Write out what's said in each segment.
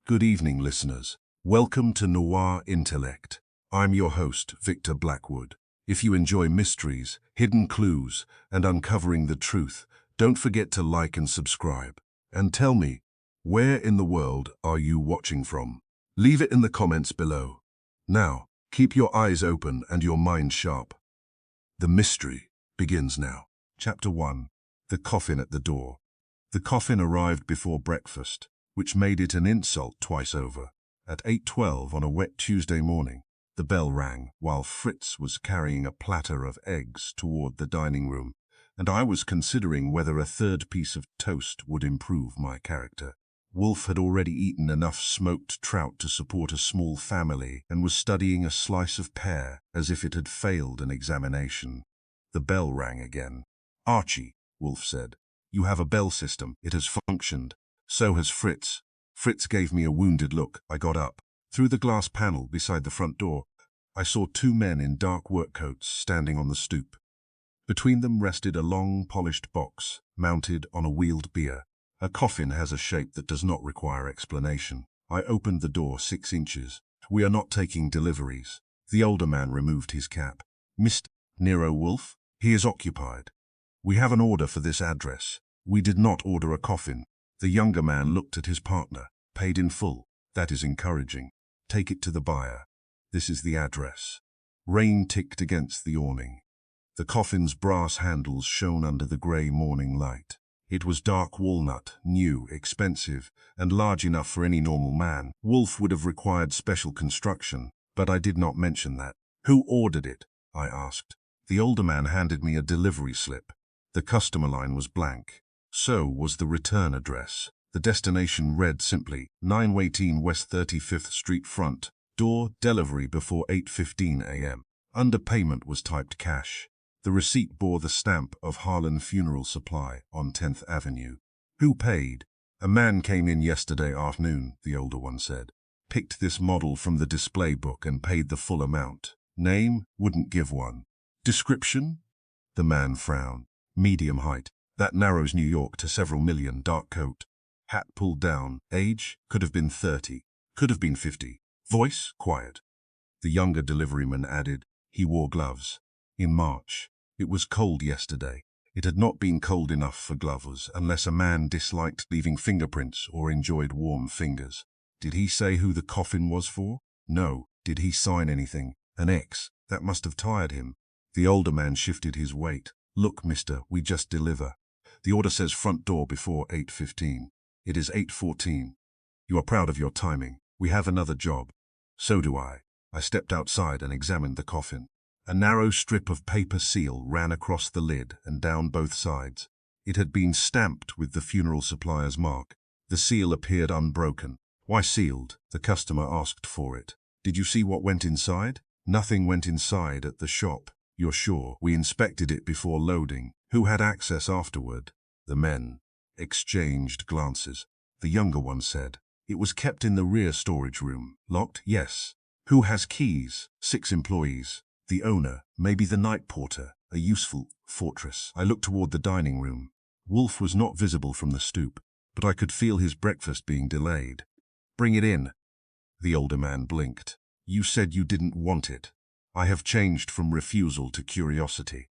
Good evening, listeners. Welcome to Noir Intellect. I'm your host, Victor Blackwood. If you enjoy mysteries, hidden clues, and uncovering the truth, don't forget to like and subscribe. And tell me, where in the world are you watching from? Leave it in the comments below. Now, keep your eyes open and your mind sharp. The mystery begins now. Chapter 1. The Coffin at the Door. The coffin arrived before breakfast, which made it an insult twice over. At 8:12 on a wet Tuesday morning, the bell rang while Fritz was carrying a platter of eggs toward the dining room, and I was considering whether a third piece of toast would improve my character. Wolfe had already eaten enough smoked trout to support a small family and was studying a slice of pear as if it had failed an examination. The bell rang again. "Archie," Wolfe said, "you have a bell system. It has functioned. So has Fritz." Fritz gave me a wounded look. I got up. Through the glass panel beside the front door, I saw two men in dark work coats standing on the stoop. Between them rested a long, polished box, mounted on a wheeled bier. A coffin has a shape that does not require explanation. I opened the door 6 inches. "We are not taking deliveries." The older man removed his cap. "Mr. Nero Wolfe? He is occupied. We have an order for this address. We did not order a coffin." The younger man looked at his partner. "Paid in full. That is encouraging. Take it to the buyer. This is the address." Rain ticked against the awning. The coffin's brass handles shone under the grey morning light. It was dark walnut, new, expensive, and large enough for any normal man. Wolfe would have required special construction, but I did not mention that. "Who ordered it?" I asked. The older man handed me a delivery slip. The customer line was blank. So was the return address. The destination read simply, 918 West 35th Street Front, door delivery before 8:15 a.m. Underpayment was typed cash. The receipt bore the stamp of Harlan Funeral Supply on 10th Avenue. "Who paid?" "A man came in yesterday afternoon," the older one said. "Picked this model from the display book and paid the full amount. Name? Wouldn't give one." "Description?" The man frowned. "Medium height. That narrows New York to several million. Dark coat. Hat pulled down. Age? Could have been 30. Could have been 50. Voice? Quiet." The younger deliveryman added, "He wore gloves. In March. It was cold yesterday. It had not been cold enough for gloves unless a man disliked leaving fingerprints or enjoyed warm fingers." "Did he say who the coffin was for?" "No." "Did he sign anything?" "An X. That must have tired him." The older man shifted his weight. "Look, mister, we just deliver. The order says front door before 8:15. It is 8:14. You are proud of your timing. We have another job." "So do I." I stepped outside and examined the coffin. A narrow strip of paper seal ran across the lid and down both sides. It had been stamped with the funeral supplier's mark. The seal appeared unbroken. "Why sealed?" The customer asked for it. "Did you see what went inside?" "Nothing went inside at the shop." "You're sure?" "We inspected it before loading." "Who had access afterward?" The men exchanged glances. The younger one said, "It was kept in the rear storage room." "Locked?" "Yes." "Who has keys?" 6 employees. "The owner, maybe the night porter, a useful fortress." I looked toward the dining room. Wolfe was not visible from the stoop, but I could feel his breakfast being delayed. "Bring it in." The older man blinked. "You said you didn't want it." "I have changed from refusal to curiosity."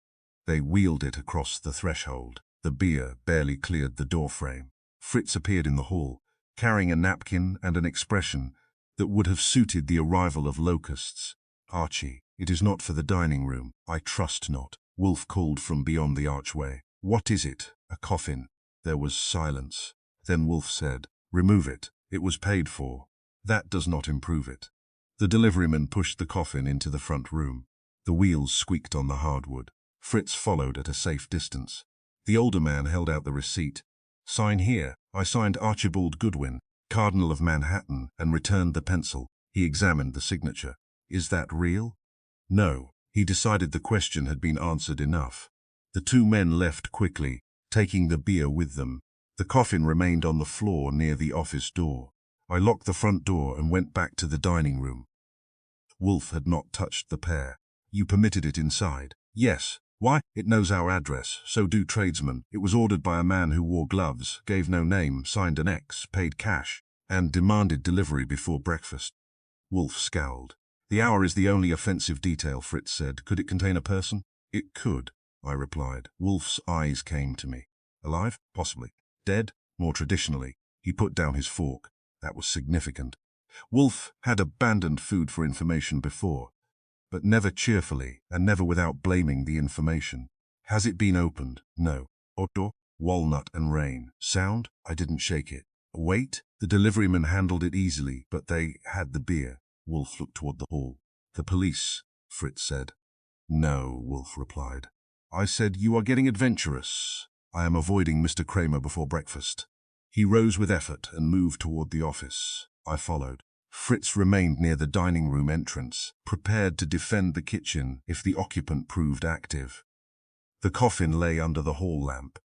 They wheeled it across the threshold. The bier barely cleared the doorframe. Fritz appeared in the hall, carrying a napkin and an expression that would have suited the arrival of locusts. "Archie, it is not for the dining room." "I trust not," Wolfe called from beyond the archway. "What is it?" "A coffin." There was silence. Then Wolfe said, "Remove it. It was paid for." "That does not improve it." The deliveryman pushed the coffin into the front room. The wheels squeaked on the hardwood. Fritz followed at a safe distance. The older man held out the receipt. "Sign here." I signed Archibald Goodwin, Cardinal of Manhattan, and returned the pencil. He examined the signature. "Is that real?" "No." He decided the question had been answered enough. The two men left quickly, taking the bier with them. The coffin remained on the floor near the office door. I locked the front door and went back to the dining room. Wolfe had not touched the pair. "You permitted it inside?" "Yes." "Why?" "It knows our address. So do tradesmen. It was ordered by a man who wore gloves, gave no name, signed an X, paid cash." and demanded delivery before breakfast. Wolfe scowled. The hour is the only offensive detail, Fritz said. Could it contain a person? It could, I replied. Wolfe's eyes came to me. Alive? Possibly. Dead? More traditionally. He put down his fork. That was significant. Wolfe had abandoned food for information before, but never cheerfully and never without blaming the information. Has it been opened? No. Odor? Walnut and rain. Sound? I didn't shake it. Weight? The deliveryman handled it easily, but they had the beer. Wolfe looked toward the hall. The police, Fritz said. No, Wolfe replied. I said, you are getting adventurous. I am avoiding Mr. Kramer before breakfast. He rose with effort and moved toward the office. I followed. Fritz remained near the dining room entrance, prepared to defend the kitchen if the occupant proved active. The coffin lay under the hall lamp.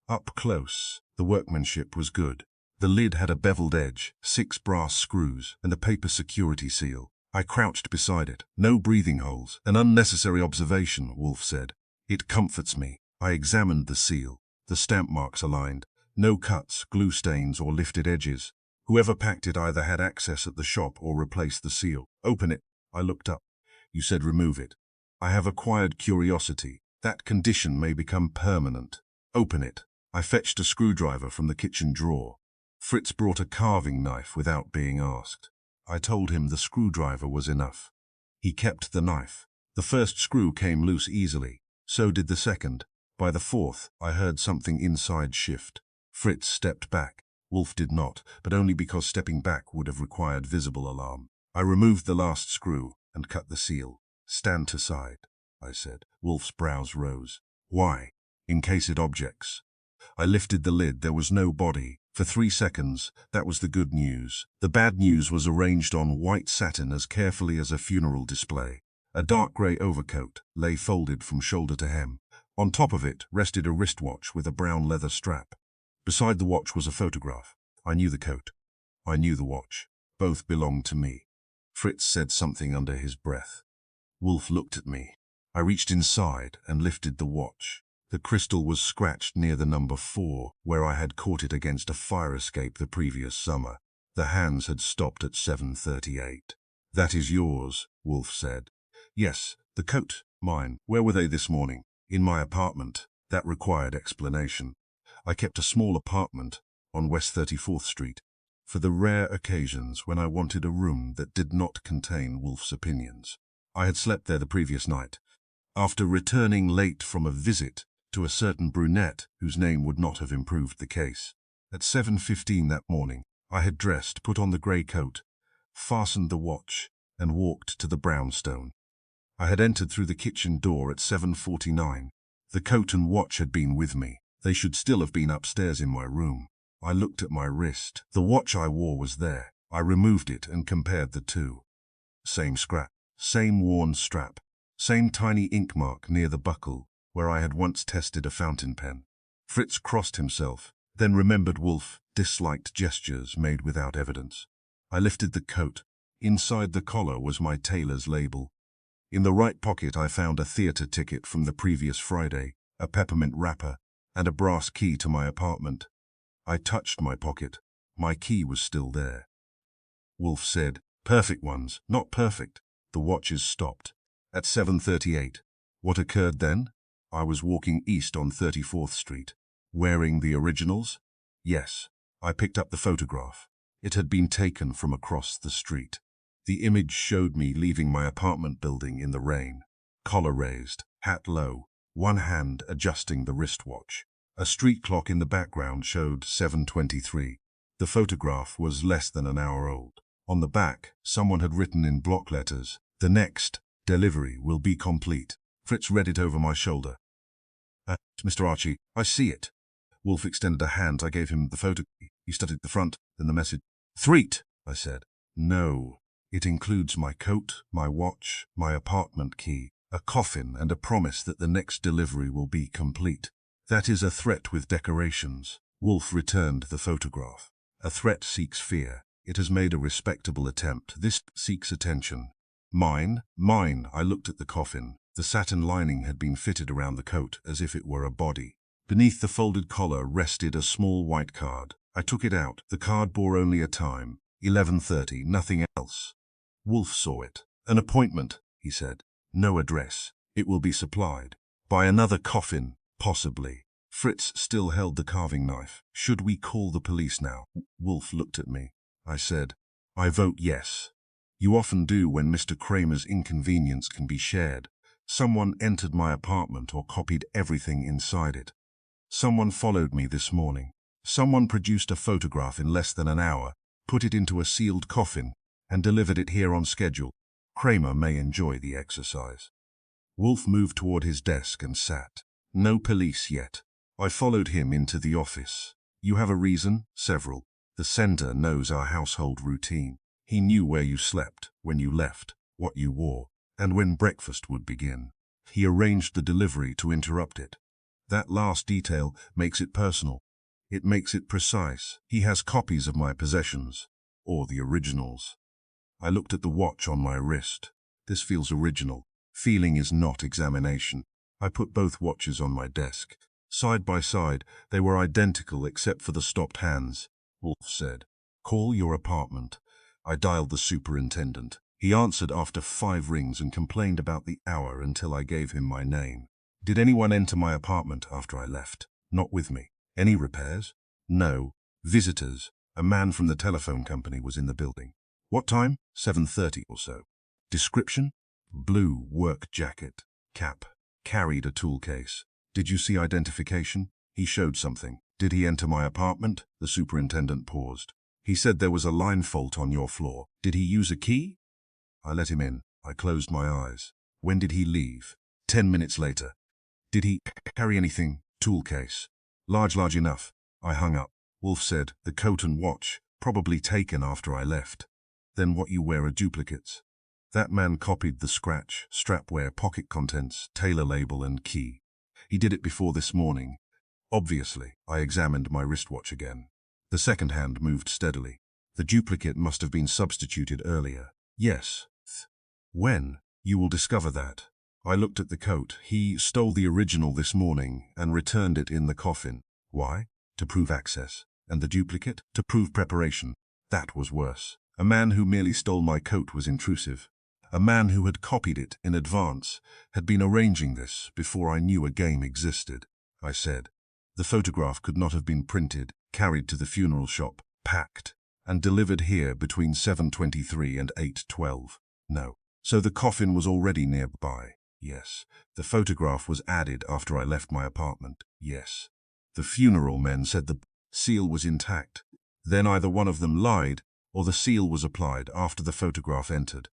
Up close, the workmanship was good. The lid had a beveled edge, 6 brass screws, and a paper security seal. I crouched beside it. No breathing holes. An unnecessary observation, Wolfe said. It comforts me. I examined the seal. The stamp marks aligned. No cuts, glue stains, or lifted edges. Whoever packed it either had access at the shop or replaced the seal. Open it. I looked up. You said remove it. I have acquired curiosity. That condition may become permanent. Open it. I fetched a screwdriver from the kitchen drawer. Fritz brought a carving knife without being asked. I told him the screwdriver was enough. He kept the knife. The first screw came loose easily. So did the second. By the fourth, I heard something inside shift. Fritz stepped back. Wolfe did not, but only because stepping back would have required visible alarm. I removed the last screw and cut the seal. Stand to side, I said. Wolfe's brows rose. Why? In case it objects. I lifted the lid. There was no body. For 3 seconds, that was the good news. The bad news was arranged on white satin as carefully as a funeral display. A dark grey overcoat lay folded from shoulder to hem. On top of it rested a wristwatch with a brown leather strap. Beside the watch was a photograph. I knew the coat. I knew the watch. Both belonged to me. Fritz said something under his breath. Wolfe looked at me. I reached inside and lifted the watch. The crystal was scratched near the number 4, where I had caught it against a fire escape the previous summer. The hands had stopped at 7:38. That is yours, Wolfe said. Yes, the coat, mine. Where were they this morning? In my apartment. That required explanation. I kept a small apartment on West 34th Street for the rare occasions when I wanted a room that did not contain Wolfe's opinions. I had slept there the previous night, after returning late from a visit to a certain brunette whose name would not have improved the case. At 7:15 that morning, I had dressed, put on the grey coat, fastened the watch, and walked to the Brownstone. I had entered through the kitchen door at 7:49. The coat and watch had been with me. They should still have been upstairs in my room. I looked at my wrist. The watch I wore was there. I removed it and compared the two. Same scrap, same worn strap, same tiny ink mark near the buckle where I had once tested a fountain pen. Fritz crossed himself, then remembered Wolfe disliked gestures made without evidence. I lifted the coat. Inside the collar was my tailor's label. In the right pocket I found a theatre ticket from the previous Friday, a peppermint wrapper, and a brass key to my apartment. I touched my pocket. My key was still there. Wolfe said, "Perfect ones, not perfect." The watches stopped. At 7:38. What occurred then? I was walking east on 34th Street. Wearing the originals? Yes. I picked up the photograph. It had been taken from across the street. The image showed me leaving my apartment building in the rain. Collar raised, hat low, one hand adjusting the wristwatch. A street clock in the background showed 7:23. The photograph was less than an hour old. On the back, someone had written in block letters, "The next delivery will be complete." Fritz read it over my shoulder. Mr. Archie, I see it." Wolfe extended a hand. I gave him the photo. He studied the front, then the message. "Threat," I said. "No. It includes my coat, my watch, my apartment key, a coffin, and a promise that the next delivery will be complete. That is a threat with decorations." Wolfe returned the photograph. "A threat seeks fear. It has made a respectable attempt. This seeks attention." "Mine? Mine." I looked at the coffin. The satin lining had been fitted around the coat as if it were a body. Beneath the folded collar rested a small white card. I took it out. The card bore only a time, 11:30, nothing else. Wolfe saw it. An appointment, he said. No address. It will be supplied. By another coffin, possibly. Fritz still held the carving knife. Should we call the police now? Wolfe looked at me. I said, I vote yes. You often do when Mr. Kramer's inconvenience can be shared. Someone entered my apartment or copied everything inside it. Someone followed me this morning. Someone produced a photograph in less than an hour, put it into a sealed coffin, and delivered it here on schedule. Kramer may enjoy the exercise. Wolfe moved toward his desk and sat. No police yet. I followed him into the office. You have a reason? Several. The sender knows our household routine. He knew where you slept, when you left, what you wore, and when breakfast would begin. He arranged the delivery to interrupt it. That last detail makes it personal. It makes it precise. He has copies of my possessions, or the originals. I looked at the watch on my wrist. This feels original. Feeling is not examination. I put both watches on my desk. Side by side, they were identical except for the stopped hands. Wolfe said, Call your apartment. I dialed the superintendent. He answered after 5 rings and complained about the hour until I gave him my name. Did anyone enter my apartment after I left? Not with me. Any repairs? No. Visitors. A man from the telephone company was in the building. What time? 7:30 or so. Description? Blue work jacket. Cap. Carried a tool case. Did you see identification? He showed something. Did he enter my apartment? The superintendent paused. He said there was a line fault on your floor. Did he use a key? I let him in. I closed my eyes. When did he leave? 10 minutes later. Did he carry anything? Tool case. Large enough. I hung up. Wolfe said, the coat and watch, probably taken after I left. Then what you wear are duplicates. That man copied the scratch, strapwear, pocket contents, tailor label and key. He did it before this morning. Obviously, I examined my wristwatch again. The second hand moved steadily. The duplicate must have been substituted earlier. Yes. When? You will discover that. I looked at the coat. He stole the original this morning and returned it in the coffin. Why? To prove access. And the duplicate? To prove preparation. That was worse. A man who merely stole my coat was intrusive. A man who had copied it in advance had been arranging this before I knew a game existed. I said, the photograph could not have been printed, carried to the funeral shop, packed, and delivered here between 7:23 and 8:12. No. So the coffin was already nearby. Yes. The photograph was added after I left my apartment. Yes. The funeral men said the seal was intact. Then either one of them lied, or the seal was applied after the photograph entered.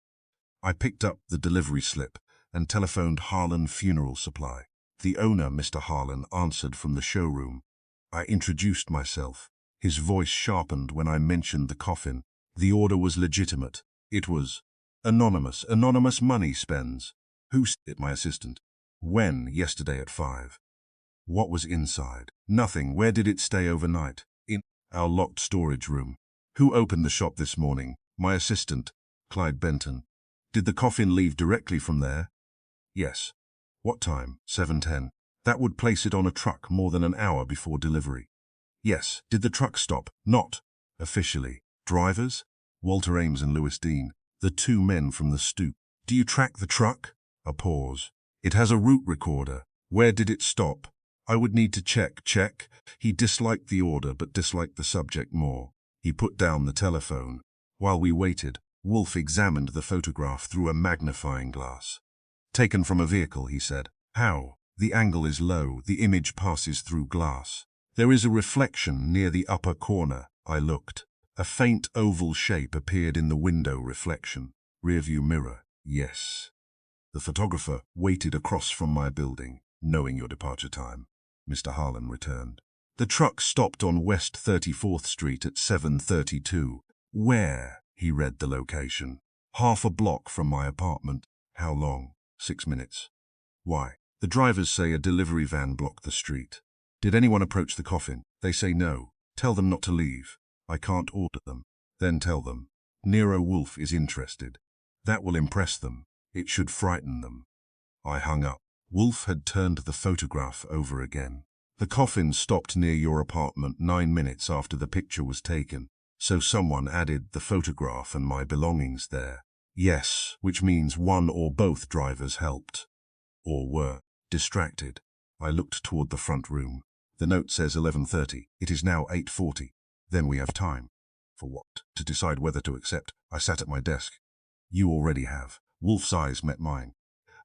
I picked up the delivery slip and telephoned Harlan Funeral Supply. The owner, Mr. Harlan, answered from the showroom. I introduced myself. His voice sharpened when I mentioned the coffin. The order was legitimate. It was anonymous. Anonymous money spends. Who said it? My assistant. When? Yesterday at 5. What was inside? Nothing. Where did it stay overnight? In our locked storage room. Who opened the shop this morning? My assistant, Clyde Benton. Did the coffin leave directly from there? Yes. What time? 7:10. That would place it on a truck more than an hour before delivery. Yes. Did the truck stop? Not officially. Drivers? Walter Ames and Louis Dean, the 2 men from the stoop. Do you track the truck? A pause. It has a route recorder. Where did it stop? I would need to check. He disliked the order but disliked the subject more. He put down the telephone. While we waited, Wolfe examined the photograph through a magnifying glass. Taken from a vehicle, he said. How? The angle is low. The image passes through glass. There is a reflection near the upper corner. I looked. A faint oval shape appeared in the window reflection. Rearview mirror. Yes. The photographer waited across from my building, knowing your departure time. Mr. Harlan returned. The truck stopped on West 34th Street at 7:32. Where? He read the location. Half a block from my apartment. How long? 6 minutes. Why? The drivers say a delivery van blocked the street. Did anyone approach the coffin? They say no. Tell them not to leave. I can't order them. Then tell them. Nero Wolfe is interested. That will impress them. It should frighten them. I hung up. Wolfe had turned the photograph over again. The coffin stopped near your apartment 9 minutes after the picture was taken, so someone added the photograph and my belongings there. Yes, which means one or both drivers helped. Or were distracted. I looked toward the front room. The note says 11:30. It is now 8:40. Then we have time. For what? To decide whether to accept. I sat at my desk. You already have. Wolfe's eyes met mine.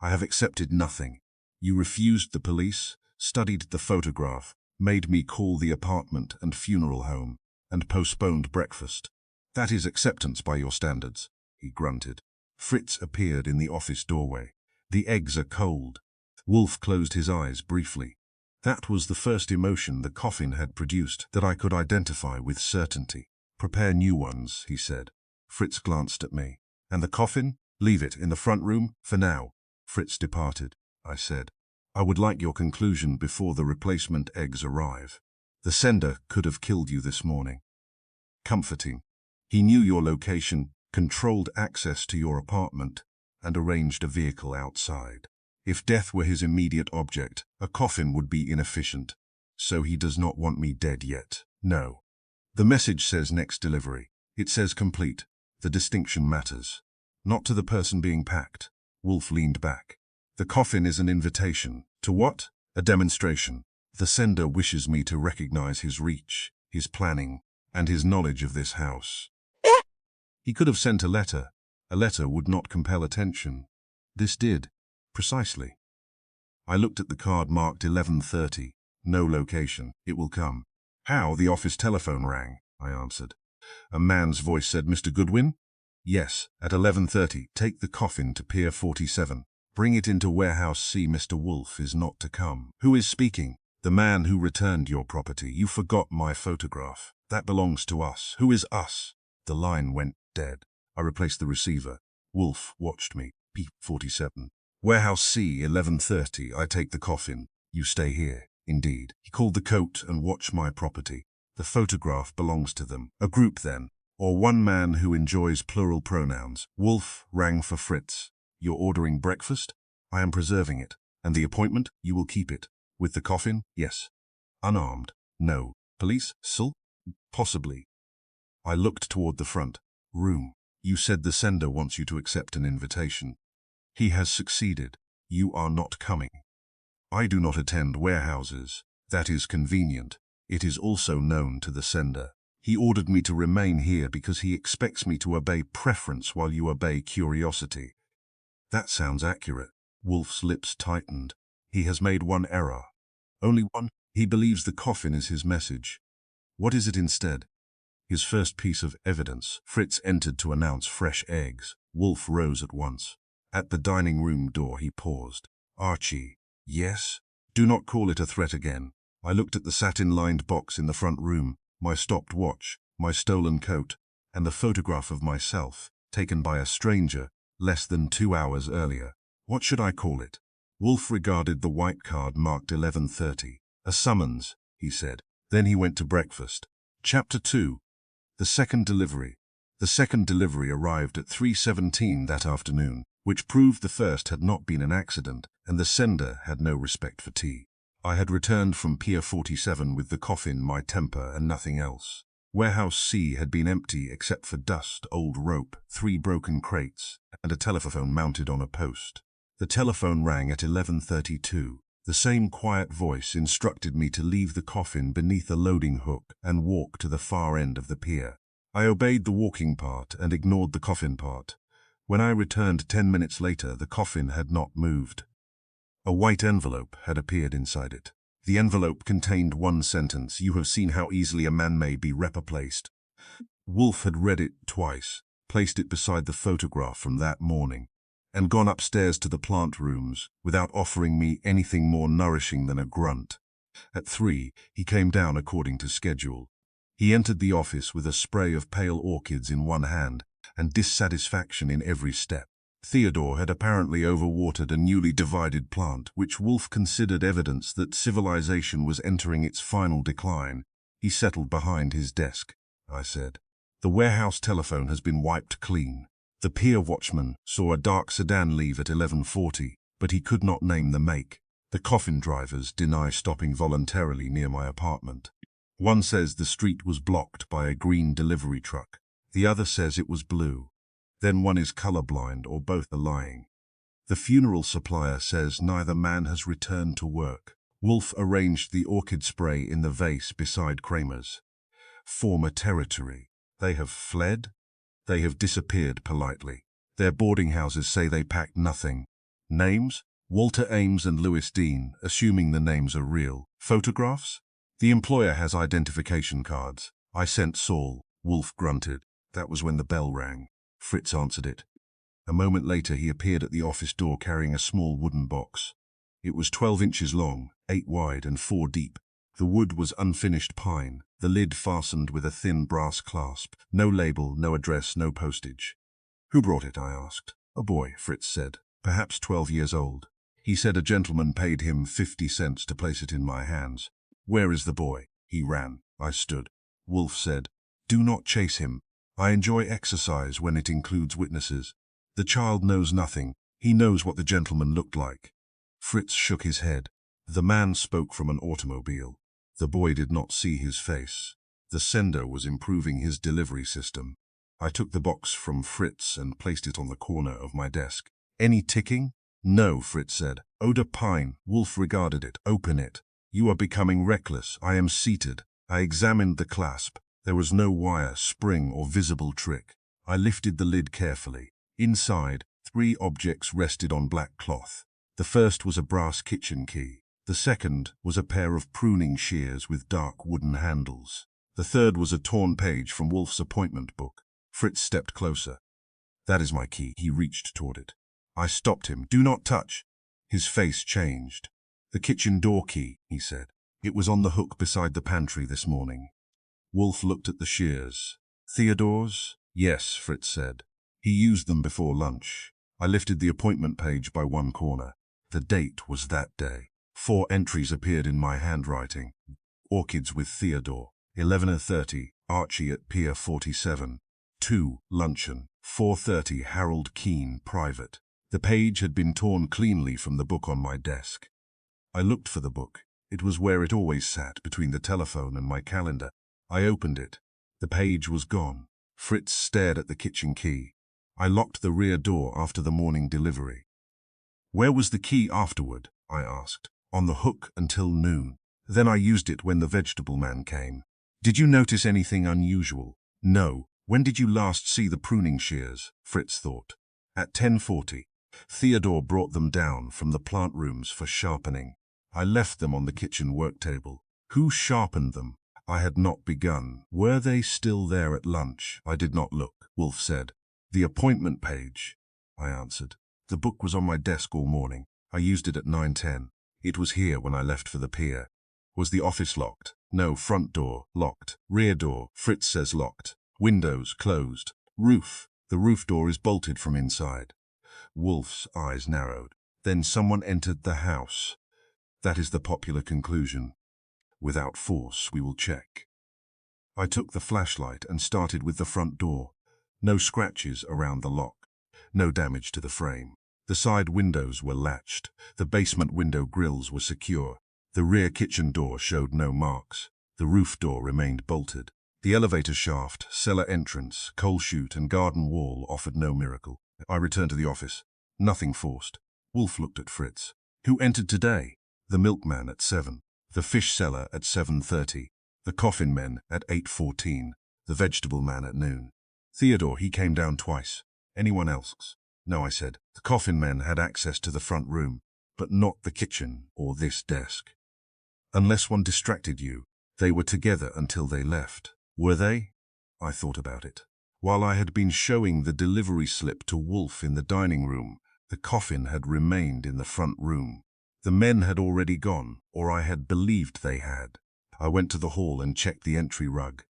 I have accepted nothing. You refused the police, studied the photograph, made me call the apartment and funeral home, and postponed breakfast. That is acceptance by your standards, he grunted. Fritz appeared in the office doorway. The eggs are cold. Wolfe closed his eyes briefly. That was the first emotion the coffin had produced that I could identify with certainty. Prepare new ones, he said. Fritz glanced at me. And the coffin? Leave it in the front room, for now. Fritz departed. I said, I would like your conclusion before the replacement eggs arrive. The sender could have killed you this morning. Comforting. He knew your location, controlled access to your apartment, and arranged a vehicle outside. If death were his immediate object, a coffin would be inefficient. So he does not want me dead yet. No. The message says next delivery. It says complete. The distinction matters. Not to the person being packed. Wolfe leaned back. The coffin is an invitation. To what? A demonstration. The sender wishes me to recognize his reach, his planning, and his knowledge of this house. He could have sent a letter. A letter would not compel attention. This did. Precisely. I looked at the card marked 11:30. No location. It will come. How? The office telephone rang, I answered. A man's voice said, Mr. Goodwin? Yes, at 11:30. Take the coffin to Pier 47. Bring it into Warehouse C. Mr. Wolfe is not to come. Who is speaking? The man who returned your property. You forgot my photograph. That belongs to us. Who is us? The line went dead. I replaced the receiver. Wolfe watched me. P47. Warehouse C, 11:30. I take the coffin. You stay here. Indeed. He called the coat and watched my property. The photograph belongs to them. A group then. Or one man who enjoys plural pronouns. Wolfe rang for Fritz. You're ordering breakfast? I am preserving it. And the appointment? You will keep it. With the coffin? Yes. Unarmed? No. Police? Still? Possibly. I looked toward the front room. You said the sender wants you to accept an invitation. He has succeeded. You are not coming. I do not attend warehouses. That is convenient. It is also known to the sender. He ordered me to remain here because he expects me to obey preference while you obey curiosity. That sounds accurate. Wolfe's lips tightened. He has made one error. Only one. He believes the coffin is his message. What is it instead? His first piece of evidence. Fritz entered to announce fresh eggs. Wolfe rose at once. At the dining room door he paused. Archie. Yes? Do not call it a threat again. I looked at the satin-lined box in the front room, my stopped watch, my stolen coat, and the photograph of myself, taken by a stranger, less than 2 hours earlier. What should I call it? Wolfe regarded the white card marked 11:30. A summons, he said. Then he went to breakfast. Chapter 2. The second delivery. The second delivery arrived at 3:17 that afternoon, which proved the first had not been an accident, and the sender had no respect for tea. I had returned from Pier 47 with the coffin, my temper, and nothing else. Warehouse C had been empty except for dust, old rope, 3 broken crates, and a telephone mounted on a post. The telephone rang at 11:32. The same quiet voice instructed me to leave the coffin beneath a loading hook and walk to the far end of the pier. I obeyed the walking part and ignored the coffin part. When I returned 10 minutes later, the coffin had not moved. A white envelope had appeared inside it. The envelope contained one sentence: You have seen how easily a man may be replaced. Wolfe had read it twice, placed it beside the photograph from that morning, and gone upstairs to the plant rooms without offering me anything more nourishing than a grunt. At 3, he came down according to schedule. He entered the office with a spray of pale orchids in one hand and dissatisfaction in every step. Theodore had apparently overwatered a newly divided plant, which Wolfe considered evidence that civilization was entering its final decline. He settled behind his desk. I said, The warehouse telephone has been wiped clean. The pier watchman saw a dark sedan leave at 11:40, but he could not name the make. The Coffin drivers deny stopping voluntarily near my apartment. One says the street was blocked by a green delivery truck. The other says it was blue. Then one is colorblind or both are lying. The funeral supplier says neither man has returned to work. Wolfe arranged the orchid spray in the vase beside Kramer's. Former territory. They have fled. They have disappeared politely. Their boarding houses say they packed nothing. Names? Walter Ames and Louis Dean, assuming the names are real. Photographs? The employer has identification cards. I sent Saul. Wolfe grunted. That was when the bell rang. Fritz answered it. A moment later he appeared at the office door carrying a small wooden box. It was 12 inches long, 8 wide and 4 deep. The wood was unfinished pine, the lid fastened with a thin brass clasp. No label, no address, no postage. Who brought it? I asked. A boy, Fritz said. Perhaps 12 years old. He said a gentleman paid him 50 cents to place it in my hands. Where is the boy? He ran. I stood. Wolfe said, do not chase him. I enjoy exercise when it includes witnesses. The child knows nothing. He knows what the gentleman looked like. Fritz shook his head. The man spoke from an automobile. The boy did not see his face. The sender was improving his delivery system. I took the box from Fritz and placed it on the corner of my desk. Any ticking? No, Fritz said. Odor pine. Wolfe regarded it. Open it. You are becoming reckless. I am seated. I examined the clasp. There was no wire, spring, or visible trick. I lifted the lid carefully. Inside, 3 objects rested on black cloth. The first was a brass kitchen key. The second was a pair of pruning shears with dark wooden handles. The third was a torn page from Wolfe's appointment book. Fritz stepped closer. That is my key. He reached toward it. I stopped him. Do not touch. His face changed. The kitchen door key, he said. It was on the hook beside the pantry this morning. Wolfe looked at the shears. Theodore's? Yes, Fritz said. He used them before lunch. I lifted the appointment page by one corner. The date was that day. 4 entries appeared in my handwriting. Orchids with Theodore. 11:30, Archie at Pier 47. 2, luncheon. 4:30, Harold Keene, private. The page had been torn cleanly from the book on my desk. I looked for the book. It was where it always sat, between the telephone and my calendar. I opened it. The page was gone. Fritz stared at the kitchen key. I locked the rear door after the morning delivery. Where was the key afterward? I asked. On the hook until noon. Then I used it when the vegetable man came. Did you notice anything unusual? No. When did you last see the pruning shears? Fritz thought. At 10:40. Theodore brought them down from the plant rooms for sharpening. I left them on the kitchen work table. Who sharpened them? I had not begun. Were they still there at lunch? I did not look. Wolfe said. The appointment page, I answered. The book was on my desk all morning. I used it at 9:10. It was here when I left for the pier. Was the office locked? No. Front door, locked. Rear door, Fritz says locked. Windows, closed. Roof. The roof door is bolted from inside. Wolfe's eyes narrowed. Then someone entered the house. That is the popular conclusion. Without force, we will check. I took the flashlight and started with the front door. No scratches around the lock. No damage to the frame. The side windows were latched. The basement window grills were secure. The rear kitchen door showed no marks. The roof door remained bolted. The elevator shaft, cellar entrance, coal chute, and garden wall offered no miracle. I returned to the office. Nothing forced. Wolfe looked at Fritz. Who entered today? The milkman at 7. The fish seller at 7:30. The coffin men at 8:14. The vegetable man at noon. Theodore, he came down twice. Anyone else? No, I said. The coffin men had access to the front room, but not the kitchen or this desk. Unless one distracted you, they were together until they left. Were they? I thought about it. While I had been showing the delivery slip to Wolfe in the dining room, the coffin had remained in the front room. The men had already gone, or I had believed they had. I went to the hall and checked the entry rug.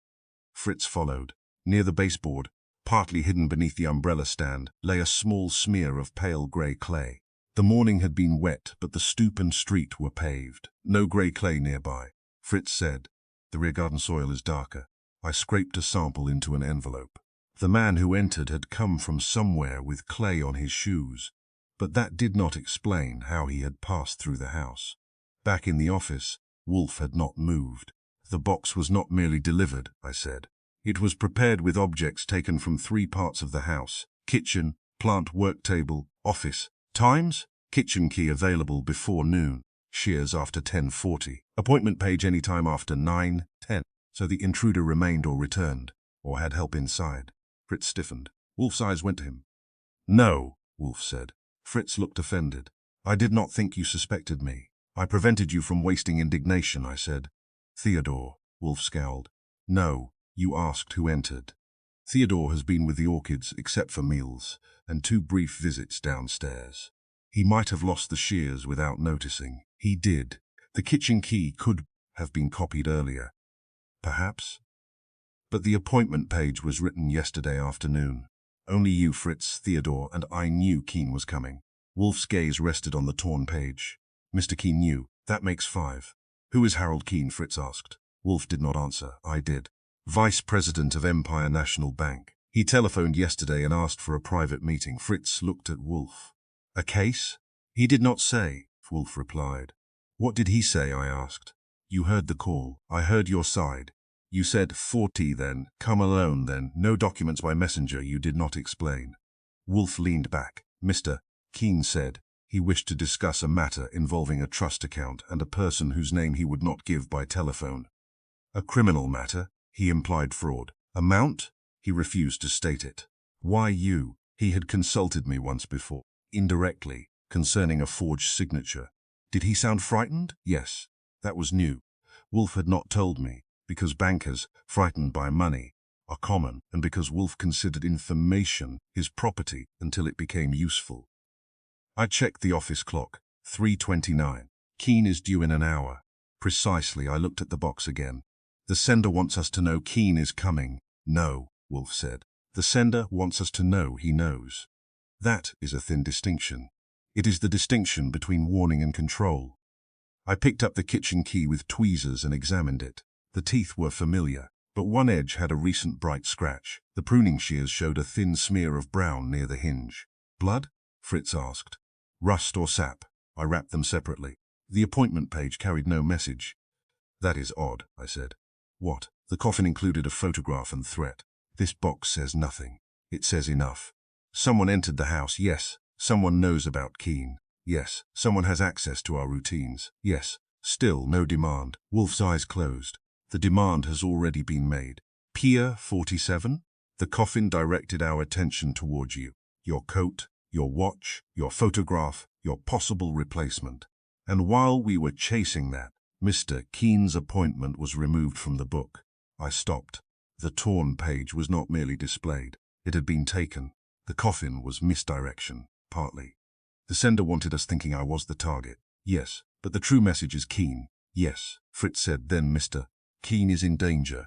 Fritz followed. Near the baseboard, partly hidden beneath the umbrella stand, lay a small smear of pale grey clay. The morning had been wet, but the stoop and street were paved. No grey clay nearby. Fritz said, "The rear garden soil is darker." I scraped a sample into an envelope. The man who entered had come from somewhere with clay on his shoes, but that did not explain how he had passed through the house. Back in the office, Wolfe had not moved. The box was not merely delivered, I said. It was prepared with objects taken from 3 parts of the house: kitchen, plant work table, office. Times: kitchen key available before noon, shears after 10:40, appointment page anytime after 9:10. So the intruder remained or returned, or had help inside. Fritz stiffened. Wolfe's eyes went to him. "No," Wolfe said. Fritz looked offended. "I did not think you suspected me. I prevented you from wasting indignation," I said. "Theodore," Wolfe scowled. "No, you asked who entered. Theodore has been with the orchids except for meals and 2 brief visits downstairs. He might have lost the shears without noticing. He did. The kitchen key could have been copied earlier. Perhaps. But the appointment page was written yesterday afternoon. Only you, Fritz, Theodore, and I knew Keene was coming." Wolfe's gaze rested on the torn page. "Mr. Keene knew. That makes 5. "Who is Harold Keene?" Fritz asked. Wolfe did not answer. I did. "Vice President of Empire National Bank. He telephoned yesterday and asked for a private meeting." Fritz looked at Wolfe. "A case?" "He did not say," Wolfe replied. "What did he say?" I asked. "You heard the call. I heard your side. You said 40 then, come alone then, no documents by messenger. You did not explain." Wolfe leaned back. "Mr. Keene said he wished to discuss a matter involving a trust account and a person whose name he would not give by telephone. A criminal matter. He implied fraud. Amount? He refused to state it. Why you? He had consulted me once before, indirectly, concerning a forged signature. Did he sound frightened? Yes. That was new. Wolfe had not told me, because bankers, frightened by money, are common, and because Wolfe considered information his property until it became useful. I checked the office clock. 3:29. Keene is due in an hour. Precisely. I looked at the box again. The sender wants us to know Keene is coming. No, Wolfe said. The sender wants us to know he knows. That is a thin distinction. It is the distinction between warning and control. I picked up the kitchen key with tweezers and examined it. The teeth were familiar, but one edge had a recent bright scratch. The pruning shears showed a thin smear of brown near the hinge. Blood? Fritz asked. Rust or sap? I wrapped them separately. The appointment page carried no message. That is odd, I said. What? The coffin included a photograph and threat. This box says nothing. It says enough. Someone entered the house, yes. Someone knows about Keene. Yes. Someone has access to our routines. Yes. Still no demand. Wolfe's eyes closed. The demand has already been made. Pier 47? The coffin directed our attention towards you. Your coat, your watch, your photograph, your possible replacement. And while we were chasing that, Mr. Keene's appointment was removed from the book. I stopped. The torn page was not merely displayed. It had been taken. The coffin was misdirection, partly. The sender wanted us thinking I was the target. Yes, but the true message is Keene. Yes, Fritz said. Then Mr. Keene is in danger.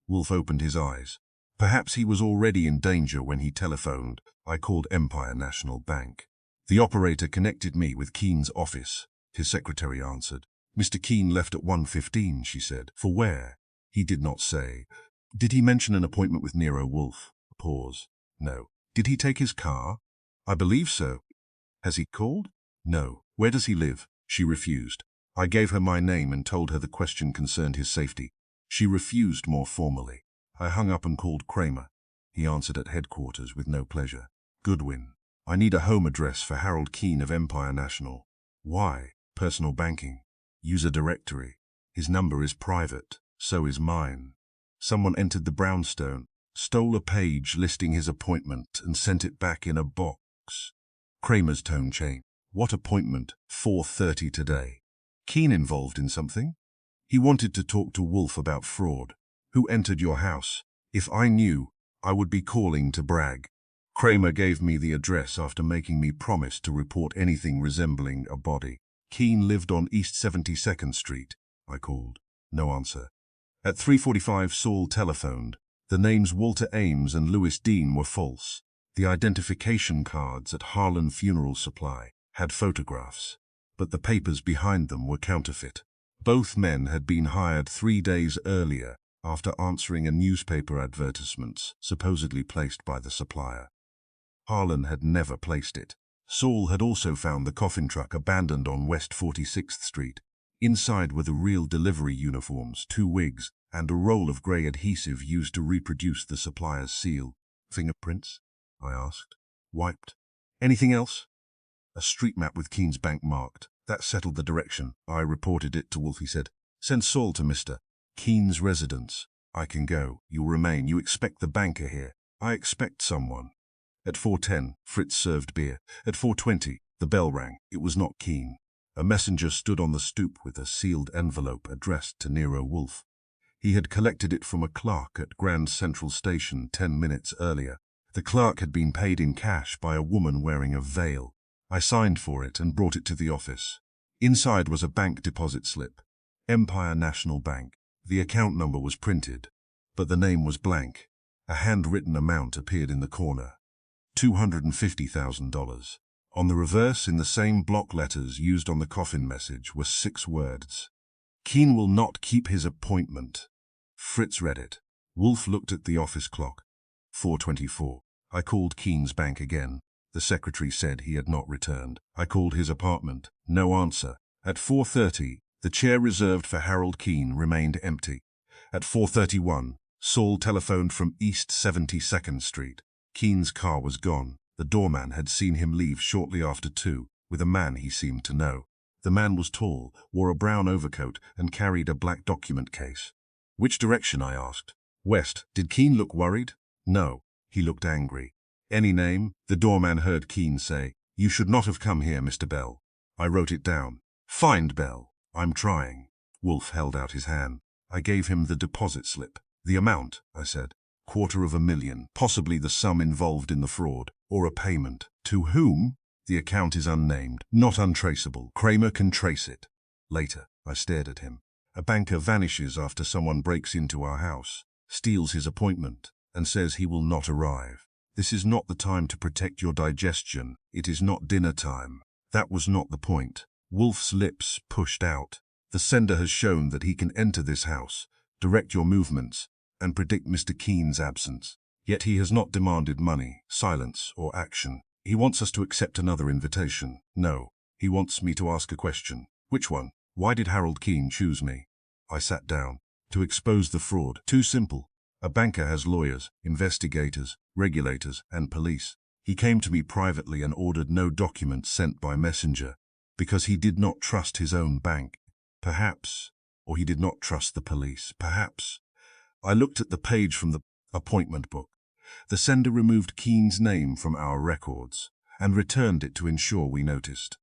Wolfe opened his eyes. Perhaps he was already in danger when he telephoned. I called Empire National Bank. The operator connected me with Keene's office. His secretary answered. Mr. Keene left at 1:15, she said. For where? He did not say. Did he mention an appointment with Nero Wolfe? A pause. No. Did he take his car? I believe so. Has he called? No. Where does he live? She refused. I gave her my name and told her the question concerned his safety. She refused more formally. I hung up and called Kramer. He answered at headquarters with no pleasure. Goodwin. I need a home address for Harold Keene of Empire National. Why? Personal banking. User directory. His number is private. So is mine. Someone entered the Brownstone, stole a page listing his appointment and sent it back in a box. Kramer's tone changed. What appointment? 4:30 today. Keene involved in something? He wanted to talk to Wolfe about fraud. Who entered your house? If I knew, I would be calling to brag. Kramer gave me the address after making me promise to report anything resembling a body. Keene lived on East 72nd Street. I called. No answer. At 3:45 Saul telephoned. The names Walter Ames and Louis Dean were false. The identification cards at Harlan Funeral Supply had photographs, but the papers behind them were counterfeit. Both men had been hired 3 days earlier after answering a newspaper advertisement supposedly placed by the supplier. Harlan had never placed it. Saul had also found the coffin truck abandoned on West 46th Street. Inside were the real delivery uniforms, 2 wigs, and a roll of grey adhesive used to reproduce the supplier's seal. Fingerprints? I asked. Wiped. Anything else? A street map with Keen's bank marked. That settled the direction. I reported it to Wolfe. He said, "Send Saul to Mr. Keen's residence. I can go. You'll remain. You expect the banker here." "I expect someone." At 4:10, Fritz served beer. At 4:20, the bell rang. It was not Keen. A messenger stood on the stoop with a sealed envelope addressed to Nero Wolfe. He had collected it from a clerk at Grand Central Station 10 minutes earlier. The clerk had been paid in cash by a woman wearing a veil. I signed for it and brought it to the office. Inside was a bank deposit slip. Empire National Bank. The account number was printed, but the name was blank. A handwritten amount appeared in the corner. $250,000. On the reverse, in the same block letters used on the coffin message, were 6 words. "Keen will not keep his appointment." Fritz read it. Wolfe looked at the office clock. 4:24. I called Keen's bank again. The secretary said he had not returned. I called his apartment. No answer. At 4:30, the chair reserved for Harold Keen remained empty. At 4:31, Saul telephoned from East 72nd Street. Keen's car was gone. The doorman had seen him leave shortly after 2, with a man he seemed to know. The man was tall, wore a brown overcoat, and carried a black document case. "Which direction?" I asked. "West." "Did Keen look worried?" "No. He looked angry." "Any name?" The doorman heard Keen say, "You should not have come here, Mr. Bell." I wrote it down. "Find Bell." "I'm trying." Wolfe held out his hand. I gave him the deposit slip. "The amount," I said. $250,000, possibly the sum involved in the fraud, or a payment. "To whom?" "The account is unnamed, not untraceable. Kramer can trace it." Later, I stared at him. A banker vanishes after someone breaks into our house, steals his appointment, and says he will not arrive. This is not the time to protect your digestion. It is not dinner time. That was not the point. Wolfe's lips pushed out. "The sender has shown that he can enter this house, direct your movements, and predict Mr. Keen's absence. Yet he has not demanded money, silence, or action. He wants us to accept another invitation. No, he wants me to ask a question." "Which one?" "Why did Harold Keen choose me?" I sat down. "To expose the fraud. Too simple. A banker has lawyers, investigators, regulators, and police. He came to me privately and ordered no documents sent by messenger, because he did not trust his own bank. Perhaps, or he did not trust the police. Perhaps." I looked at the page from the appointment book. The sender removed Keen's name from our records and returned it to ensure we noticed.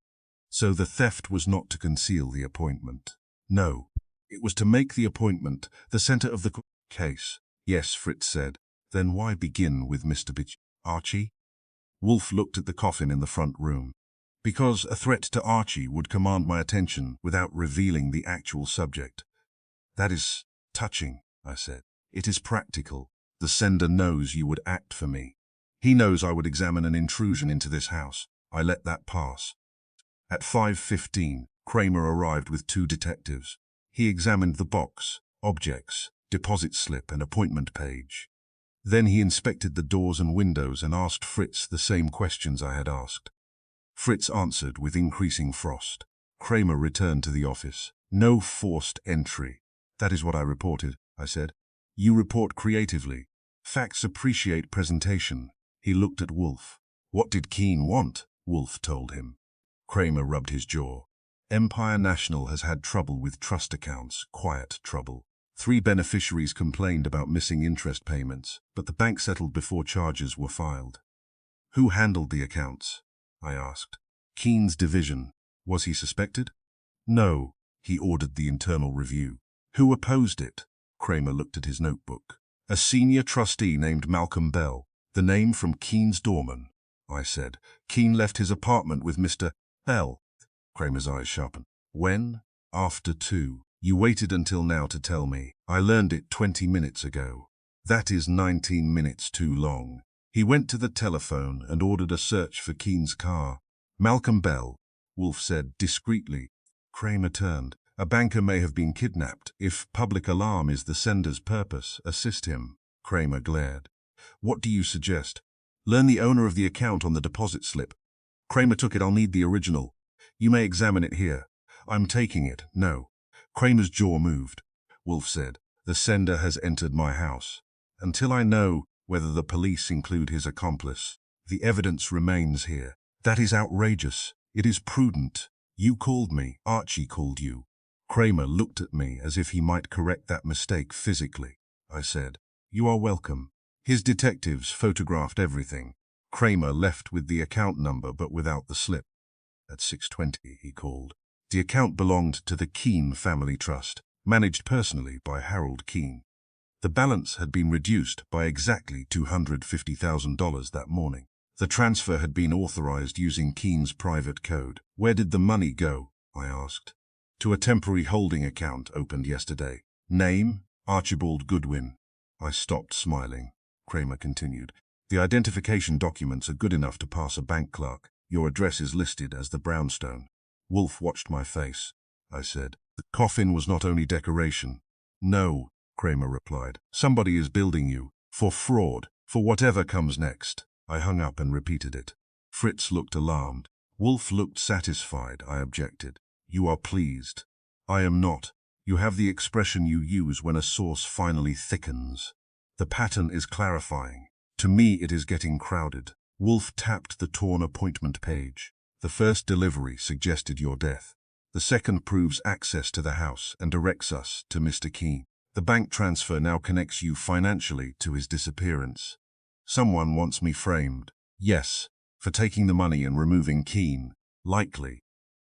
So the theft was not to conceal the appointment. No, it was to make the appointment the center of the case. "Yes," Fritz said. "Then why begin with Mr. Archie?" Wolfe looked at the coffin in the front room. "Because a threat to Archie would command my attention without revealing the actual subject." "That is touching," I said. "It is practical. The sender knows you would act for me. He knows I would examine an intrusion into this house. I let that pass." At 5:15, Kramer arrived with 2 detectives. He examined the box, objects, deposit slip, and appointment page. Then he inspected the doors and windows and asked Fritz the same questions I had asked. Fritz answered with increasing frost. Kramer returned to the office. "No forced entry." "That is what I reported," I said. "You report creatively. Facts appreciate presentation." He looked at Wolfe. "What did Keen want?" Wolfe told him. Kramer rubbed his jaw. "Empire National has had trouble with trust accounts, quiet trouble. 3 beneficiaries complained about missing interest payments, but the bank settled before charges were filed." "Who handled the accounts?" I asked. "Keen's division." "Was he suspected?" "No. He ordered the internal review." "Who opposed it?" Kramer looked at his notebook. "A senior trustee named Malcolm Bell. The name from Keen's doorman," I said. "Keen left his apartment with Mr. Bell." Kramer's eyes sharpened. "When?" "After 2. You waited until now to tell me. I learned it 20 minutes ago. That is 19 minutes too long." He went to the telephone and ordered a search for Keen's car. "Malcolm Bell," Wolfe said discreetly. Kramer turned. "A banker may have been kidnapped. If public alarm is the sender's purpose, assist him." Kramer glared. "What do you suggest?" "Learn the owner of the account on the deposit slip." Kramer took it. I'll need the original. You may examine it here. I'm taking it. No. Kramer's jaw moved. Wolfe said, the sender has entered my house. Until I know whether the police include his accomplice, the evidence remains here. That is outrageous. It is prudent. You called me. Archie called you. Kramer looked at me as if he might correct that mistake physically. I said, you are welcome. His detectives photographed everything. Kramer left with the account number but without the slip. At 6:20, he called. The account belonged to the Keene Family Trust, managed personally by Harold Keene. The balance had been reduced by exactly $250,000 that morning. The transfer had been authorized using Keene's private code. Where did the money go? I asked. To a temporary holding account opened yesterday. Name? Archibald Goodwin. I stopped smiling. Kramer continued. The identification documents are good enough to pass a bank clerk. Your address is listed as the Brownstone. Wolfe watched my face. I said, the coffin was not only decoration. No, Kramer replied. Somebody is building you. For fraud. For whatever comes next. I hung up and repeated it. Fritz looked alarmed. Wolfe looked satisfied. I objected. You are pleased. I am not. You have the expression you use when a source finally thickens. The pattern is clarifying. To me it is getting crowded. Wolfe tapped the torn appointment page. The first delivery suggested your death. The second proves access to the house and directs us to Mr. Keene. The bank transfer now connects you financially to his disappearance. Someone wants me framed. Yes, for taking the money and removing Keene. Likely.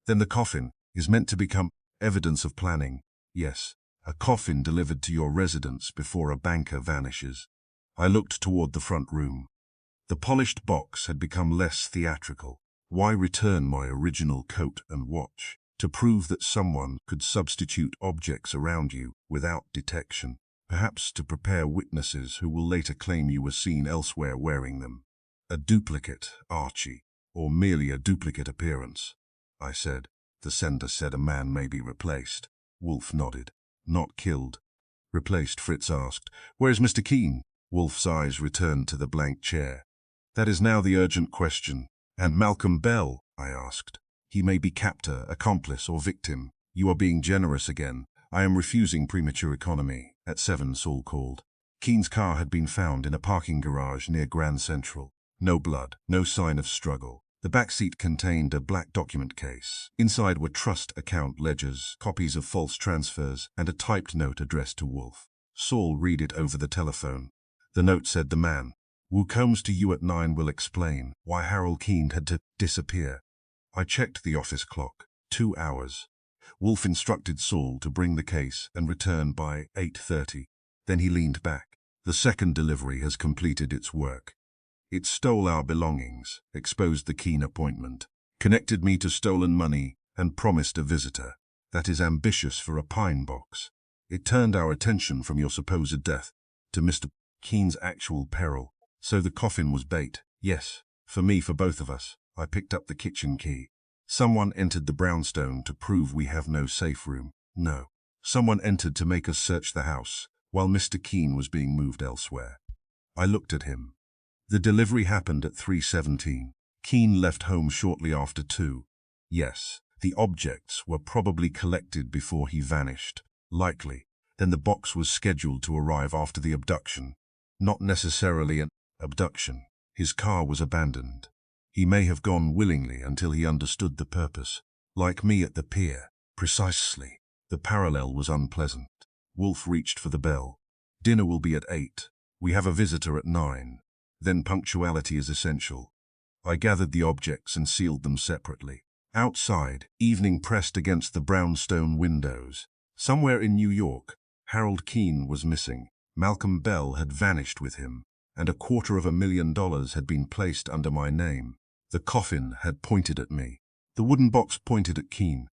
Then the coffin is meant to become evidence of planning. Yes, a coffin delivered to your residence before a banker vanishes. I looked toward the front room. The polished box had become less theatrical. Why return my original coat and watch? To prove that someone could substitute objects around you without detection. Perhaps to prepare witnesses who will later claim you were seen elsewhere wearing them. A duplicate, Archie, or merely a duplicate appearance. I said. The sender said a man may be replaced. Wolfe nodded. Not killed. Replaced, Fritz asked. Where's Mr. Keene? Wolfe's eyes returned to the blank chair. That is now the urgent question. And Malcolm Bell? I asked. He may be captor, accomplice, or victim. You are being generous again. I am refusing premature economy. At 7, Saul called. Keene's car had been found in a parking garage near Grand Central. No blood, no sign of struggle. The back seat contained a black document case. Inside were trust account ledgers, copies of false transfers, and a typed note addressed to Wolfe. Saul read it over the telephone. The note said the man who comes to you at 9 will explain why Harold Keene had to disappear. I checked the office clock. 2 hours. Wolfe instructed Saul to bring the case and return by 8:30. Then he leaned back. The second delivery has completed its work. It stole our belongings, exposed the Keene appointment, connected me to stolen money, and promised a visitor. That is ambitious for a pine box. It turned our attention from your supposed death to Mr. Keene's actual peril. So the coffin was bait. Yes, for me, for both of us. I picked up the kitchen key. Someone entered the Brownstone to prove we have no safe room. No. Someone entered to make us search the house, while Mr. Keene was being moved elsewhere. I looked at him. The delivery happened at 3:17. Keene left home shortly after 2. Yes, the objects were probably collected before he vanished. Likely. Then the box was scheduled to arrive after the abduction. Not necessarily an abduction. His car was abandoned. He may have gone willingly until he understood the purpose. Like me at the pier. Precisely. The parallel was unpleasant. Wolfe reached for the bell. Dinner will be at 8. We have a visitor at 9. Then punctuality is essential. I gathered the objects and sealed them separately. Outside, evening pressed against the brownstone windows. Somewhere in New York, Harold Keene was missing. Malcolm Bell had vanished with him, and $250,000 had been placed under my name. The coffin had pointed at me. The wooden box pointed at Keene.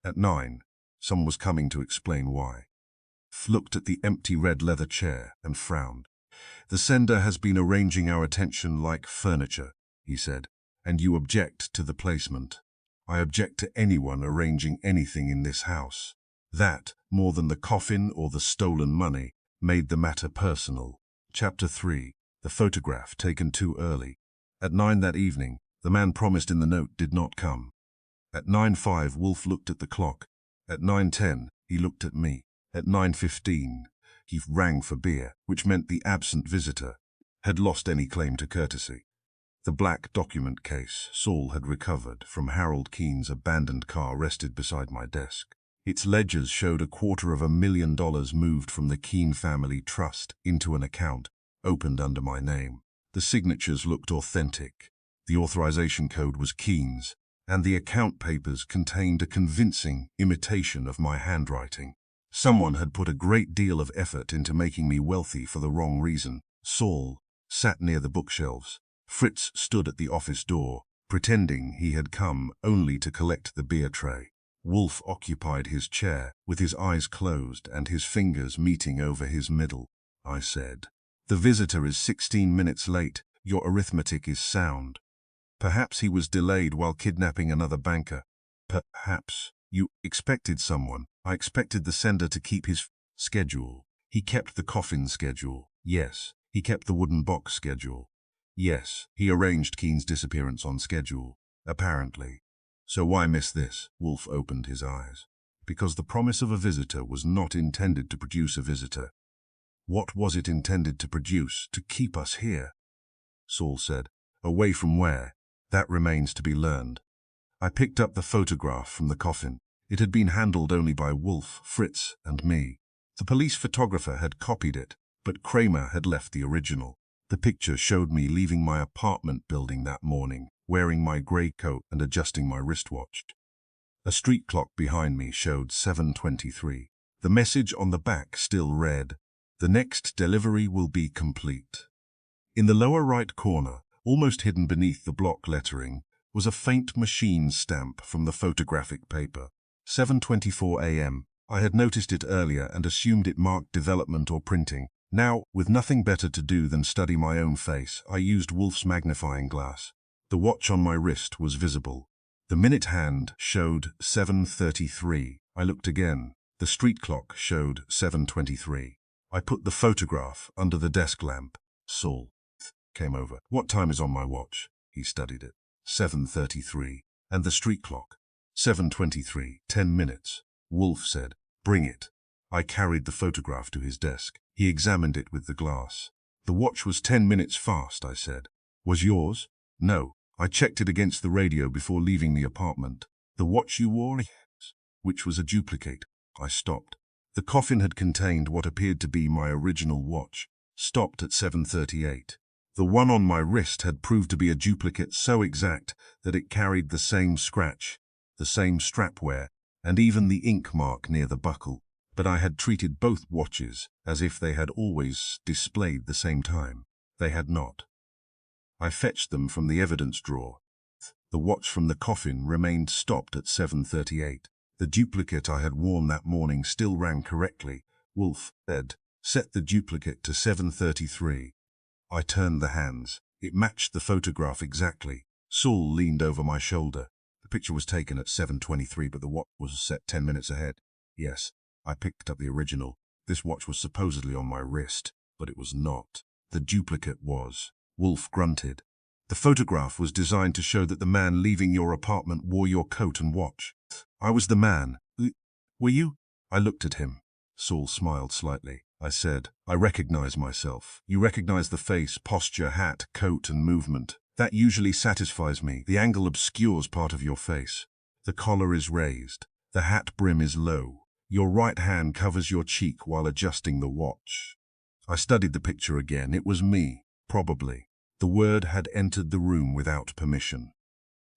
At 9, someone was coming to explain why. Looked at the empty red leather chair and frowned. The sender has been arranging our attention like furniture, he said, and you object to the placement. I object to anyone arranging anything in this house. That, more than the coffin or the stolen money, made the matter personal. Chapter 3. The photograph taken too early. At 9 that evening, The man promised in the note did not come. At 9:05, Wolfe looked at the clock. At 9:10, he looked at me. At 9:15, he rang for beer, which meant the absent visitor had lost any claim to courtesy. The black document case Saul had recovered from Harold Keene's abandoned car rested beside my desk. Its ledgers showed $250,000 moved from the Keene family trust into an account opened under my name. The signatures looked authentic. The authorization code was Keene's, and the account papers contained a convincing imitation of my handwriting. Someone had put a great deal of effort into making me wealthy for the wrong reason. Saul sat near the bookshelves. Fritz stood at the office door, pretending he had come only to collect the beer tray. Wolfe occupied his chair, with his eyes closed and his fingers meeting over his middle. I said, "The visitor is 16 minutes late. Your arithmetic is sound. Perhaps he was delayed while kidnapping another banker. Perhaps you expected someone. I expected the sender to keep his schedule. He kept the Coffin schedule. Yes. He kept the wooden box schedule. Yes. He arranged Keene's disappearance on schedule. Apparently. So why miss this?" Wolfe opened his eyes. "Because the promise of a visitor was not intended to produce a visitor. What was it intended to produce? To keep us here?" Saul said. "Away from where? That remains to be learned." I picked up the photograph from the coffin. It had been handled only by Wolfe, Fritz, and me. The police photographer had copied it, but Kramer had left the original. The picture showed me leaving my apartment building that morning, wearing my grey coat and adjusting my wristwatch. A street clock behind me showed 7:23. The message on the back still read, "The next delivery will be complete." In the lower right corner, almost hidden beneath the block lettering, was a faint machine stamp from the photographic paper. 7:24 a.m. I had noticed it earlier and assumed it marked development or printing. Now, with nothing better to do than study my own face, I used Wolfe's magnifying glass. The watch on my wrist was visible. The minute hand showed 7:33. I looked again. The street clock showed 7:23. I put the photograph under the desk lamp. Saul came over. "What time is on my watch?" He studied it. 7:33. "And the street clock?" 7:23. 10 minutes. Wolfe said, "Bring it." I carried the photograph to his desk. He examined it with the glass. "The watch was 10 minutes fast," I said. "Was yours?" "No. I checked it against the radio before leaving the apartment." "The watch you wore?" "Which was a duplicate." I stopped. The coffin had contained what appeared to be my original watch. Stopped at 7:38. The one on my wrist had proved to be a duplicate so exact that it carried the same scratch, the same strap wear, and even the ink mark near the buckle. But I had treated both watches as if they had always displayed the same time. They had not. I fetched them from the evidence drawer. The watch from the coffin remained stopped at 7:38. The duplicate I had worn that morning still rang correctly. Wolfe said, "Set the duplicate to 7:33. I turned the hands. It matched the photograph exactly. Saul leaned over my shoulder. The picture was taken at 7:23, but the watch was set 10 minutes ahead. Yes, I picked up the original. This watch was supposedly on my wrist, but it was not. The duplicate was. Wolfe grunted. "The photograph was designed to show that the man leaving your apartment wore your coat and watch." "I was the man." "Were you?" I looked at him. Saul smiled slightly. I said, "I recognize myself." "You recognize the face, posture, hat, coat, and movement. That usually satisfies me. The angle obscures part of your face. The collar is raised. The hat brim is low. Your right hand covers your cheek while adjusting the watch." I studied the picture again. It was me, probably. The word had entered the room without permission.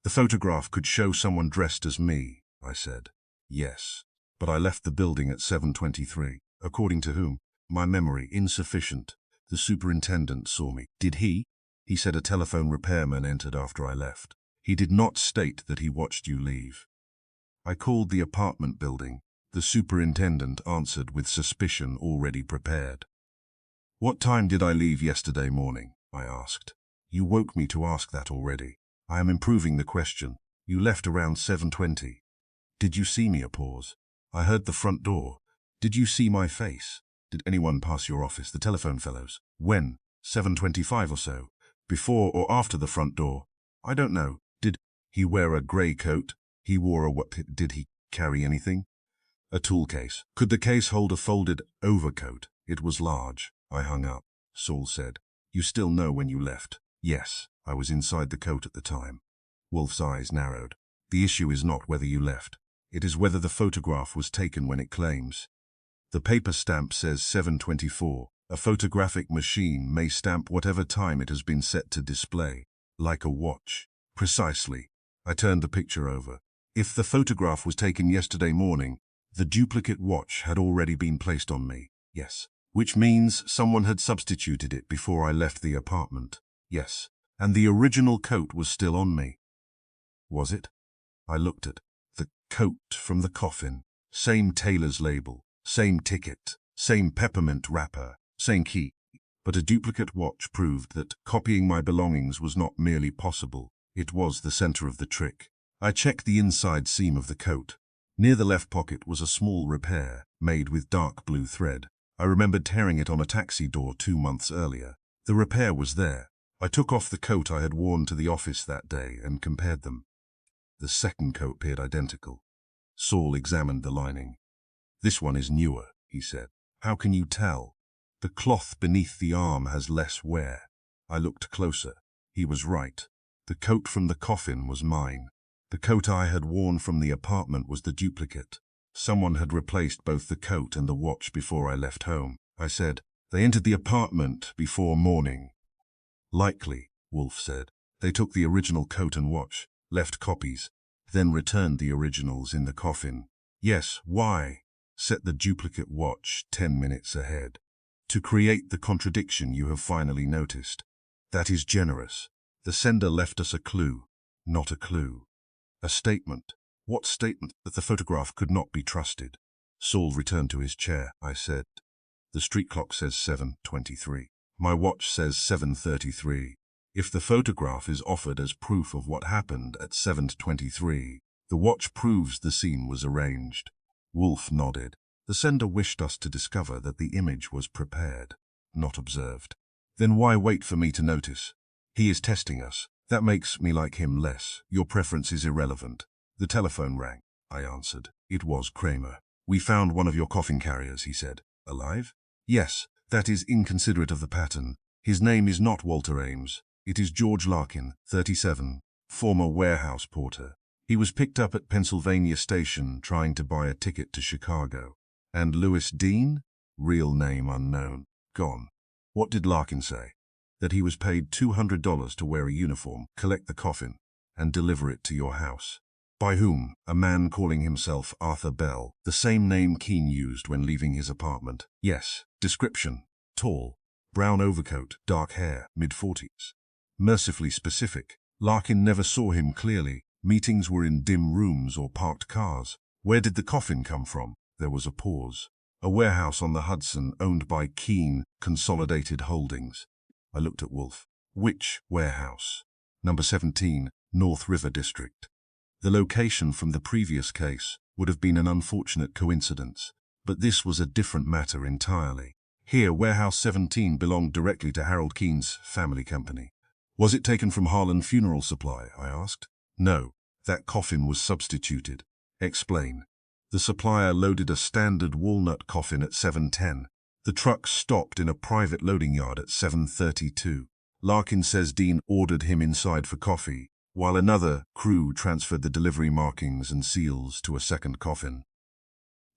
"The photograph could show someone dressed as me," I said. "Yes, but I left the building at 7:23. According to whom? My memory insufficient. The superintendent saw me." "Did he?" "He said a telephone repairman entered after I left. He did not state that he watched you leave." I called the apartment building. The superintendent answered with suspicion already prepared. "What time did I leave yesterday morning?" I asked. "You woke me to ask that already. I am improving the question. You left around 7:20. Did you see me?" A pause. "I heard the front door. Did you see my face? Did anyone pass your office? The telephone fellows." "When?" 7:25 or so. "Before or after the front door?" I don't know. Did he wear a grey coat? He wore a what? Did he carry anything? A tool case. Could the case hold a folded overcoat? It was large. I hung up. Saul said, "You still know when you left?" "Yes, I was inside the coat at the time." Wolfe's eyes narrowed. "The issue is not whether you left. It is whether the photograph was taken when it claims. The paper stamp says 7:24. A photographic machine may stamp whatever time it has been set to display, like a watch." "Precisely." I turned the picture over. "If the photograph was taken yesterday morning, the duplicate watch had already been placed on me." "Yes." "Which means someone had substituted it before I left the apartment." "Yes." "And the original coat was still on me." "Was it?" I looked at the coat from the coffin. Same tailor's label, same ticket, same peppermint wrapper, same key. But a duplicate watch proved that copying my belongings was not merely possible, it was the center of the trick. I checked the inside seam of the coat. Near the left pocket was a small repair, made with dark blue thread. I remembered tearing it on a taxi door 2 months earlier. The repair was there. I took off the coat I had worn to the office that day and compared them. The second coat appeared identical. Saul examined the lining. "This one is newer," he said. "How can you tell?" "The cloth beneath the arm has less wear." I looked closer. He was right. The coat from the coffin was mine. The coat I had worn from the apartment was the duplicate. Someone had replaced both the coat and the watch before I left home. I said, "They entered the apartment before morning." "Likely," Wolfe said. "They took the original coat and watch, left copies, then returned the originals in the coffin." "Yes, why?" "Set the duplicate watch 10 minutes ahead. To create the contradiction you have finally noticed. That is generous. The sender left us a clue, not a clue. A statement." "What statement?" "That the photograph could not be trusted." Saul returned to his chair. I said, "The street clock says 7:23. My watch says 7:33. If the photograph is offered as proof of what happened at 7:23, the watch proves the scene was arranged." Wolfe nodded. "The sender wished us to discover that the image was prepared, not observed." "Then why wait for me to notice?" "He is testing us. That makes me like him less. Your preference is irrelevant." The telephone rang. I answered. It was Kramer. "We found one of your coffin carriers," he said. "Alive?" "Yes, that is inconsiderate of the pattern. His name is not Walter Ames. It is George Larkin, 37, former warehouse porter. He was picked up at Pennsylvania Station trying to buy a ticket to Chicago. And Louis Dean? Real name unknown. Gone." "What did Larkin say?" "That he was paid $200 to wear a uniform, collect the coffin, and deliver it to your house." "By whom?" "A man calling himself Arthur Bell, the same name Keene used when leaving his apartment." "Yes." "Description?" "Tall, brown overcoat, dark hair, mid-40s. Mercifully specific. Larkin never saw him clearly. Meetings were in dim rooms or parked cars." "Where did the coffin come from?" There was a pause. "A warehouse on the Hudson owned by Keene Consolidated Holdings." I looked at Wolfe. "Which warehouse?" "Number 17, North River District." The location from the previous case would have been an unfortunate coincidence, but this was a different matter entirely. Here, Warehouse 17 belonged directly to Harold Keene's family company. "Was it taken from Harlan Funeral Supply?" I asked. "No, that coffin was substituted." "Explain." "The supplier loaded a standard walnut coffin at 7:10. The truck stopped in a private loading yard at 7:32. Larkin says Dean ordered him inside for coffee, while another crew transferred the delivery markings and seals to a second coffin.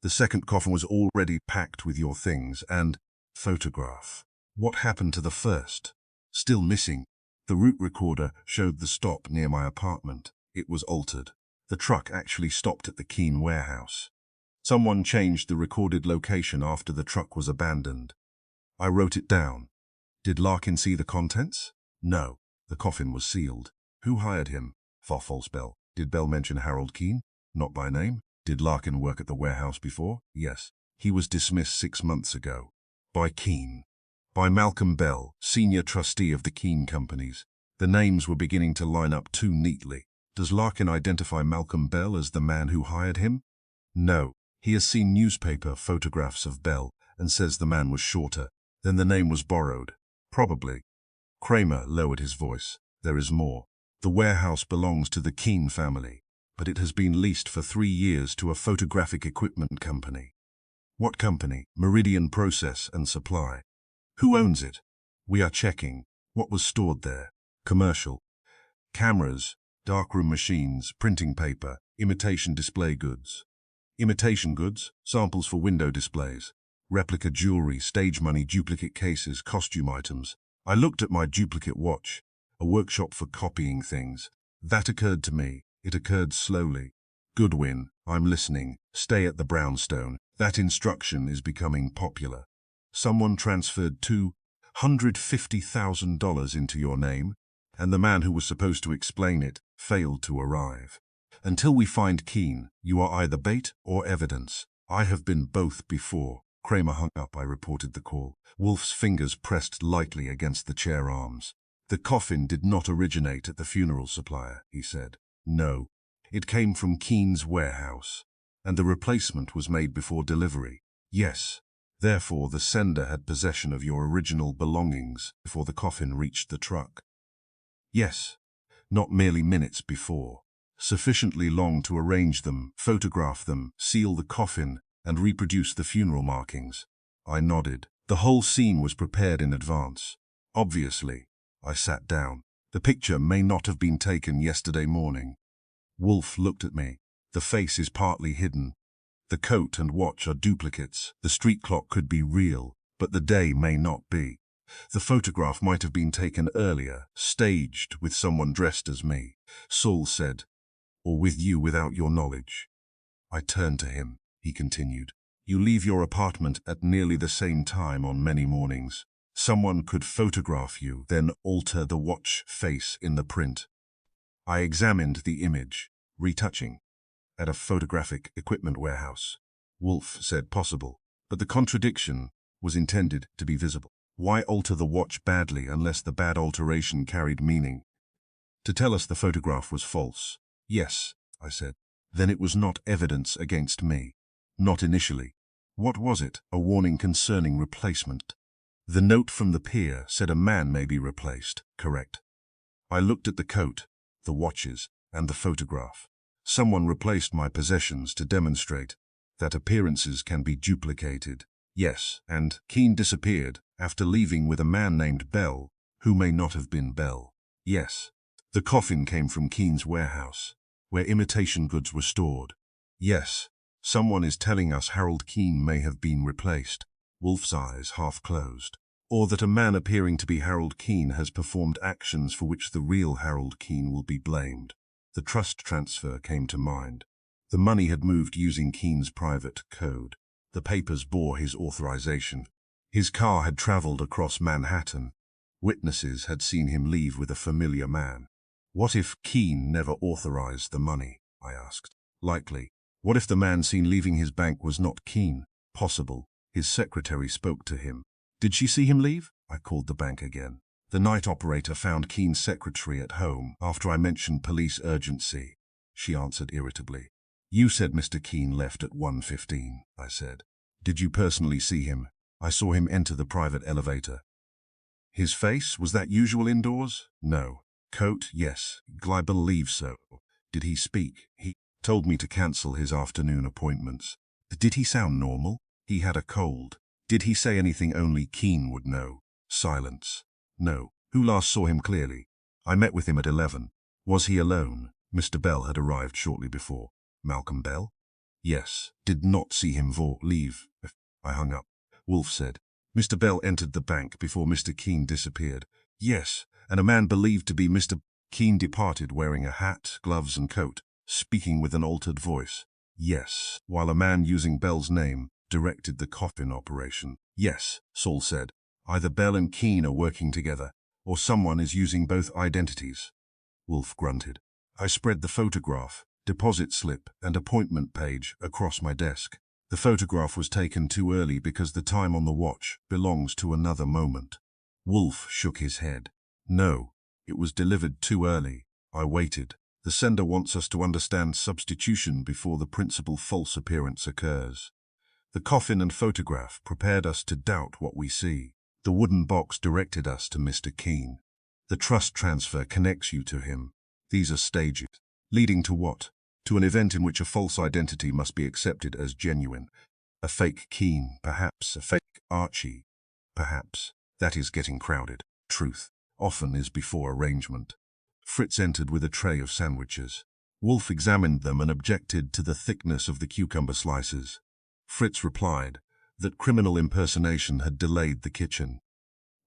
The second coffin was already packed with your things and photograph. What happened to the first?" "Still missing. The route recorder showed the stop near my apartment. It was altered. The truck actually stopped at the Keene warehouse. Someone changed the recorded location after the truck was abandoned." I wrote it down. "Did Larkin see the contents?" "No. The coffin was sealed." "Who hired him?" "False Bell." "Did Bell mention Harold Keene?" "Not by name." "Did Larkin work at the warehouse before?" "Yes. He was dismissed 6 months ago." "By Keene?" "By Malcolm Bell, senior trustee of the Keene companies." The names were beginning to line up too neatly. "Does Larkin identify Malcolm Bell as the man who hired him?" "No. He has seen newspaper photographs of Bell and says the man was shorter. Then the name was borrowed." "Probably." Kramer lowered his voice. "There is more. The warehouse belongs to the Keene family, but it has been leased for 3 years to a photographic equipment company. What company? Meridian Process and Supply. Who owns it? We are checking. What was stored there? Commercial. Cameras, darkroom machines, printing paper, imitation display goods. Imitation goods, samples for window displays, replica jewelry, stage money, duplicate cases, costume items. I looked at my duplicate watch, a workshop for copying things. That occurred to me. It occurred slowly. Goodwin, I'm listening. Stay at the Brownstone. That instruction is becoming popular. Someone transferred $250,000 into your name, and the man who was supposed to explain it failed to arrive. Until we find Keene, you are either bait or evidence. I have been both before. Kramer hung up. I reported the call. Wolfe's fingers pressed lightly against the chair arms. The coffin did not originate at the funeral supplier, he said. No, it came from Keene's warehouse, and the replacement was made before delivery. Yes, therefore the sender had possession of your original belongings before the coffin reached the truck. Yes, not merely minutes before. Sufficiently long to arrange them, photograph them, seal the coffin, and reproduce the funeral markings. I nodded. The whole scene was prepared in advance. Obviously. I sat down. The picture may not have been taken yesterday morning. Wolfe looked at me. The face is partly hidden. The coat and watch are duplicates. The street clock could be real, but the day may not be. The photograph might have been taken earlier, staged with someone dressed as me. Saul said, or with you without your knowledge. I turned to him. He continued. You leave your apartment at nearly the same time on many mornings. Someone could photograph you, then alter the watch face in the print. I examined the image, retouching, at a photographic equipment warehouse. Wolfe said possible, but the contradiction was intended to be visible. Why alter the watch badly unless the bad alteration carried meaning? To tell us the photograph was false. Yes, I said. Then it was not evidence against me. Not initially. What was it? A warning concerning replacement. The note from the pier said a man may be replaced, correct? I looked at the coat, the watches, and the photograph. Someone replaced my possessions to demonstrate that appearances can be duplicated. Yes, and Keene disappeared after leaving with a man named Bell, who may not have been Bell. Yes. The coffin came from Keene's warehouse, where imitation goods were stored. Yes. Someone is telling us Harold Keene may have been replaced. Wolfe's eyes half closed. Or that a man appearing to be Harold Keene has performed actions for which the real Harold Keene will be blamed. The trust transfer came to mind. The money had moved using Keene's private code. The papers bore his authorization. His car had traveled across Manhattan. Witnesses had seen him leave with a familiar man. What if Keene never authorized the money? I asked. Likely. What if the man seen leaving his bank was not Keene? Possible. His secretary spoke to him. Did she see him leave? I called the bank again. The night operator found Keene's secretary at home after I mentioned police urgency. She answered irritably. You said Mr. Keene left at 1:15, I said. Did you personally see him? I saw him enter the private elevator. His face, was that usual indoors? No. Coat, yes. I believe so. Did he speak? He told me to cancel his afternoon appointments. Did he sound normal? He had a cold. Did he say anything only Keene would know? Silence. No. Who last saw him clearly? I met with him at 11. Was he alone? Mr. Bell had arrived shortly before. Malcolm Bell? Yes. Did not see him leave. I hung up. Wolfe said. Mr. Bell entered the bank before Mr. Keene disappeared. Yes, and a man believed to be Mr. Keene departed wearing a hat, gloves and coat, speaking with an altered voice. Yes, while a man using Bell's name directed the coffin operation. Yes, Saul said. Either Bell and Keene are working together, or someone is using both identities. Wolfe grunted. I spread the photograph, deposit slip and appointment page across my desk. The photograph was taken too early because the time on the watch belongs to another moment. Wolfe shook his head. No, it was delivered too early. I waited. The sender wants us to understand substitution before the principal false appearance occurs. The coffin and photograph prepared us to doubt what we see. The wooden box directed us to Mr. Keene. The trust transfer connects you to him. These are stages. Leading to what? To an event in which a false identity must be accepted as genuine. A fake Keen, perhaps. A fake Archie, perhaps. That is getting crowded. Truth often is before arrangement. Fritz entered with a tray of sandwiches. Wolfe examined them and objected to the thickness of the cucumber slices. Fritz replied that criminal impersonation had delayed the kitchen.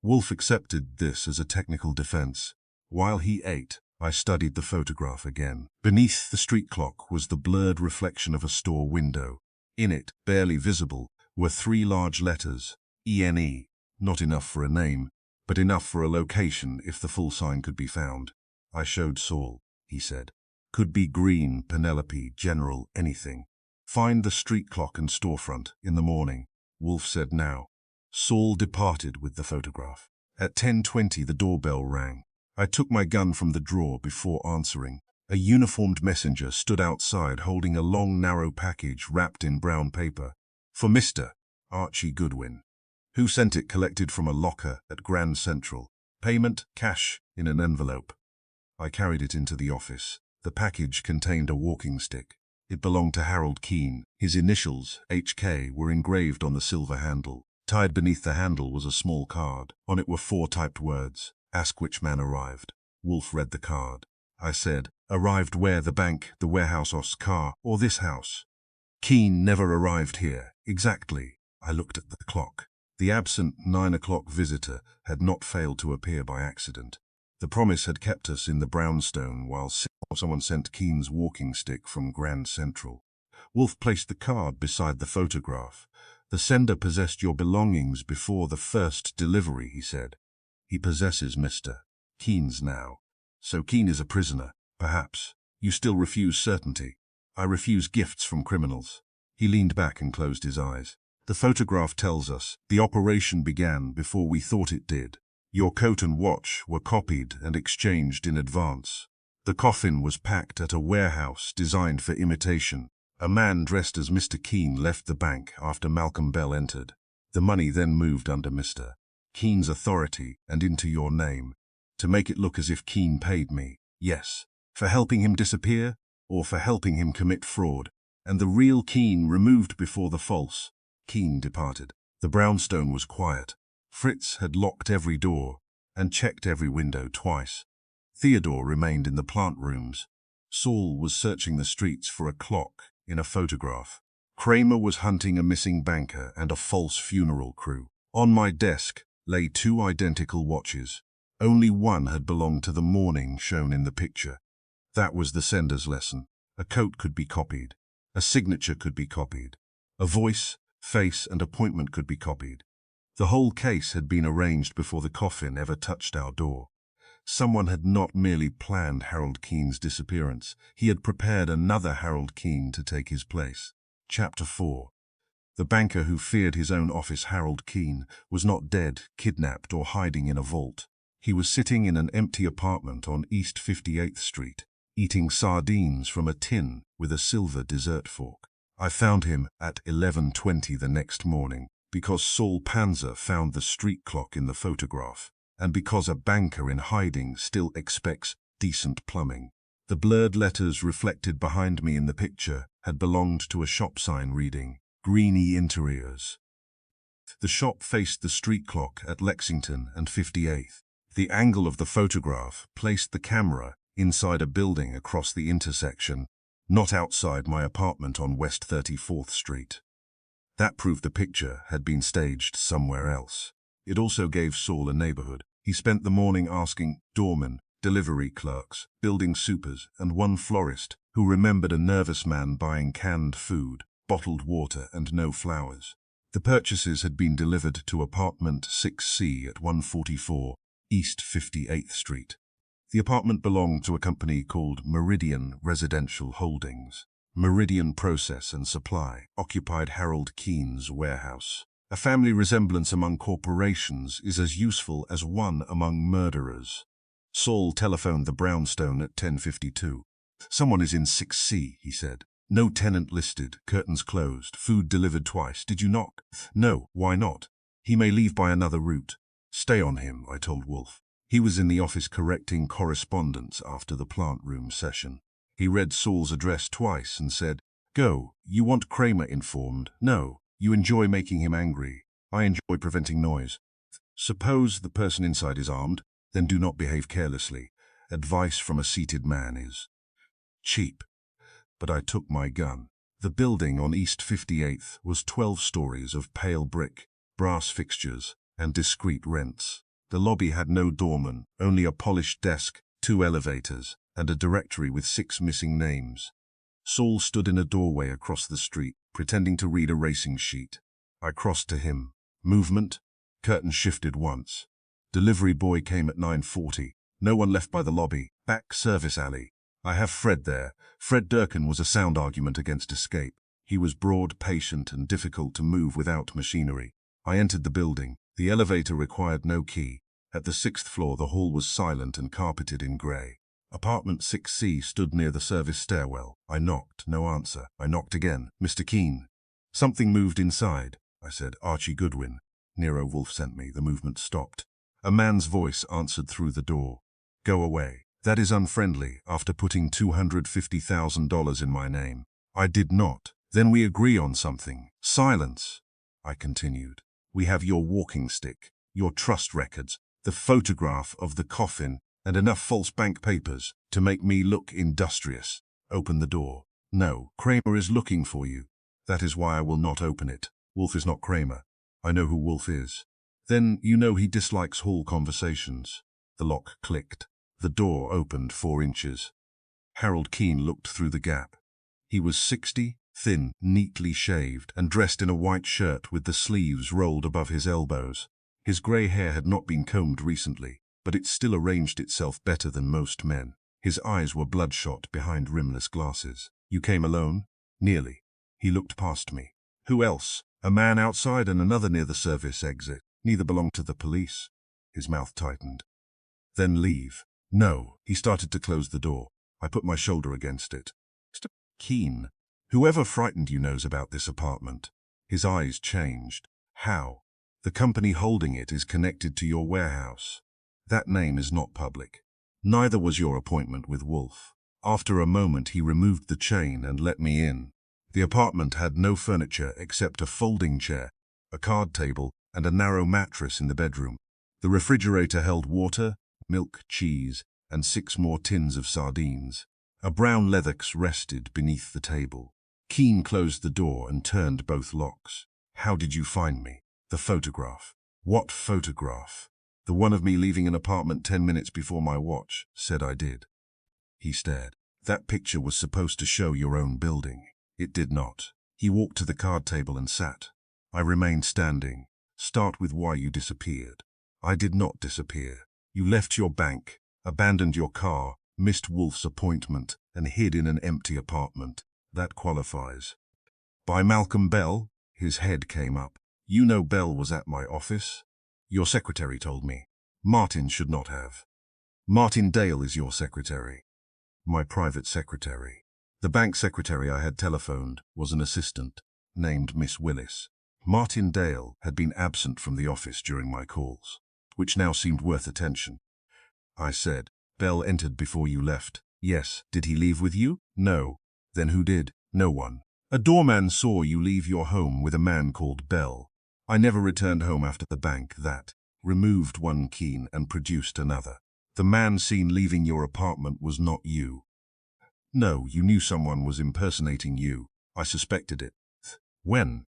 Wolfe accepted this as a technical defense. While he ate, I studied the photograph again. Beneath the street clock was the blurred reflection of a store window. In it, barely visible, were 3 large letters, ENE, not enough for a name, but enough for a location if the full sign could be found. I showed Saul, he said. Could be Green, Penelope, General, anything. Find the street clock and storefront in the morning, Wolfe said now. Saul departed with the photograph. At 10:20 the doorbell rang. I took my gun from the drawer before answering. A uniformed messenger stood outside holding a long, narrow package wrapped in brown paper. For Mr. Archie Goodwin. Who sent it? Collected from a locker at Grand Central. Payment, cash, in an envelope. I carried it into the office. The package contained a walking stick. It belonged to Harold Keen. His initials, HK, were engraved on the silver handle. Tied beneath the handle was a small card. On it were 4 typed words. Ask which man arrived. Wolfe read the card. I said, arrived where? The bank, the warehouse, car, or this house? Keen never arrived here. Exactly. I looked at the clock. The absent 9 o'clock visitor had not failed to appear by accident. The promise had kept us in the Brownstone while someone sent Keen's walking stick from Grand Central. Wolfe placed the card beside the photograph. The sender possessed your belongings before the first delivery, he said. He possesses Mr. Keen's now. So Keen is a prisoner, perhaps. You still refuse certainty. I refuse gifts from criminals. He leaned back and closed his eyes. The photograph tells us the operation began before we thought it did. Your coat and watch were copied and exchanged in advance. The coffin was packed at a warehouse designed for imitation. A man dressed as Mr. Keen left the bank after Malcolm Bell entered. The money then moved under Mr. Keen's authority and into your name, to make it look as if Keen paid me. Yes, for helping him disappear, or for helping him commit fraud, and the real Keen removed before the false. Keen departed. The Brownstone was quiet. Fritz had locked every door and checked every window twice. Theodore remained in the plant rooms. Saul was searching the streets for a clock in a photograph. Kramer was hunting a missing banker and a false funeral crew. On my desk lay 2 identical watches. Only one had belonged to the morning shown in the picture. That was the sender's lesson. A coat could be copied. A signature could be copied. A voice, face, and appointment could be copied. The whole case had been arranged before the coffin ever touched our door. Someone had not merely planned Harold Keen's disappearance. He had prepared another Harold Keen to take his place. Chapter 4. The banker who feared his own office, Harold Keen, was not dead, kidnapped, or hiding in a vault. He was sitting in an empty apartment on East 58th Street, eating sardines from a tin with a silver dessert fork. I found him at 11:20 the next morning, because Saul Panzer found the street clock in the photograph, and because a banker in hiding still expects decent plumbing. The blurred letters reflected behind me in the picture had belonged to a shop sign reading, Greeny Interiors. The shop faced the street clock at Lexington and 58th. The angle of the photograph placed the camera inside a building across the intersection, not outside my apartment on West 34th Street. That proved the picture had been staged somewhere else. It also gave Saul a neighborhood. He spent the morning asking doormen, delivery clerks, building supers, and one florist who remembered a nervous man buying canned food, bottled water, and no flowers. The purchases had been delivered to apartment 6C at 144 East 58th Street. The apartment belonged to a company called Meridian Residential Holdings. Meridian Process and Supply occupied Harold Keen's warehouse. A family resemblance among corporations is as useful as one among murderers. Saul telephoned the Brownstone at 10:52. Someone is in 6C, he said. No tenant listed, curtains closed, food delivered twice. Did you knock? No, why not? He may leave by another route. Stay on him, I told Wolfe. He was in the office correcting correspondence after the plant room session. He read Saul's address twice and said, "Go, you want Kramer informed? No, you enjoy making him angry. I enjoy preventing noise. Suppose the person inside is armed, then do not behave carelessly. Advice from a seated man is cheap." But I took my gun. The building on East 58th was 12 stories of pale brick, brass fixtures, and discreet rents. The lobby had no doorman, only a polished desk, 2 elevators, and a directory with 6 missing names. Saul stood in a doorway across the street, pretending to read a racing sheet. I crossed to him. Movement. Curtain shifted once. Delivery boy came at 9:40. No one left by the lobby. Back service alley. I have Fred there. Fred Durkin was a sound argument against escape. He was broad, patient, and difficult to move without machinery. I entered the building. The elevator required no key. At the 6th floor, the hall was silent and carpeted in grey. Apartment 6C stood near the service stairwell. I knocked. No answer. I knocked again. "Mr. Keene." "Something moved inside," I said. "Archie Goodwin. Nero Wolfe sent me." The movement stopped. A man's voice answered through the door. "Go away. That is unfriendly, after putting $250,000 in my name." I did not. "Then we agree on something." "Silence," I continued. "We have your walking stick, your trust records, the photograph of the coffin, and enough false bank papers to make me look industrious. Open the door." "No, Kramer is looking for you." "That is why I will not open it. Wolfe is not Kramer. I know who Wolfe is." "Then you know he dislikes hall conversations." The lock clicked. The door opened 4 inches. Harold Keene looked through the gap. He was 60, thin, neatly shaved, and dressed in a white shirt with the sleeves rolled above his elbows. His grey hair had not been combed recently, but it still arranged itself better than most men. His eyes were bloodshot behind rimless glasses. "You came alone?" "Nearly." He looked past me. "Who else?" "A man outside and another near the service exit. Neither belonged to the police." His mouth tightened. "Then leave." "No." He started to close the door. I put my shoulder against it. "Mr. Keene, whoever frightened you knows about this apartment." His eyes changed. "How?" "The company holding it is connected to your warehouse. That name is not public. Neither was your appointment with Wolfe." After a moment he removed the chain and let me in. The apartment had no furniture except a folding chair, a card table, and a narrow mattress in the bedroom. The refrigerator held water, milk, cheese, and 6 more tins of sardines. A brown leatherbox rested beneath the table. Keene closed the door and turned both locks. "How did you find me?" "The photograph." "What photograph?" "The one of me leaving an apartment 10 minutes before my watch said I did." He stared. "That picture was supposed to show your own building." "It did not." He walked to the card table and sat. I remained standing. "Start with why you disappeared." "I did not disappear. You left your bank, abandoned your car, missed Wolfe's appointment, and hid in an empty apartment. That qualifies." "By Malcolm Bell?" His head came up. "You know Bell was at my office?" "Your secretary told me." "Martin should not have." "Martin Dale is your secretary." "My private secretary." The bank secretary I had telephoned was an assistant, named Miss Willis. Martin Dale had been absent from the office during my calls, which now seemed worth attention. I said, "Bell entered before you left." "Yes." "Did he leave with you?" "No." "Then who did?" "No one." "A doorman saw you leave your home with a man called Bell." "I never returned home after the bank." That removed one Keene and produced another. "The man seen leaving your apartment was not you." "No, you knew someone was impersonating you." "I suspected it." "When?"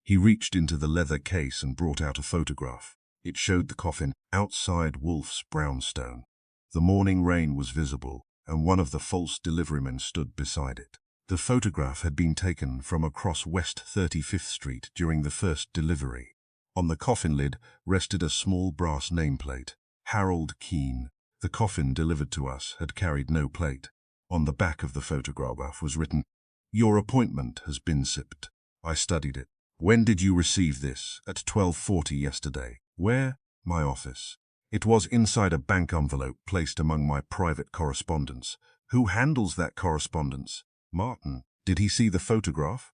He reached into the leather case and brought out a photograph. It showed the coffin outside Wolfe's Brownstone. The morning rain was visible, and one of the false deliverymen stood beside it. The photograph had been taken from across West 35th Street during the first delivery. On the coffin lid rested a small brass nameplate, Harold Keene. The coffin delivered to us had carried no plate. On the back of the photograph was written, "Your appointment has been sipped." I studied it. "When did you receive this?" "At 12:40 yesterday." "Where?" "My office." "It was inside a bank envelope placed among my private correspondence." "Who handles that correspondence?" "Martin." "Did he see the photograph?"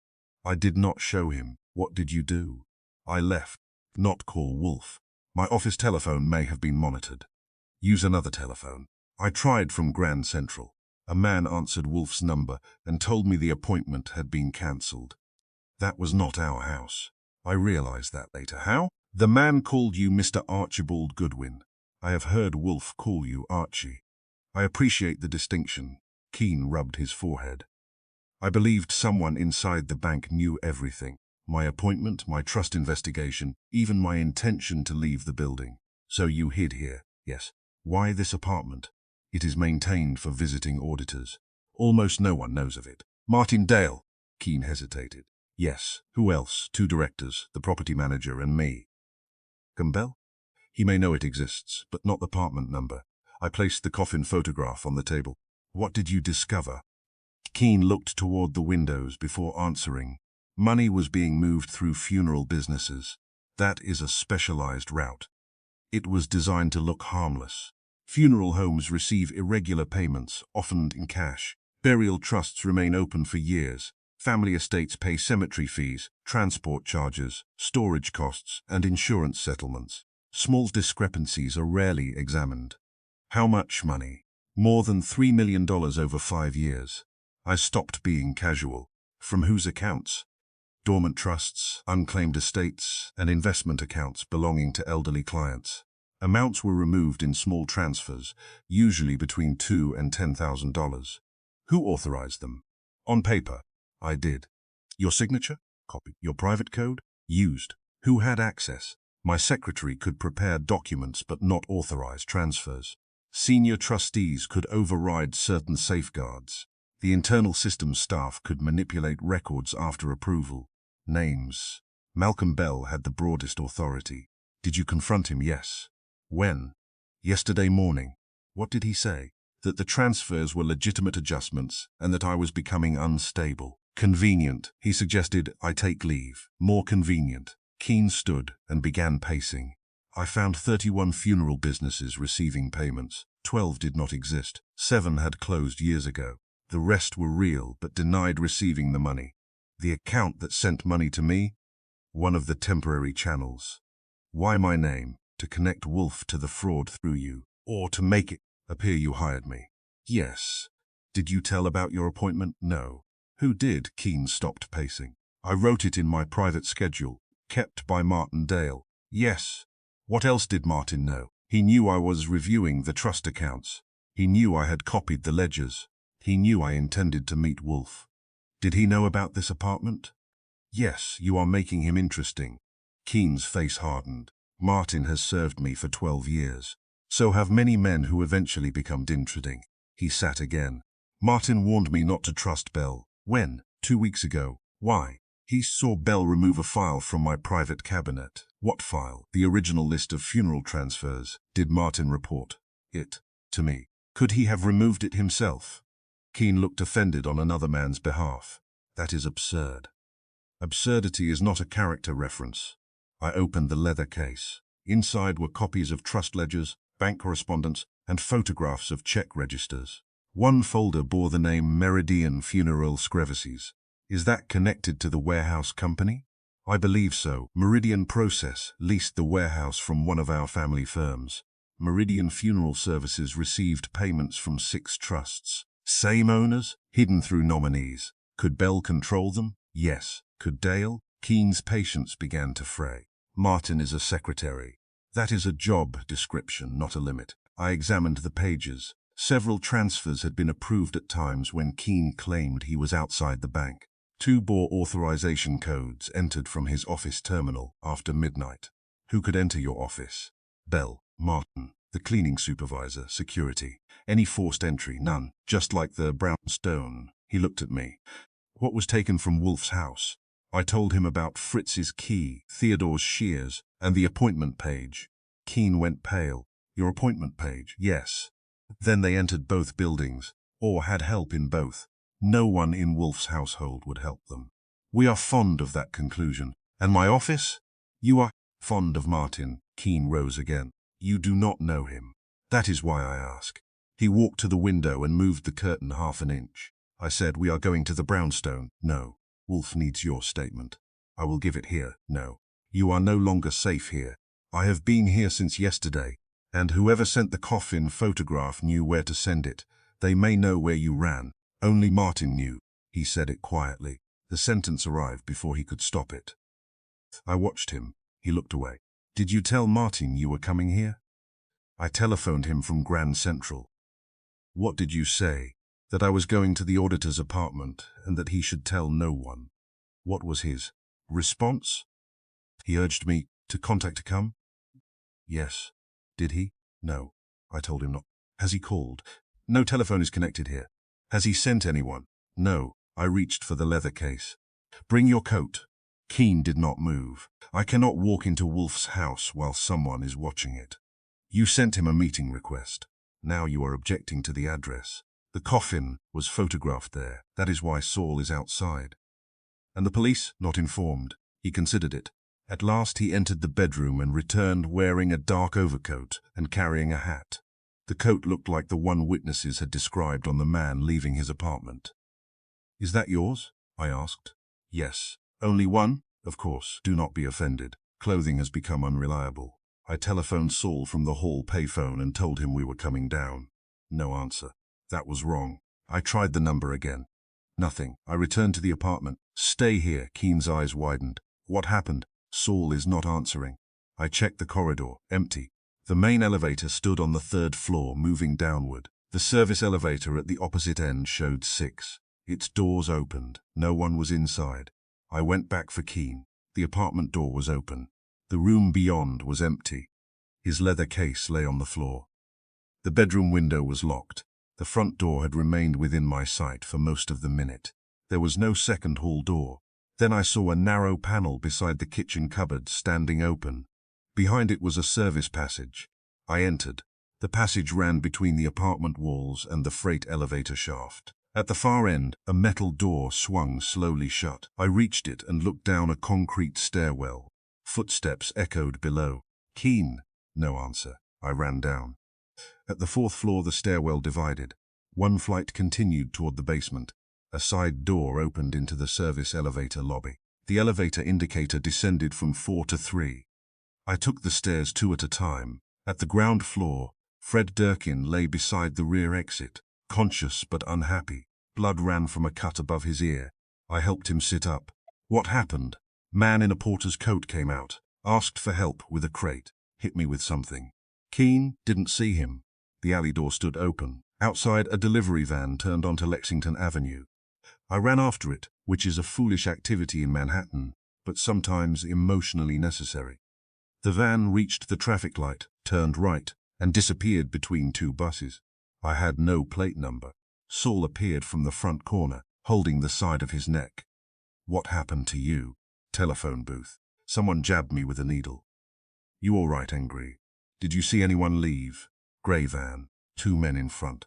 "I did not show him." "What did you do?" "I left." "Not call Wolfe." "My office telephone may have been monitored." Use another telephone. I tried from Grand Central. A man answered Wolfe's number and told me the appointment had been cancelled. That was not our house. I realized that later. How? The man called you Mr. Archibald Goodwin. I have heard Wolfe call you Archie. I appreciate the distinction. Keene rubbed his forehead. I believed someone inside the bank knew everything. My appointment, my trust investigation, even my intention to leave the building. So you hid here, yes. Why this apartment? It is maintained for visiting auditors. Almost no one knows of it. Martin Dale. Keene hesitated. Yes. Who else? 2 directors, the property manager and me. Campbell? He may know it exists, but not the apartment number. I placed the coffin photograph on the table. What did you discover? Keene looked toward the windows before answering. Money was being moved through funeral businesses. That is a specialized route. It was designed to look harmless. Funeral homes receive irregular payments, often in cash. Burial trusts remain open for years. Family estates pay cemetery fees, transport charges, storage costs, and insurance settlements. Small discrepancies are rarely examined. How much money? More than $3 million over 5 years. I stopped being casual. From whose accounts? Dormant trusts, unclaimed estates, and investment accounts belonging to elderly clients. Amounts were removed in small transfers, usually between $2,000 and $10,000. Who authorized them? On paper. I did. Your signature? Copy. Your private code? Used. Who had access? My secretary could prepare documents but not authorize transfers. Senior trustees could override certain safeguards. The internal systems staff could manipulate records after approval. Names. Malcolm Bell had the broadest authority. Did you confront him? Yes. When? Yesterday morning. What did he say? That the transfers were legitimate adjustments and that I was becoming unstable. Convenient. He suggested I take leave. More convenient. Keene stood and began pacing. I found 31 funeral businesses receiving payments. 12 did not exist. 7 had closed years ago. The rest were real but denied receiving the money. The account that sent money to me? One of the temporary channels. Why my name? To connect Wolfe to the fraud through you. Or to make it appear you hired me. Yes. Did you tell about your appointment? No. Who did? Keene stopped pacing. I wrote it in my private schedule, kept by Martin Dale. Yes. What else did Martin know? He knew I was reviewing the trust accounts. He knew I had copied the ledgers. He knew I intended to meet Wolfe. Did he know about this apartment? Yes, you are making him interesting. Keene's face hardened. Martin has served me for 12 years. So have many men who eventually become interesting. He sat again. Martin warned me not to trust Bell. When? 2 weeks ago. Why? He saw Bell remove a file from my private cabinet. What file? The original list of funeral transfers. Did Martin report it to me? Could he have removed it himself? Keene looked offended on another man's behalf. That is absurd. Absurdity is not a character reference. I opened the leather case. Inside were copies of trust ledgers, bank correspondence, and photographs of check registers. One folder bore the name Meridian Funeral Services. Is that connected to the warehouse company? I believe so. Meridian Process leased the warehouse from one of our family firms. Meridian Funeral Services received payments from 6 trusts. Same owners, hidden through nominees. Could Bell control them? Yes. Could Dale? Keene's patience began to fray. Martin is a secretary. That is a job description, not a limit. I examined the pages. Several transfers had been approved at times when Keene claimed he was outside the bank. 2 bore authorization codes entered from his office terminal after midnight. Who could enter your office? Bell. Martin. The cleaning supervisor. Security. Any forced entry? None. Just like the Brownstone. He looked at me. What was taken from Wolfe's house? I told him about Fritz's key, Theodore's shears, and the appointment page. Keene went pale. Your appointment page? Yes. Then they entered both buildings, or had help in both. No one in Wolfe's household would help them. We are fond of that conclusion. And my office? You are fond of Martin. Keene rose again. You do not know him. That is why I ask. He walked to the window and moved the curtain half an inch. I said, we are going to the Brownstone. No. Wolfe needs your statement. I will give it here. No. You are no longer safe here. I have been here since yesterday. And whoever sent the Coffin photograph knew where to send it. They may know where you ran. Only Martin knew. He said it quietly. The sentence arrived before he could stop it. I watched him. He looked away. Did you tell Martin you were coming here? I telephoned him from Grand Central. What did you say? That I was going to the auditor's apartment and that he should tell no one. What was his response? He urged me to contact to come? Yes. Did he? No. I told him not. Has he called? No telephone is connected here. Has he sent anyone? No. I reached for the leather case. Bring your coat. Keane did not move. I cannot walk into Wolfe's house while someone is watching it. You sent him a meeting request. Now you are objecting to the address. The coffin was photographed there. That is why Saul is outside. And the police? Not informed. He considered it. At last he entered the bedroom and returned wearing a dark overcoat and carrying a hat. The coat looked like the one witnesses had described on the man leaving his apartment. Is that yours? I asked. Yes. Only one? Of course. Do not be offended. Clothing has become unreliable. I telephoned Saul from the hall payphone and told him we were coming down. No answer. That was wrong. I tried the number again. Nothing. I returned to the apartment. Stay here. Keane's eyes widened. What happened? Saul is not answering. I checked the corridor. Empty. The main elevator stood on the 3rd floor, moving downward. The service elevator at the opposite end showed 6. Its doors opened. No one was inside. I went back for Keane. The apartment door was open. The room beyond was empty. His leather case lay on the floor. The bedroom window was locked. The front door had remained within my sight for most of the minute. There was no second hall door. Then I saw a narrow panel beside the kitchen cupboard standing open. Behind it was a service passage. I entered. The passage ran between the apartment walls and the freight elevator shaft. At the far end, a metal door swung slowly shut. I reached it and looked down a concrete stairwell. Footsteps echoed below. Keane. No answer. I ran down. At the 4th floor, the stairwell divided. One flight continued toward the basement. A side door opened into the service elevator lobby. The elevator indicator descended from 4 to 3. I took the stairs 2 at a time. At the ground floor, Fred Durkin lay beside the rear exit, conscious but unhappy. Blood ran from a cut above his ear. I helped him sit up. What happened? Man in a porter's coat came out, asked for help with a crate, hit me with something. Keane didn't see him. The alley door stood open. Outside, a delivery van turned onto Lexington Avenue. I ran after it, which is a foolish activity in Manhattan, but sometimes emotionally necessary. The van reached the traffic light, turned right, and disappeared between 2 buses. I had no plate number. Saul appeared from the front corner, holding the side of his neck. What happened to you? Telephone booth. Someone jabbed me with a needle. You all right, angry? Did you see anyone leave? Grey van. 2 men in front.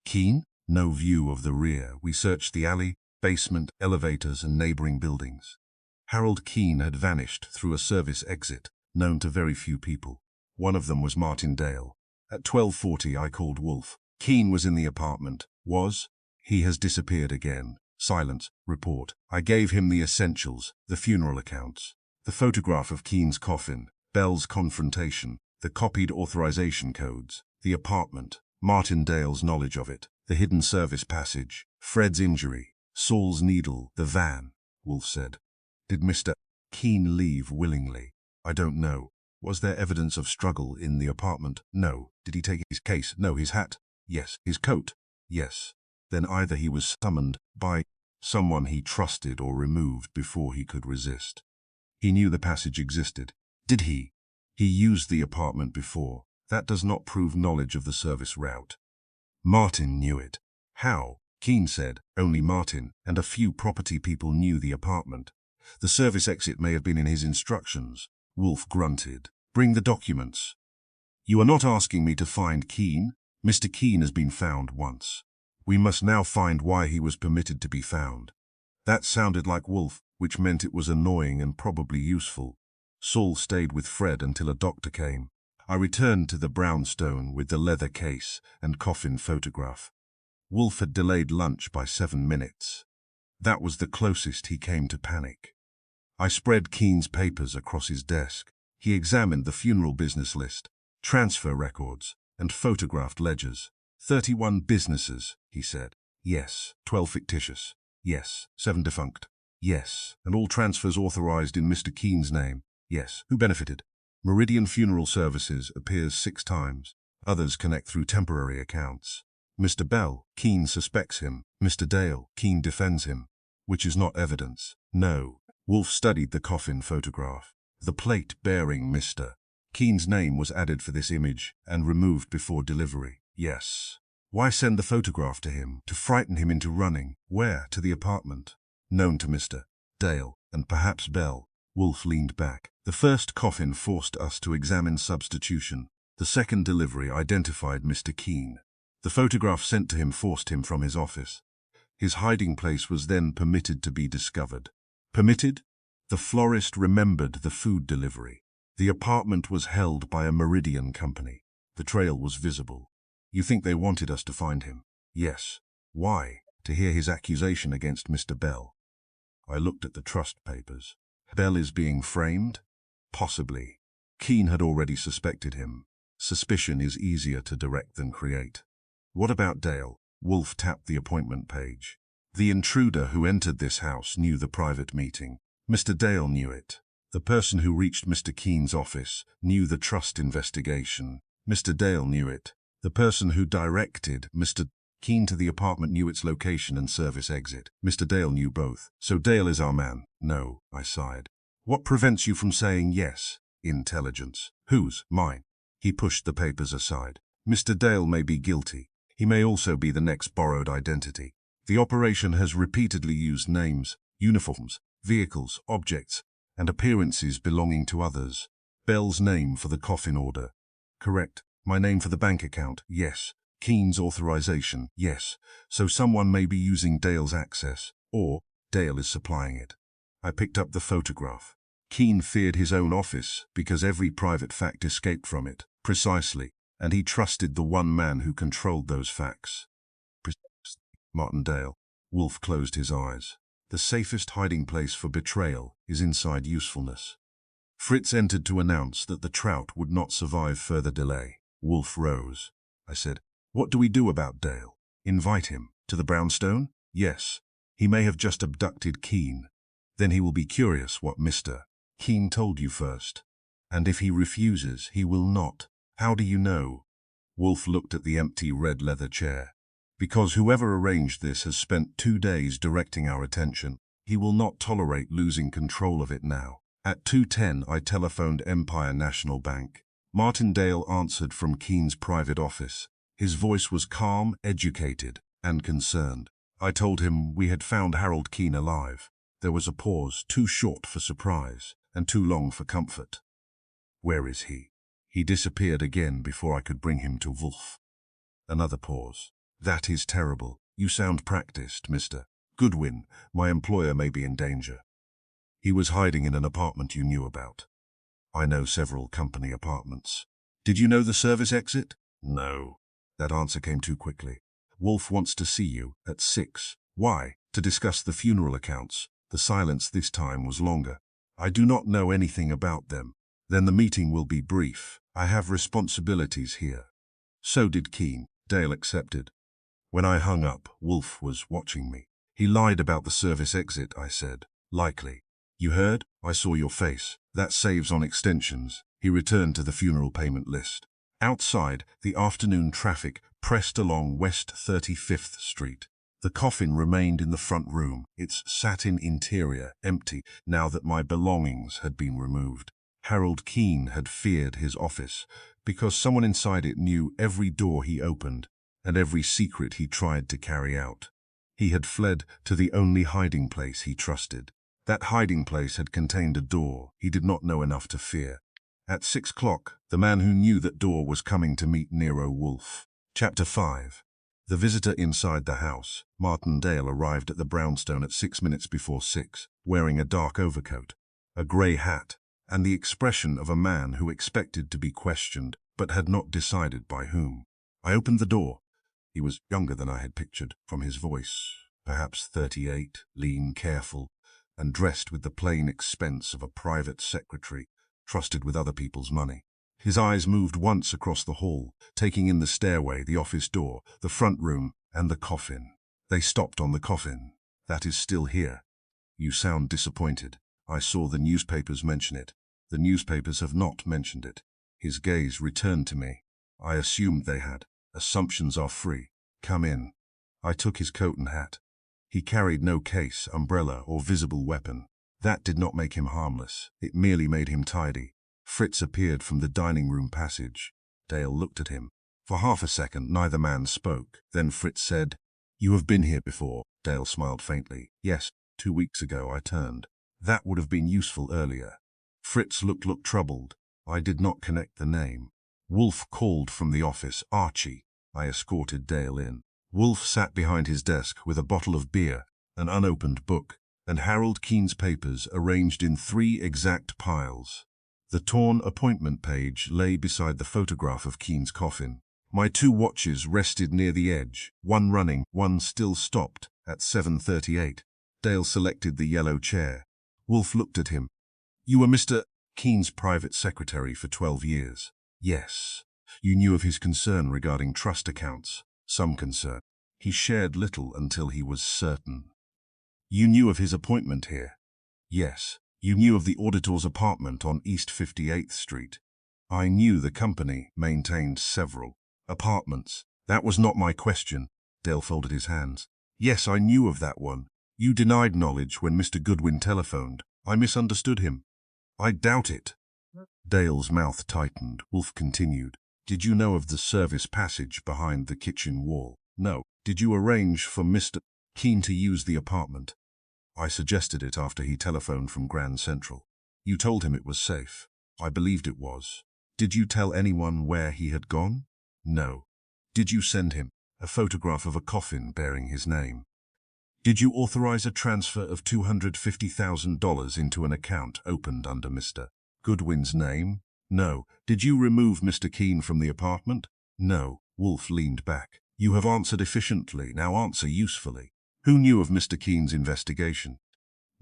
Keane? No view of the rear. We searched the alley, basement, elevators, and neighboring buildings. Harold Keane had vanished through a service exit, known to very few people. One of them was Martin Dale. At 12:40, I called Wolfe. Keane was in the apartment. Was? He has disappeared again. Silence. Report. I gave him the essentials, the funeral accounts, the photograph of Keane's coffin, Bell's confrontation, the copied authorization codes, the apartment, Martin Dale's knowledge of it, the hidden service passage, Fred's injury, Saul's needle, the van, Wolfe said. Did Mr. Keane leave willingly? I don't know. Was there evidence of struggle in the apartment? No. Did he take his case? No. His hat? Yes. His coat? Yes. Then either he was summoned by someone he trusted or removed before he could resist. He knew the passage existed. Did he? He used the apartment before. That does not prove knowledge of the service route. Martin knew it. How? Keane said only Martin and a few property people knew the apartment. The service exit may have been in his instructions. Wolfe grunted. Bring the documents. You are not asking me to find Keane. Mr. Keane has been found once. We must now find why he was permitted to be found. That sounded like Wolfe, which meant it was annoying and probably useful. Saul stayed with Fred until a doctor came. I returned to the Brownstone with the leather case and coffin photograph. Wolfe had delayed lunch by 7 minutes. That was the closest he came to panic. I spread Keane's papers across his desk. He examined the funeral business list. transfer records, and photographed ledgers. 31 businesses, he said. Yes. 12 fictitious. Yes. 7 defunct. Yes. And all transfers authorized in Mr. Keen's name. Yes. Who benefited? Meridian Funeral Services appears 6 times. Others connect through temporary accounts. Mr. Bell, Keen suspects him. Mr. Dale, Keen defends him. Which is not evidence. No. Wolfe studied the Coffin photograph. The plate bearing Mr. Keen's name was added for this image and removed before delivery. Yes. Why send the photograph to him? To frighten him into running. Where? To the apartment. Known to Mr. Dale, and perhaps Bell. Wolfe leaned back. The first Coffin forced us to examine substitution. The second delivery identified Mr. Keen. The photograph sent to him forced him from his office. His hiding place was then permitted to be discovered. Permitted? The florist remembered the food delivery. The apartment was held by a Meridian company. The trail was visible. You think they wanted us to find him? Yes. Why? To hear his accusation against Mr. Bell. I looked at the trust papers. Bell is being framed? Possibly. Keen had already suspected him. Suspicion is easier to direct than create. What about Dale? Wolfe tapped the appointment page. The intruder who entered this house knew the private meeting. Mr. Dale knew it. The person who reached Mr. Keen's office knew the trust investigation. Mr. Dale knew it. The person who directed Mr. Keen to the apartment knew its location and service exit. Mr. Dale knew both. So Dale is our man. No, I sighed. What prevents you from saying yes? Intelligence. Whose? Mine. He pushed the papers aside. Mr. Dale may be guilty. He may also be the next borrowed identity. The operation has repeatedly used names, uniforms, vehicles, objects, and appearances belonging to others. Bell's name for the Coffin order. Correct. My name for the bank account. Yes. Keen's authorization. Yes. So someone may be using Dale's access, or Dale is supplying it. I picked up the photograph. Keen feared his own office because every private fact escaped from it. Precisely. And he trusted the one man who controlled those facts. Martindale. Wolfe closed his eyes. The safest hiding place for betrayal is inside usefulness. Fritz entered to announce that the trout would not survive further delay. Wolfe rose. I said, "What do we do about Dale? Invite him to the Brownstone? Yes. He may have just abducted Keen. Then he will be curious what Mr. Keen told you first. And if he refuses, he will not. How do you know?" Wolfe looked at the empty red leather chair. Because whoever arranged this has spent 2 days directing our attention. He will not tolerate losing control of it now. At 2:10, I telephoned Empire National Bank. Martindale answered from Keen's private office. His voice was calm, educated, and concerned. I told him we had found Harold Keen alive. There was a pause, too short for surprise, and too long for comfort. "Where is he?" He disappeared again before I could bring him to Wolfe. Another pause. "That is terrible. You sound practiced, Mr. Goodwin. My employer may be in danger." "He was hiding in an apartment you knew about." "I know several company apartments." "Did you know the service exit?" "No." That answer came too quickly. "Wolfe wants to see you at 6. Why? To discuss the funeral accounts." The silence this time was longer. "I do not know anything about them." "Then the meeting will be brief. I have responsibilities here." So did Keen. Dale accepted. When I hung up, Wolfe was watching me. "He lied about the service exit," I said. "Likely." "You heard? I saw your face. That saves on extensions." He returned to the funeral payment list. Outside, the afternoon traffic pressed along West 35th Street. The coffin remained in the front room, its satin interior empty now that my belongings had been removed. Harold Keen had feared his office because someone inside it knew every door he opened and every secret he tried to carry out. He had fled to the only hiding place he trusted. That hiding place had contained a door he did not know enough to fear. At 6 o'clock, the man who knew that door was coming to meet Nero Wolfe. Chapter 5. The visitor inside the house. Martindale arrived at the Brownstone at 6 minutes before 6, wearing a dark overcoat, a grey hat, and the expression of a man who expected to be questioned, but had not decided by whom. I opened the door. He was younger than I had pictured, from his voice, perhaps 38, lean, careful, and dressed with the plain expense of a private secretary trusted with other people's money. His eyes moved once across the hall, taking in the stairway, the office door, the front room, and the coffin. They stopped on the coffin. That is still here. You sound disappointed. I saw the newspapers mention it. The newspapers have not mentioned it. His gaze returned to me. I assumed they had. Assumptions are free. Come in. I took his coat and hat. He carried no case, umbrella, or visible weapon. That did not make him harmless. It merely made him tidy. Fritz appeared from the dining room passage. Dale looked at him. For half a second, neither man spoke. Then Fritz said, "You have been here before." Dale smiled faintly. "Yes, 2 weeks ago I turned. That would have been useful earlier." Fritz looked troubled. I did not connect the name. Wolfe called from the office. "Archie." I escorted Dale in. Wolfe sat behind his desk with a bottle of beer, an unopened book, and Harold Keene's papers arranged in 3 exact piles. The torn appointment page lay beside the photograph of Keene's coffin. My 2 watches rested near the edge, one running, one still stopped, at 7:38. Dale selected the yellow chair. Wolfe looked at him. "You were Mr. Keene's private secretary for 12 years. Yes. You knew of his concern regarding trust accounts. Some concern. He shared little until he was certain. You knew of his appointment here. Yes. You knew of the auditor's apartment on East 58th Street. I knew the company maintained several apartments. That was not my question." Dale folded his hands. "Yes, I knew of that one. You denied knowledge when Mr. Goodwin telephoned. I misunderstood him." "I doubt it." Dale's mouth tightened. Wolfe continued. "Did you know of the service passage behind the kitchen wall?" "No." "Did you arrange for Mr. Keene to use the apartment?" "I suggested it after he telephoned from Grand Central." "You told him it was safe." "I believed it was." "Did you tell anyone where he had gone?" "No." "Did you send him a photograph of a coffin bearing his name?" "Did you authorize a transfer of $250,000 into an account opened under Mr. Goodwin's name?" "No." "Did you remove Mr. Keene from the apartment?" "No." Wolfe leaned back. "You have answered efficiently. Now answer usefully. Who knew of Mr. Keene's investigation?"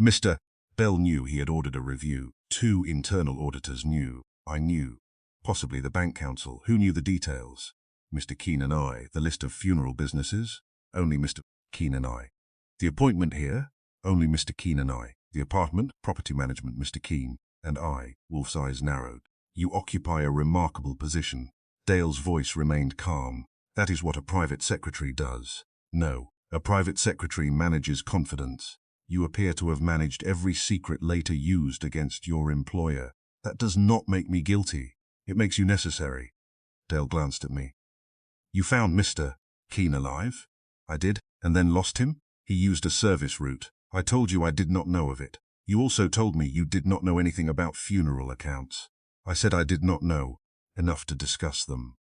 "Mr. Bell knew he had ordered a review. 2 internal auditors knew. I knew. Possibly the bank counsel. Who knew the details?" "Mr. Keene and I." "The list of funeral businesses?" "Only Mr. Keene and I." "The appointment here?" "Only Mr. Keene and I." "The apartment?" "Property management, Mr. Keene and I." Wolfe's eyes narrowed. "You occupy a remarkable position." Dale's voice remained calm. "That is what a private secretary does." "No. A private secretary manages confidence. You appear to have managed every secret later used against your employer. That does not make me guilty. It makes you necessary." Dale glanced at me. "You found Mr. Keene alive?" "I did." "And then lost him?" "He used a service route. I told you I did not know of it. You also told me you did not know anything about funeral accounts." "I said I did not know enough to discuss them."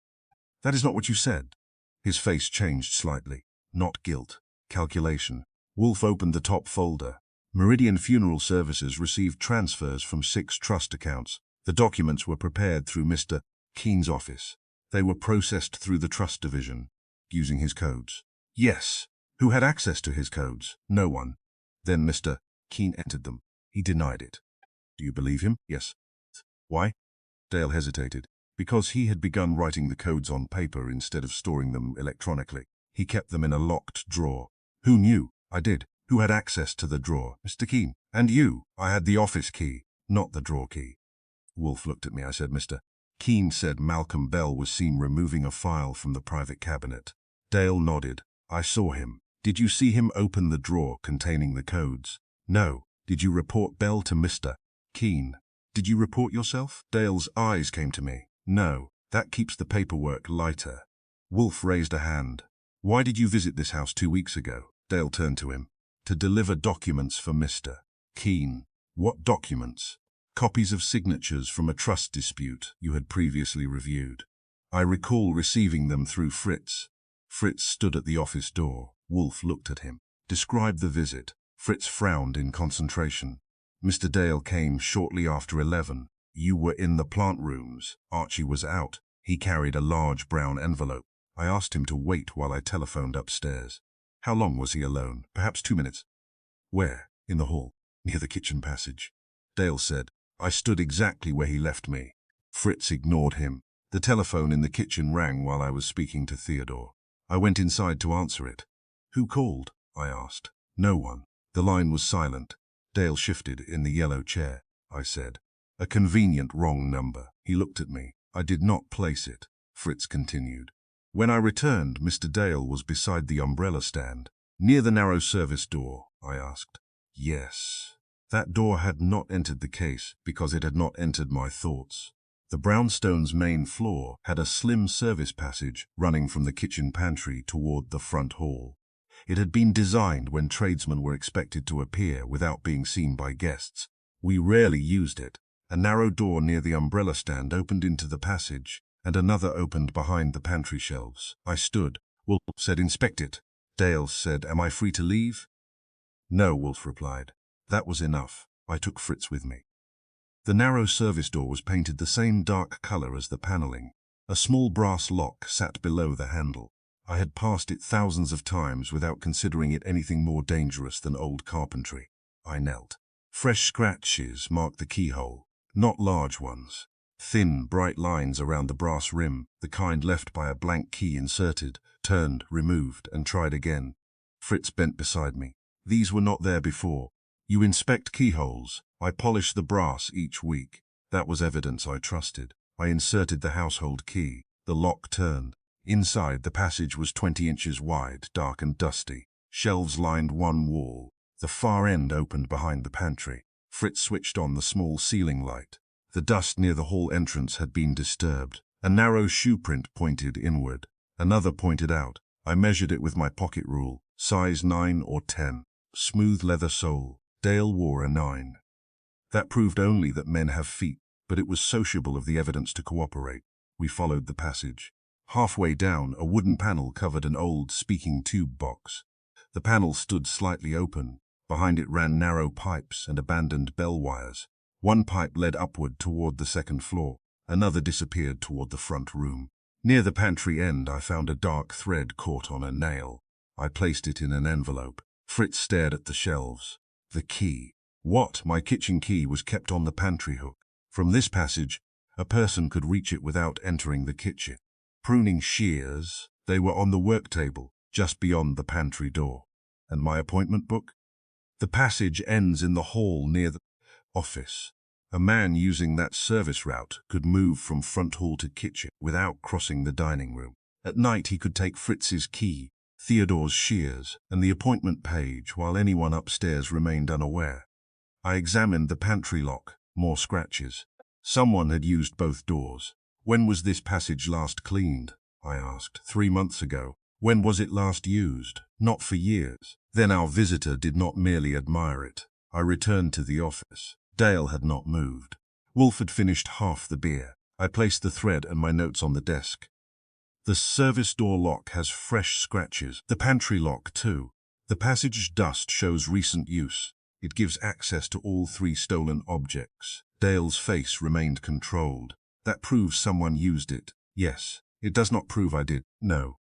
"That is not what you said." His face changed slightly. "Not guilt. Calculation." Wolfe opened the top folder. "Meridian Funeral Services received transfers from 6 trust accounts. The documents were prepared through Mr. Keene's office. They were processed through the trust division, using his codes." "Yes." "Who had access to his codes?" "No one." "Then Mr. Keene entered them." "He denied it." "Do you believe him?" "Yes." "Why?" Dale hesitated. "Because he had begun writing the codes on paper instead of storing them electronically. He kept them in a locked drawer." "Who knew?" "I did." "Who had access to the drawer?" "Mr. Keene." "And you?" "I had the office key, not the drawer key." Wolfe looked at me. I said, "Mr. Keene said Malcolm Bell was seen removing a file from the private cabinet." Dale nodded. "I saw him." "Did you see him open the drawer containing the codes?" "No." "Did you report Bell to Mr. Keene?" "Did you report yourself?" Dale's eyes came to me. "No. That keeps the paperwork lighter." Wolfe raised a hand. "Why did you visit this house 2 weeks ago?" Dale turned to him. "To deliver documents for Mr. Keene." "What documents?" "Copies of signatures from a trust dispute you had previously reviewed. I recall receiving them through Fritz." Fritz stood at the office door. Wolfe looked at him. "Describe the visit." Fritz frowned in concentration. "Mr. Dale came shortly after 11. You were in the plant rooms. Archie was out. He carried a large brown envelope. I asked him to wait while I telephoned upstairs." "How long was he alone?" "Perhaps 2 minutes." "Where?" "In the hall, near the kitchen passage." Dale said, "I stood exactly where he left me." Fritz ignored him. The telephone in the kitchen rang while I was speaking to Theodore. I went inside to answer it. "Who called?" I asked. "No one." The line was silent. "Dale shifted in the yellow chair," I said. "A convenient wrong number." He looked at me. "I did not place it," Fritz continued. "When I returned, Mr. Dale was beside the umbrella stand. Near the narrow service door?" I asked. "Yes." That door had not entered the case because it had not entered my thoughts. The Brownstone's main floor had a slim service passage running from the kitchen pantry toward the front hall. It had been designed when tradesmen were expected to appear without being seen by guests. We rarely used it. A narrow door near the umbrella stand opened into the passage, and another opened behind the pantry shelves. I stood. Wolfe said, "Inspect it." Dale said, "Am I free to leave?" "No," Wolfe replied. That was enough. I took Fritz with me. The narrow service door was painted the same dark color as the paneling. A small brass lock sat below the handle. I had passed it thousands of times without considering it anything more dangerous than old carpentry. I knelt. Fresh scratches marked the keyhole, not large ones. Thin, bright lines around the brass rim, the kind left by a blank key inserted, turned, removed, and tried again. Fritz bent beside me. "These were not there before. You inspect keyholes. I polish the brass each week." That was evidence I trusted. I inserted the household key. The lock turned. Inside, the passage was 20 inches wide, dark and dusty. Shelves lined one wall. The far end opened behind the pantry. Fritz switched on the small ceiling light. The dust near the hall entrance had been disturbed. A narrow shoe print pointed inward. Another pointed out. I measured it with my pocket rule. Size 9 or 10. Smooth leather sole. Dale wore a 9. That proved only that men have feet, but it was sociable of the evidence to cooperate. We followed the passage. Halfway down, a wooden panel covered an old speaking tube box. The panel stood slightly open. Behind it ran narrow pipes and abandoned bell wires. One pipe led upward toward the second floor. Another disappeared toward the front room. Near the pantry end, I found a dark thread caught on a nail. I placed it in an envelope. Fritz stared at the shelves. The key. What? My kitchen key was kept on the pantry hook. From this passage, a person could reach it without entering the kitchen. Pruning shears, they were on the work table, just beyond the pantry door. And my appointment book? The passage ends in the hall near the office. A man using that service route could move from front hall to kitchen without crossing the dining room. At night he could take Fritz's key, Theodore's shears, and the appointment page while anyone upstairs remained unaware. I examined the pantry lock. More scratches. Someone had used both doors. "When was this passage last cleaned?" I asked. 3 months ago. "When was it last used?" "Not for years." Then our visitor did not merely admire it. I returned to the office. Dale had not moved. Wolfe had finished half the beer. I placed the thread and my notes on the desk. "The service door lock has fresh scratches. The pantry lock, too. The passage dust shows recent use. It gives access to all 3 stolen objects." Dale's face remained controlled. "That proves someone used it." "Yes." "It does not prove I did." "No."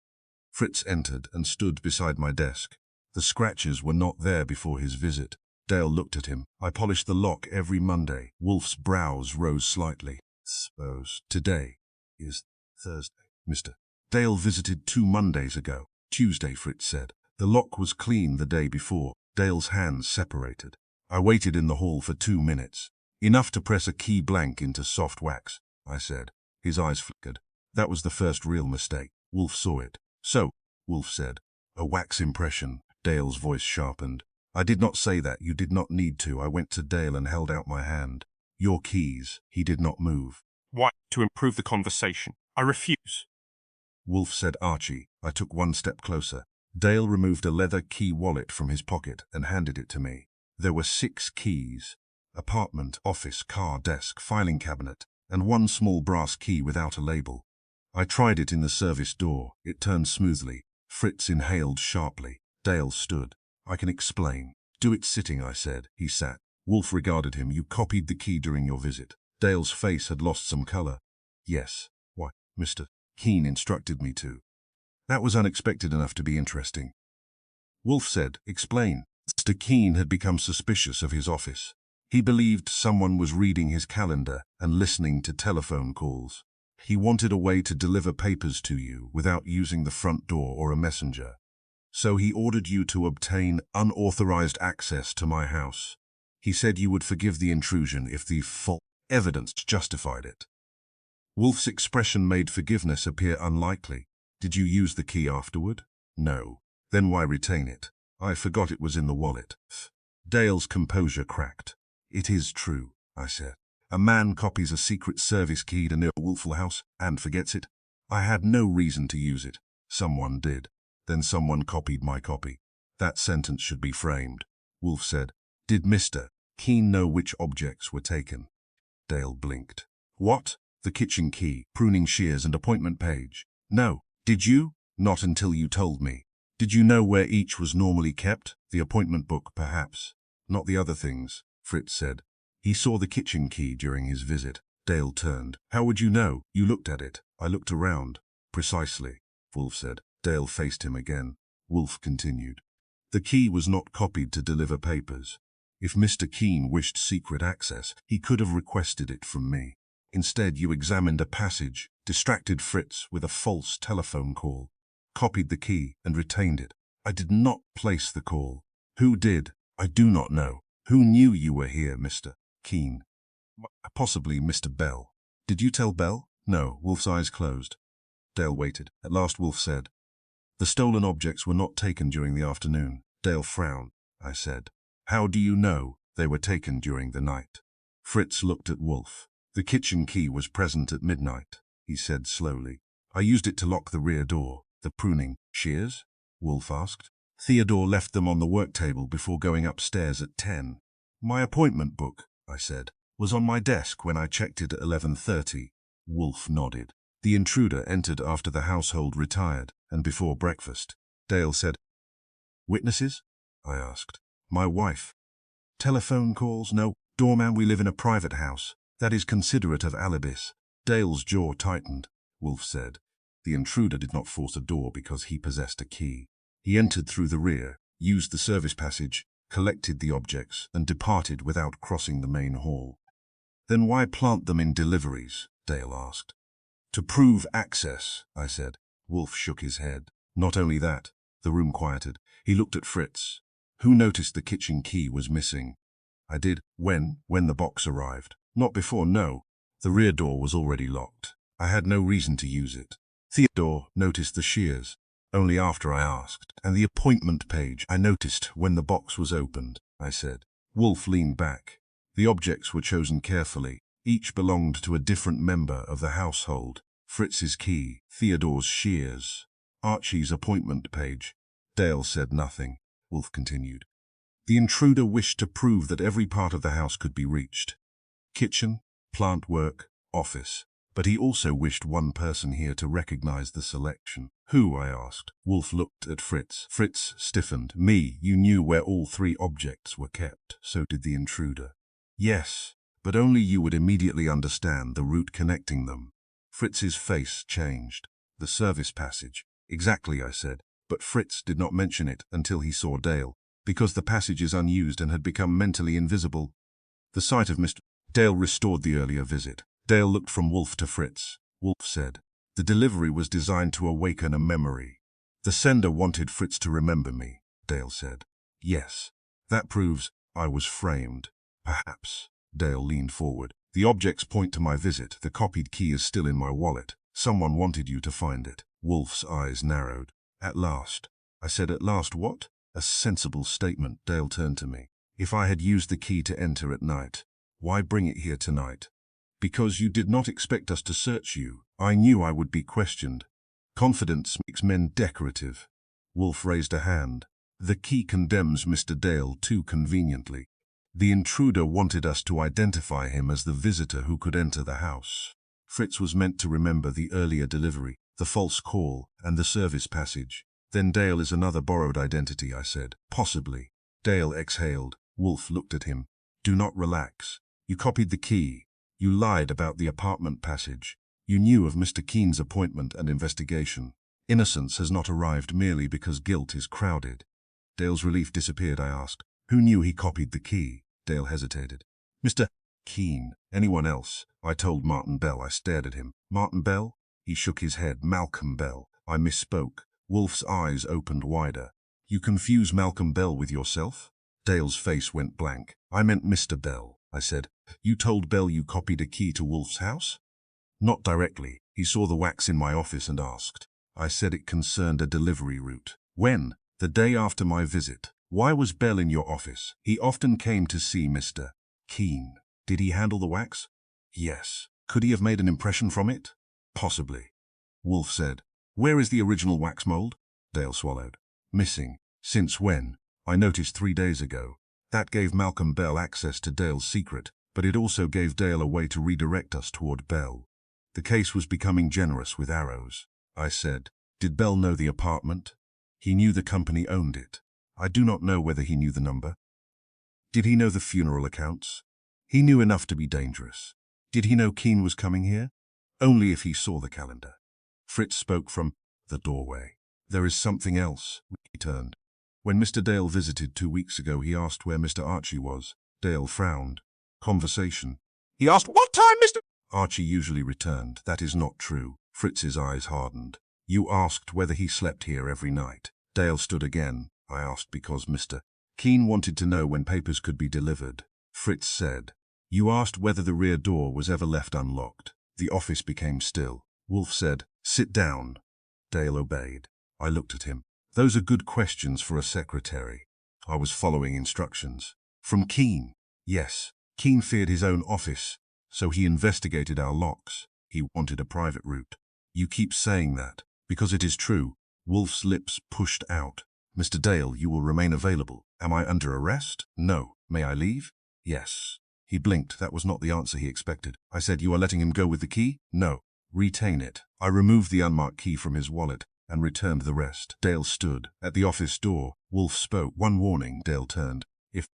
Fritz entered and stood beside my desk. The scratches were not there before his visit. Dale looked at him. "I polish the lock every Monday." Wolfe's brows rose slightly. "Suppose today is Thursday, Mr. Dale visited 2 Mondays ago." "Tuesday," Fritz said. "The lock was clean the day before." Dale's hands separated. I waited in the hall for 2 minutes. "Enough to press a key blank into soft wax," I said. His eyes flickered. "That was the first real mistake." Wolfe saw it. "So," Wolfe said. "A wax impression." Dale's voice sharpened. "I did not say that. You did not need to." I went to Dale and held out my hand. "Your keys." He did not move. "Why? To improve the conversation. I refuse." Wolfe said, "Archie." I took 1 step closer. Dale removed a leather key wallet from his pocket and handed it to me. There were 6 keys: apartment, office, car, desk, filing cabinet, and 1 small brass key without a label. I tried it in the service door. It turned smoothly. Fritz inhaled sharply. Dale stood. "I can explain." "Do it sitting," I said. He sat. Wolfe regarded him. "You copied the key during your visit." Dale's face had lost some color. "Yes." "Why?" "Mr. Keene instructed me to." That was unexpected enough to be interesting. Wolfe said, "Explain." Mr. Keene had become suspicious of his office. He believed someone was reading his calendar and listening to telephone calls. He wanted a way to deliver papers to you without using the front door or a messenger. So he ordered you to obtain unauthorized access to my house. He said you would forgive the intrusion if the false evidence justified it. Wolfe's expression made forgiveness appear unlikely. Did you use the key afterward? No. Then why retain it? I forgot it was in the wallet. Dale's composure cracked. It is true, I said. A man copies a Secret Service key to Nero Wolfe house and forgets it. I had no reason to use it. Someone did. Then someone copied my copy. That sentence should be framed. Wolfe said. Did Mr. Keene know which objects were taken? Dale blinked. What? The kitchen key, pruning shears and appointment page. No. Did you? Not until you told me. Did you know where each was normally kept? The appointment book, perhaps. Not the other things, Fritz said. He saw the kitchen key during his visit. Dale turned. How would you know? You looked at it. I looked around. Precisely, Wolfe said. Dale faced him again. Wolfe continued. The key was not copied to deliver papers. If Mr. Keene wished secret access, he could have requested it from me. Instead, you examined a passage, distracted Fritz with a false telephone call, copied the key and retained it. I did not place the call. Who did? I do not know. Who knew you were here, Mr. Keene? Possibly Mr. Bell. Did you tell Bell? No. Wolfe's eyes closed. Dale waited. At last Wolfe said, the stolen objects were not taken during the afternoon. Dale frowned. I said, how do you know they were taken during the night? Fritz looked at Wolfe. The kitchen key was present at midnight, he said slowly. I used it to lock the rear door. The pruning shears? Wolfe asked. Theodore left them on the work table before going upstairs at 10. My appointment book, I said, was on my desk when I checked it at 11:30. Wolfe nodded. The intruder entered after the household retired and before breakfast. Dale said, witnesses? I asked. My wife. Telephone calls? No. Doorman, we live in a private house. That is considerate of alibis. Dale's jaw tightened. Wolfe said. The intruder did not force a door because he possessed a key. He entered through the rear, used the service passage, collected the objects, and departed without crossing the main hall. Then why plant them in deliveries? Dale asked. To prove access, I said. Wolfe shook his head. Not only that. The room quieted. He looked at Fritz. Who noticed the kitchen key was missing? I did. When the box arrived. Not before, no. The rear door was already locked. I had no reason to use it. Theodore noticed the shears. Only after I asked. And the appointment page I noticed when the box was opened, I said. Wolfe leaned back. The objects were chosen carefully. Each belonged to a different member of the household. Fritz's key, Theodore's shears, Archie's appointment page. Dale said nothing. Wolfe continued. The intruder wished to prove that every part of the house could be reached. Kitchen, plant work, office. But he also wished one person here to recognize the selection. Who? I asked. Wolfe looked at Fritz. Fritz stiffened. Me. You knew where all three objects were kept. So did the intruder. Yes, but only you would immediately understand the route connecting them. Fritz's face changed. The service passage. Exactly, I said. But Fritz did not mention it until he saw Dale, because the passage is unused and had become mentally invisible. The sight of Mr. Dale restored the earlier visit. Dale looked from Wolfe to Fritz. Wolfe said, the delivery was designed to awaken a memory. The sender wanted Fritz to remember me, Dale said. Yes. That proves I was framed. Perhaps. Dale leaned forward. The objects point to my visit. The copied key is still in my wallet. Someone wanted you to find it. Wolfe's eyes narrowed. At last. I said, at last what? A sensible statement. Dale turned to me. If I had used the key to enter at night, why bring it here tonight? Because you did not expect us to search you. I knew I would be questioned. Confidence makes men decorative. Wolfe raised a hand. The key condemns Mr. Dale too conveniently. The intruder wanted us to identify him as the visitor who could enter the house. Fritz was meant to remember the earlier delivery, the false call, and the service passage. Then Dale is another borrowed identity, I said. Possibly. Dale exhaled. Wolfe looked at him. Do not relax. You copied the key. You lied about the apartment passage. You knew of Mr. Keene's appointment and investigation. Innocence has not arrived merely because guilt is crowded. Dale's relief disappeared. I asked, who knew he copied the key? Dale hesitated. Mr. Keene. Anyone else? I told Martin Bell. I stared at him. Martin Bell? He shook his head. Malcolm Bell. I misspoke. Wolfe's eyes opened wider. You confuse Malcolm Bell with yourself? Dale's face went blank. I meant Mr. Bell, I said. You told Bell you copied a key to Wolfe's house? Not directly. He saw the wax in my office and asked. I said it concerned a delivery route. When? The day after my visit. Why was Bell in your office? He often came to see Mr. Keene. Did he handle the wax? Yes. Could he have made an impression from it? Possibly. Wolfe said. Where is the original wax mold? Dale swallowed. Missing. Since when? I noticed 3 days ago. That gave Malcolm Bell access to Dale's secret, but it also gave Dale a way to redirect us toward Bell. The case was becoming generous with arrows. I said. Did Bell know the apartment? He knew the company owned it. I do not know whether he knew the number. Did he know the funeral accounts? He knew enough to be dangerous. Did he know Keene was coming here? Only if he saw the calendar. Fritz spoke from the doorway. There is something else, he turned. When Mr. Dale visited 2 weeks ago, he asked where Mr. Archie was. Dale frowned. Conversation. He asked, what time, Mr. Archie usually returned. That is not true. Fritz's eyes hardened. You asked whether he slept here every night. Dale stood again. I asked because Mr. Keene wanted to know when papers could be delivered. Fritz said. You asked whether the rear door was ever left unlocked. The office became still. Wolfe said, sit down. Dale obeyed. I looked at him. Those are good questions for a secretary. I was following instructions. From Keene? Yes. Keene feared his own office, so he investigated our locks. He wanted a private route. You keep saying that, because it is true. Wolfe's lips pushed out. Mr. Dale, you will remain available. Am I under arrest? No. May I leave? Yes. He blinked. That was not the answer he expected. I said, you are letting him go with the key? No. Retain it. I removed the unmarked key from his wallet and returned the rest. Dale stood at the office door. Wolfe spoke. One warning, Dale turned. If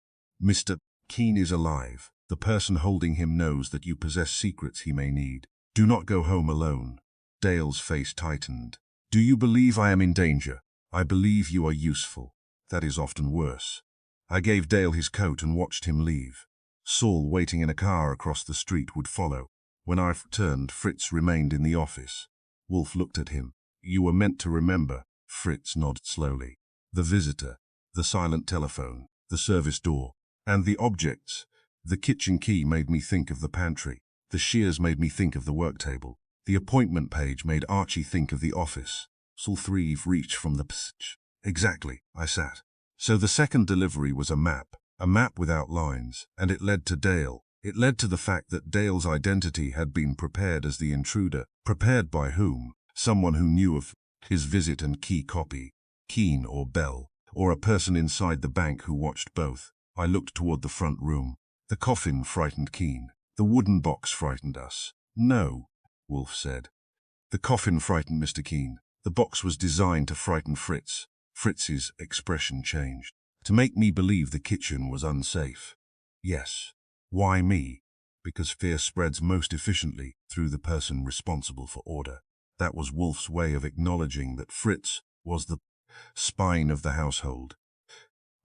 Mr. Keene is alive, the person holding him knows that you possess secrets he may need. Do not go home alone. Dale's face tightened. Do you believe I am in danger? I believe you are useful. That is often worse. I gave Dale his coat and watched him leave. Saul, waiting in a car across the street, would follow. When I returned, Fritz remained in the office. Wolfe looked at him. You were meant to remember. Fritz nodded slowly. The visitor, the silent telephone, the service door, and the objects. The kitchen key made me think of the pantry. The shears made me think of the work table. The appointment page made Archie think of the office. Saul Threve reached from the page. Exactly, I sat. So the second delivery was a map without lines, and it led to Dale. It led to the fact that Dale's identity had been prepared as the intruder. Prepared by whom? Someone who knew of his visit and key copy. Keene or Bell, or a person inside the bank who watched both. I looked toward the front room. The coffin frightened Keene. The wooden box frightened us. No, Wolfe said. The coffin frightened Mr. Keene. The box was designed to frighten Fritz. Fritz's expression changed. To make me believe the kitchen was unsafe. Yes. Why me? Because fear spreads most efficiently through the person responsible for order. That was Wolfe's way of acknowledging that Fritz was the spine of the household.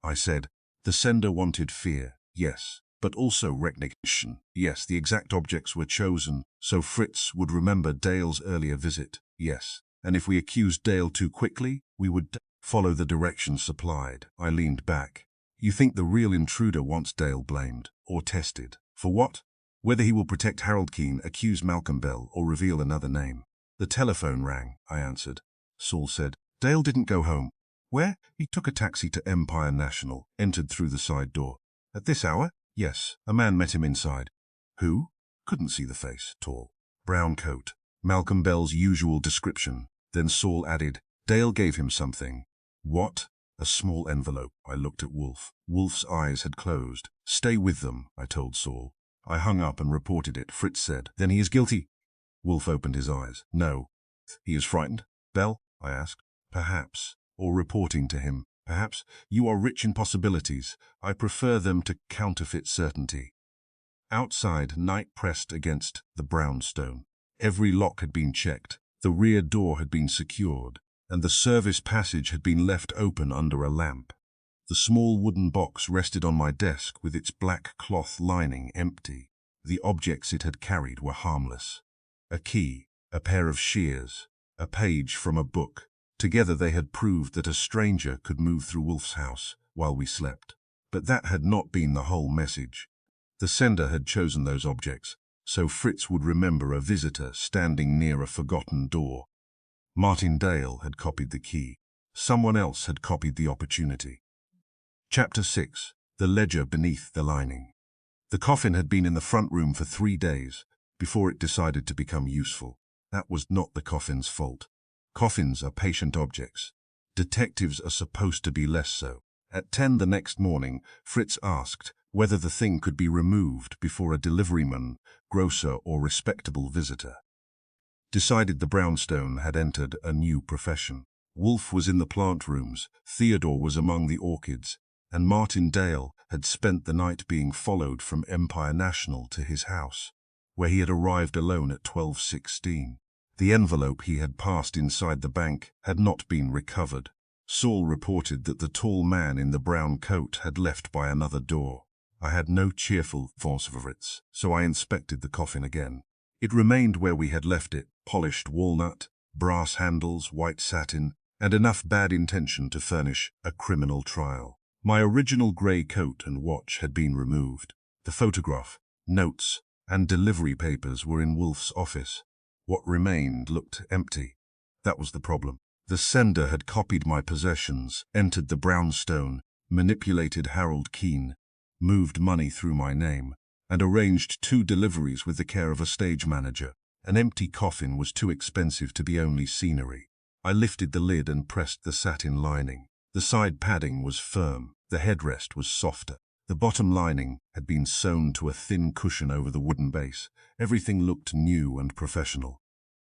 I said, the sender wanted fear, yes, but also recognition. Yes, the exact objects were chosen so Fritz would remember Dale's earlier visit, yes. And if we accused Dale too quickly, we would follow the directions supplied. I leaned back. You think the real intruder wants Dale blamed or tested? For what? Whether he will protect Harold Keene, accuse Malcolm Bell, or reveal another name. The telephone rang, I answered. Saul said, Dale didn't go home. Where? He took a taxi to Empire National, entered through the side door. At this hour? Yes. A man met him inside. Who? Couldn't see the face. Tall. Brown coat. Malcolm Bell's usual description. Then Saul added, Dale gave him something. What? A small envelope. I looked at Wolfe. Wolfe's eyes had closed. Stay with them, I told Saul. I hung up and reported it. Fritz said, then he is guilty. Wolfe opened his eyes. No. He is frightened? Bell? I asked. Perhaps. Or reporting to him. Perhaps. You are rich in possibilities. I prefer them to counterfeit certainty. Outside, night pressed against the Brownstone. Every lock had been checked. The rear door had been secured, and the service passage had been left open under a lamp. The small wooden box rested on my desk with its black cloth lining empty. The objects it had carried were harmless. A key, a pair of shears, a page from a book. Together they had proved that a stranger could move through Wolfe's house while we slept. But that had not been the whole message. The sender had chosen those objects, so Fritz would remember a visitor standing near a forgotten door. Martin Dale had copied the key. Someone else had copied the opportunity. Chapter 6. The Ledger Beneath the Lining. The coffin had been in the front room for 3 days before it decided to become useful. That was not the coffin's fault. Coffins are patient objects. Detectives are supposed to be less so. At 10 the next morning, Fritz asked whether the thing could be removed before a deliveryman, grocer, or respectable visitor. Decided the Brownstone had entered a new profession. Wolfe was in the plant rooms, Theodore was among the orchids, and Martin Dale had spent the night being followed from Empire National to his house, where he had arrived alone at 12:16. The envelope he had passed inside the bank had not been recovered. Saul reported that the tall man in the brown coat had left by another door. I had no cheerful favorites, so I inspected the coffin again. It remained where we had left it, polished walnut, brass handles, white satin, and enough bad intention to furnish a criminal trial. My original grey coat and watch had been removed. The photograph, notes, and delivery papers were in Wolfe's office. What remained looked empty. That was the problem. The sender had copied my possessions, entered the Brownstone, manipulated Harold Keane, moved money through my name, and arranged 2 deliveries with the care of a stage manager. An empty coffin was too expensive to be only scenery. I lifted the lid and pressed the satin lining. The side padding was firm, the headrest was softer. The bottom lining had been sewn to a thin cushion over the wooden base. Everything looked new and professional.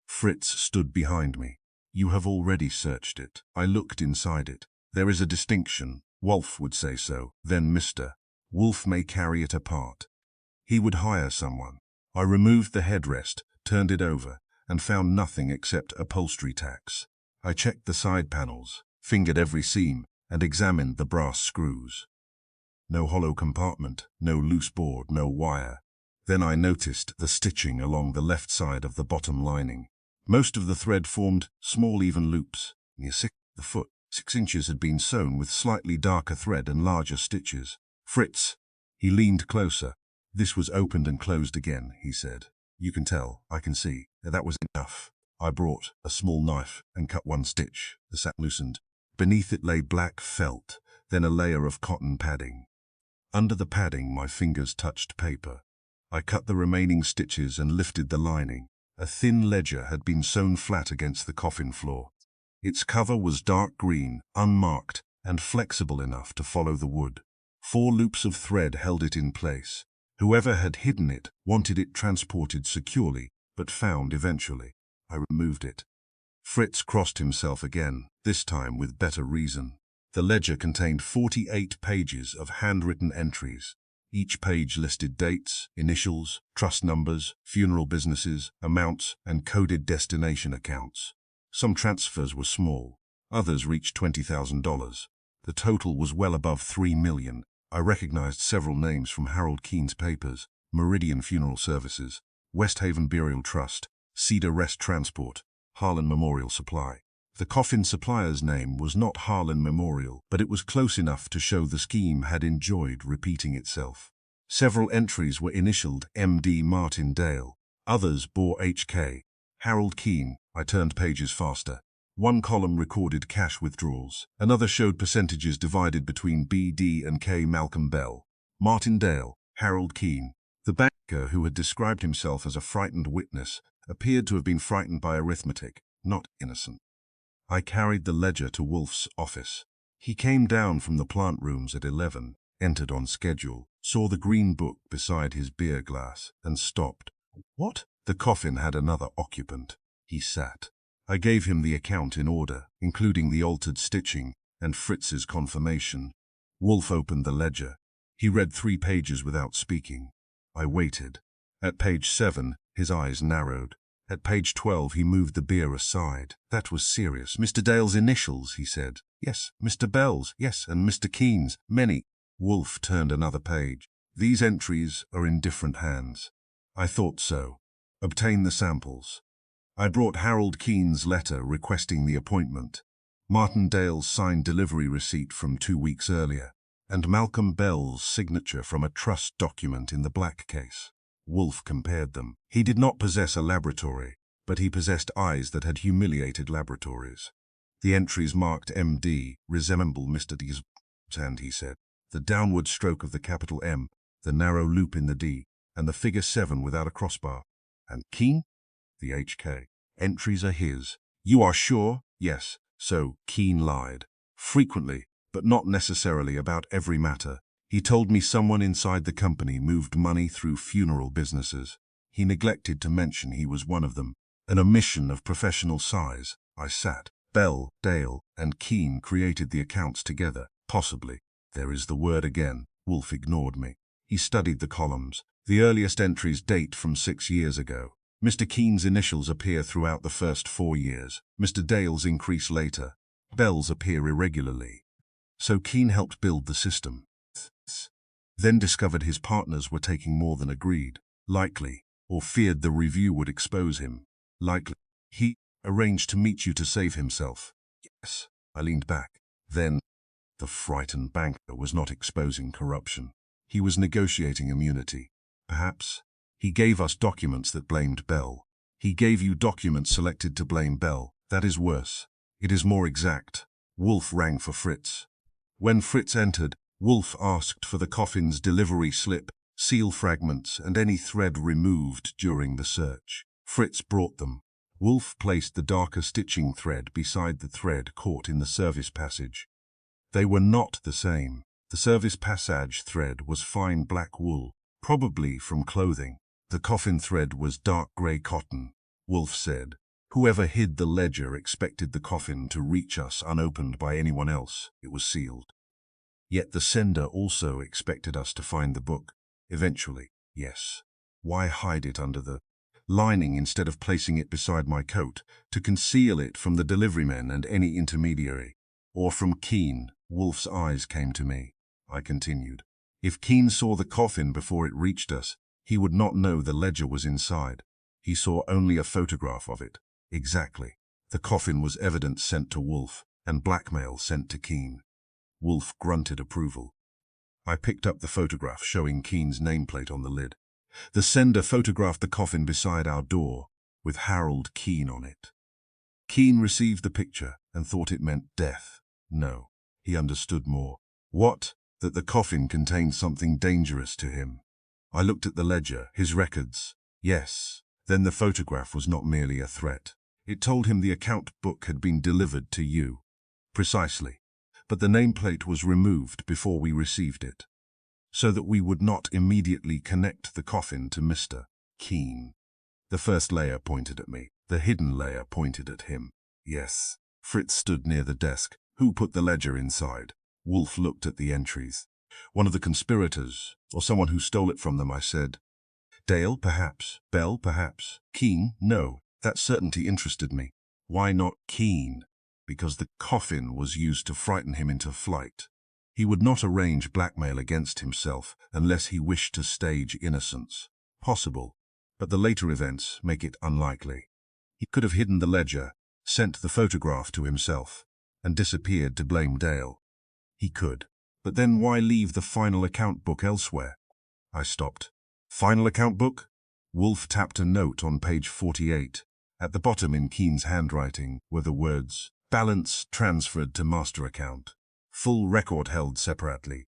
Fritz stood behind me. "You have already searched it." I looked inside it. "There is a distinction. Wolfe would say so. Then Mr. Wolfe may carry it apart. He would hire someone." I removed the headrest, turned it over, and found nothing except upholstery tacks. I checked the side panels, fingered every seam, and examined the brass screws. No hollow compartment, no loose board, no wire. Then I noticed the stitching along the left side of the bottom lining. Most of the thread formed small even loops. Near the foot, 6 inches had been sewn with slightly darker thread and larger stitches. "Fritz." He leaned closer. "This was opened and closed again," he said. "You can tell, I can see. That was enough." I brought a small knife and cut 1 stitch. The sack loosened. Beneath it lay black felt, then a layer of cotton padding. Under the padding, my fingers touched paper. I cut the remaining stitches and lifted the lining. A thin ledger had been sewn flat against the coffin floor. Its cover was dark green, unmarked, and flexible enough to follow the wood. 4 loops of thread held it in place. Whoever had hidden it wanted it transported securely, but found eventually. I removed it. Fritz crossed himself again, this time with better reason. The ledger contained 48 pages of handwritten entries. Each page listed dates, initials, trust numbers, funeral businesses, amounts, and coded destination accounts. Some transfers were small. Others reached $20,000. The total was well above $3 million. I recognized several names from Harold Keane's papers: Meridian Funeral Services, West Haven Burial Trust, Cedar Rest Transport, Harlan Memorial Supply. The coffin supplier's name was not Harlan Memorial, but it was close enough to show the scheme had enjoyed repeating itself. Several entries were initialed M.D. Martin Dale. Others bore H.K. Harold Keane. I turned pages faster. 1 column recorded cash withdrawals. Another showed percentages divided between B.D. and K. Malcolm Bell. Martin Dale, Harold Keane. The banker, who had described himself as a frightened witness, appeared to have been frightened by arithmetic, not innocent. I carried the ledger to Wolfe's office. He came down from the plant rooms at 11, entered on schedule, saw the green book beside his beer glass, and stopped. "What?" The coffin had another occupant. He sat. I gave him the account in order, including the altered stitching and Fritz's confirmation. Wolfe opened the ledger. He read 3 pages without speaking. I waited. At page 7, his eyes narrowed. At page 12, he moved the beer aside. That was serious. "Mr. Dale's initials," he said. Yes, Mr. Bell's, yes, and Mr. Keen's, many. Wolfe turned another page. These entries are in different hands. I thought so. Obtain the samples. I brought Harold Keen's letter requesting the appointment, Martin Dale's signed delivery receipt from 2 weeks earlier, and Malcolm Bell's signature from a trust document in the Black case. Wolfe compared them. He did not possess a laboratory, but he possessed eyes that had humiliated laboratories. The entries marked MD resemble Mr. D's, and he said, the downward stroke of the capital M, the narrow loop in the D, and the figure 7 without a crossbar. And Keen? The HK. Entries are his. You are sure? Yes. So Keen lied. Frequently, but not necessarily about every matter. He told me someone inside the company moved money through funeral businesses. He neglected to mention he was one of them. An omission of professional size. I sat. Bell, Dale, and Keen created the accounts together. Possibly. There is the word again. Wolfe ignored me. He studied the columns. The earliest entries date from 6 years ago. Mr. Keen's initials appear throughout the first 4 years. Mr. Dale's increase later. Bell's appear irregularly. So Keen helped build the system. Then discovered his partners were taking more than agreed. Likely, or feared the review would expose him. Likely. He arranged to meet you to save himself. Yes. I leaned back. Then, the frightened banker was not exposing corruption. He was negotiating immunity. Perhaps. He gave us documents that blamed Bell. He gave you documents selected to blame Bell. That is worse. It is more exact. Wolfe rang for Fritz. When Fritz entered, Wolfe asked for the Coffin's delivery slip, seal fragments, and any thread removed during the search. Fritz brought them. Wolfe placed the darker stitching thread beside the thread caught in the service passage. They were not the same. The service passage thread was fine black wool, probably from clothing. The Coffin thread was dark grey cotton. Wolfe said, whoever hid the ledger expected the Coffin to reach us unopened by anyone else. It was sealed. Yet the sender also expected us to find the book. Eventually, yes. Why hide it under the lining instead of placing it beside my coat, to conceal it from the deliverymen and any intermediary? Or from Keen? Wolfe's eyes came to me. I continued. If Keen saw the Coffin before it reached us, he would not know the ledger was inside. He saw only a photograph of it. Exactly. The Coffin was evidence sent to Wolfe, and blackmail sent to Keen. Wolfe grunted approval. I picked up the photograph showing Keen's nameplate on the lid. The sender photographed the Coffin beside our door, with Harold Keen on it. Keen received the picture and thought it meant death. No, he understood more. What? That the Coffin contained something dangerous to him. I looked at the ledger, his records. Yes. Then the photograph was not merely a threat. It told him the account book had been delivered to you. Precisely. But the nameplate was removed before we received it, so that we would not immediately connect the Coffin to Mr. Keen. The first layer pointed at me. The hidden layer pointed at him. Yes. Fritz stood near the desk. Who put the ledger inside? Wolfe looked at the entries. One of the conspirators, or someone who stole it from them, I said. Dale, perhaps. Bell, perhaps. Keen? No. That certainty interested me. Why not Keen? Because the Coffin was used to frighten him into flight. He would not arrange blackmail against himself unless he wished to stage innocence. Possible, but the later events make it unlikely. He could have hidden the ledger, sent the photograph to himself, and disappeared to blame Dale. He could. But then why leave the final account book elsewhere? I stopped. Final account book? Wolfe tapped a note on page 48. At the bottom in Keen's handwriting were the words, balance transferred to master account. Full record held separately.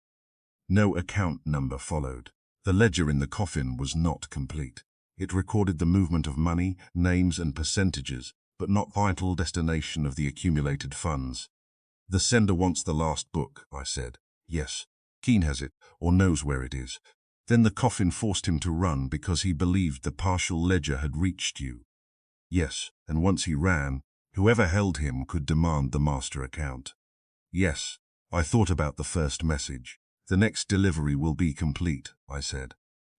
No account number followed. The ledger in the Coffin was not complete. It recorded the movement of money, names and percentages, but not vital destination of the accumulated funds. The sender wants the last book, I said. Yes, Keen has it, or knows where it is. Then the Coffin forced him to run because he believed the partial ledger had reached you. Yes, and once he ran, whoever held him could demand the master account. Yes, I thought about the first message. The next delivery will be complete, I said.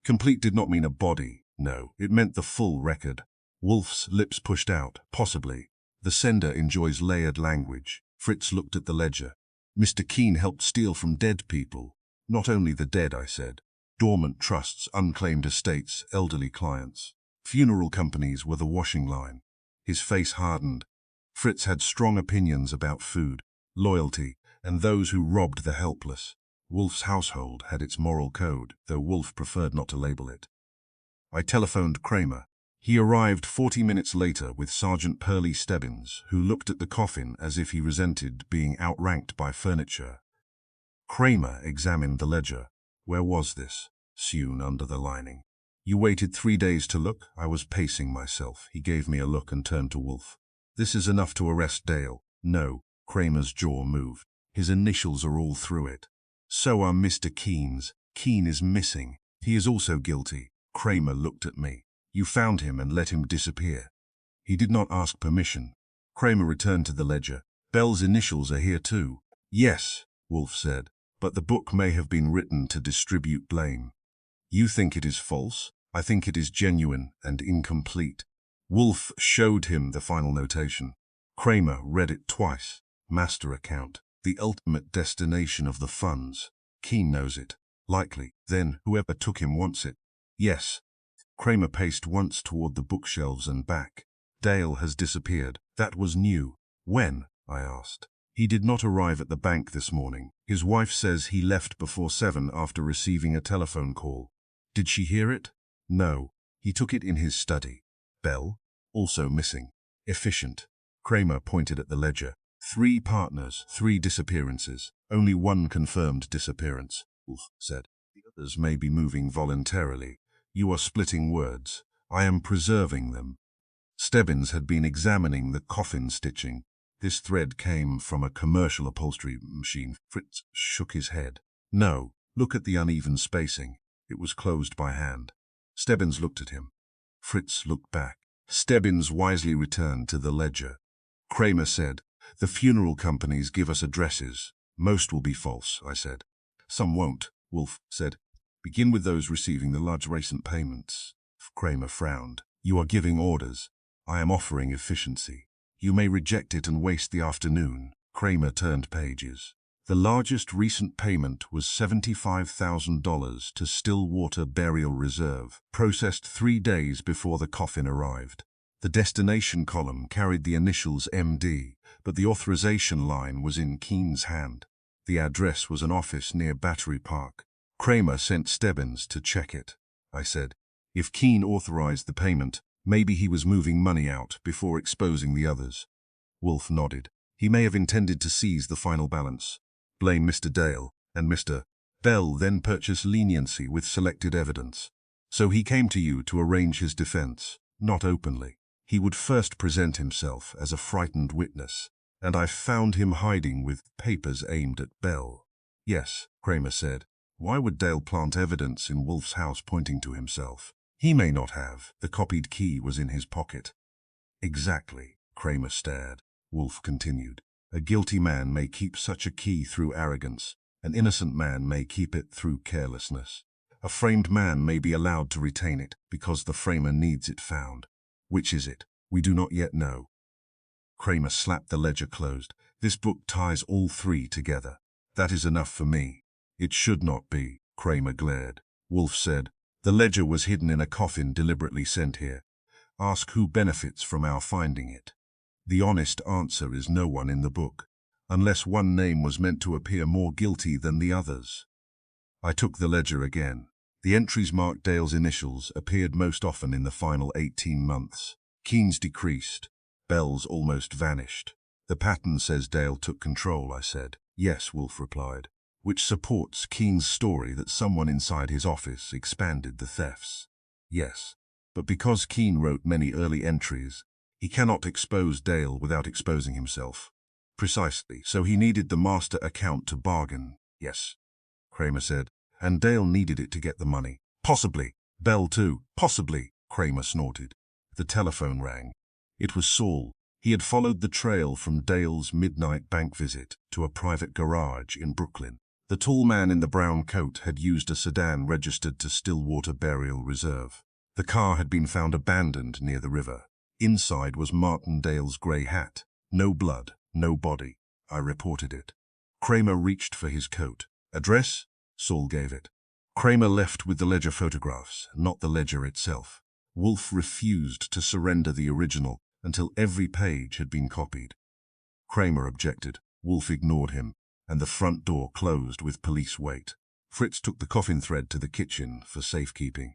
Complete did not mean a body, no, it meant the full record. Wolfe's lips pushed out, possibly. The sender enjoys layered language. Fritz looked at the ledger. Mr. Keene helped steal from dead people. Not only the dead, I said. Dormant trusts, unclaimed estates, elderly clients. Funeral companies were the washing line. His face hardened. Fritz had strong opinions about food, loyalty, and those who robbed the helpless. Wolfe's household had its moral code, though Wolfe preferred not to label it. I telephoned Kramer. He arrived 40 minutes later with Sergeant Pearlie Stebbins, who looked at the coffin as if he resented being outranked by furniture. Kramer examined the ledger. Where was this? Sewn under the lining. You waited 3 days to look? I was pacing myself. He gave me a look and turned to Wolfe. This is enough to arrest Dale. No. Kramer's jaw moved. His initials are all through it. So are Mr. Keene's. Keene is missing. He is also guilty. Kramer looked at me. You found him and let him disappear. He did not ask permission. Kramer returned to the ledger. Bell's initials are here too. Yes, Wolfe said, but the book may have been written to distribute blame. You think it is false? I think it is genuine and incomplete. Wolfe showed him the final notation. Kramer read it twice. Master account. The ultimate destination of the funds. Keene knows it. Likely. Then whoever took him wants it. Yes. Kramer paced once toward the bookshelves and back. Dale has disappeared. That was new. When? I asked. He did not arrive at the bank this morning. His wife says he left before 7 after receiving a telephone call. Did she hear it? No. He took it in his study. Bell? Also missing. Efficient. Kramer pointed at the ledger. 3 partners, 3 disappearances. Only 1 confirmed disappearance, Wolfe said. The others may be moving voluntarily. You are splitting words. I am preserving them. Stebbins had been examining the coffin stitching. This thread came from a commercial upholstery machine. Fritz shook his head. No, look at the uneven spacing. It was closed by hand. Stebbins looked at him. Fritz looked back. Stebbins wisely returned to the ledger. Kramer said, the funeral companies give us addresses. Most will be false, I said. Some won't, Wolfe said. Begin with those receiving the large recent payments. Kramer frowned. You are giving orders. I am offering efficiency. You may reject it and waste the afternoon. Kramer turned pages. The largest recent payment was $75,000 to Stillwater Burial Reserve, processed 3 days before the coffin arrived. The destination column carried the initials MD, but the authorization line was in Keene's hand. The address was an office near Battery Park. Kramer sent Stebbins to check it. I said, if Keene authorized the payment, maybe he was moving money out before exposing the others. Wolfe nodded. He may have intended to seize the final balance. Blame Mr. Dale, and Mr. Bell then purchase leniency with selected evidence. So he came to you to arrange his defense, not openly. He would first present himself as a frightened witness, and I found him hiding with papers aimed at Bell. Yes, Kramer said. Why would Dale plant evidence in Wolfe's house pointing to himself? He may not have. The copied key was in his pocket. Exactly, Kramer stared. Wolfe continued. A guilty man may keep such a key through arrogance. An innocent man may keep it through carelessness. A framed man may be allowed to retain it because the framer needs it found. Which is it? We do not yet know. Kramer slapped the ledger closed. This book ties all 3 together. That is enough for me. It should not be, Kramer glared. Wolfe said, the ledger was hidden in a coffin deliberately sent here. Ask who benefits from our finding it. The honest answer is no one in the book, unless one name was meant to appear more guilty than the others. I took the ledger again. The entries marked Dale's initials appeared most often in the final 18 months. Keene's decreased. Bell's almost vanished. The pattern says Dale took control, I said. Yes, Wolfe replied, which supports Keene's story that someone inside his office expanded the thefts. Yes, but because Keene wrote many early entries, he cannot expose Dale without exposing himself. Precisely, so he needed the master account to bargain. Yes, Kramer said, and Dale needed it to get the money. Possibly. Bell too. Possibly, Kramer snorted. The telephone rang. It was Saul. He had followed the trail from Dale's midnight bank visit to a private garage in Brooklyn. The tall man in the brown coat had used a sedan registered to Stillwater Burial Reserve. The car had been found abandoned near the river. Inside was Martin Dale's grey hat. No blood, no body. I reported it. Kramer reached for his coat. Address? Saul gave it. Kramer left with the ledger photographs, not the ledger itself. Wolfe refused to surrender the original until every page had been copied. Kramer objected. Wolfe ignored him, and the front door closed with police weight. Fritz took the coffin thread to the kitchen for safekeeping.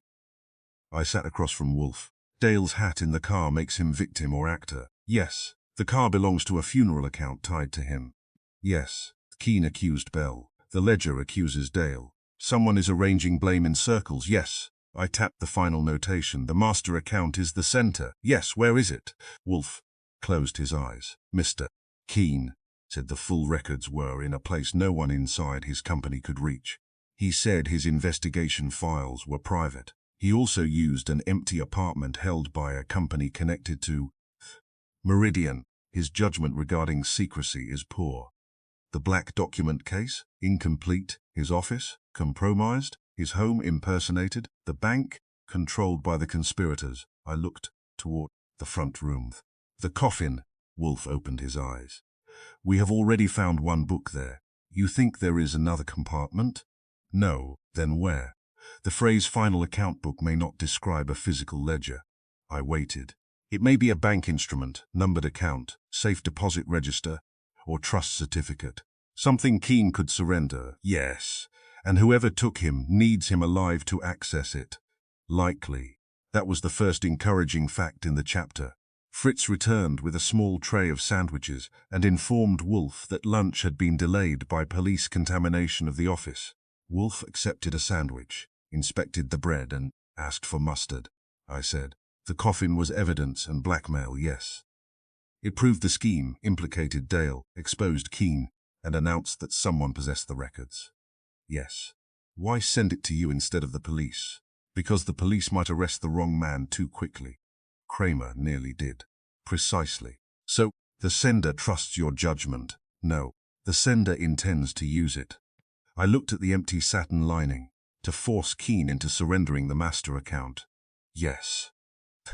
I sat across from Wolfe. Dale's hat in the car makes him victim or actor. Yes. The car belongs to a funeral account tied to him. Yes. Keene accused Bell. The ledger accuses Dale. Someone is arranging blame in circles. Yes. I tapped the final notation. The master account is the center. Yes, where is it? Wolfe closed his eyes. Mr. Keene said the full records were in a place no one inside his company could reach. He said his investigation files were private. He also used an empty apartment held by a company connected to Meridian. His judgment regarding secrecy is poor. The black document case? Incomplete. His office? Compromised. His home impersonated. The bank? Controlled by the conspirators. I looked toward the front room. The coffin. Wolfe opened his eyes. We have already found one book there. You think there is another compartment? No. Then where? The phrase final account book may not describe a physical ledger. I waited. It may be a bank instrument, numbered account, safe deposit register, or trust certificate. Something Keene could surrender, yes, and whoever took him needs him alive to access it. Likely. That was the first encouraging fact in the chapter. Fritz returned with a small tray of sandwiches and informed Wolfe that lunch had been delayed by police contamination of the office. Wolfe accepted a sandwich, inspected the bread, and asked for mustard. I said, the coffin was evidence and blackmail, yes. It proved the scheme, implicated Dale, exposed Keene, and announced that someone possessed the records. Yes. Why send it to you instead of the police? Because the police might arrest the wrong man too quickly. Kramer nearly did. Precisely. So, the sender trusts your judgment. No, the sender intends to use it. I looked at the empty satin lining. To force Keene into surrendering the master account. Yes.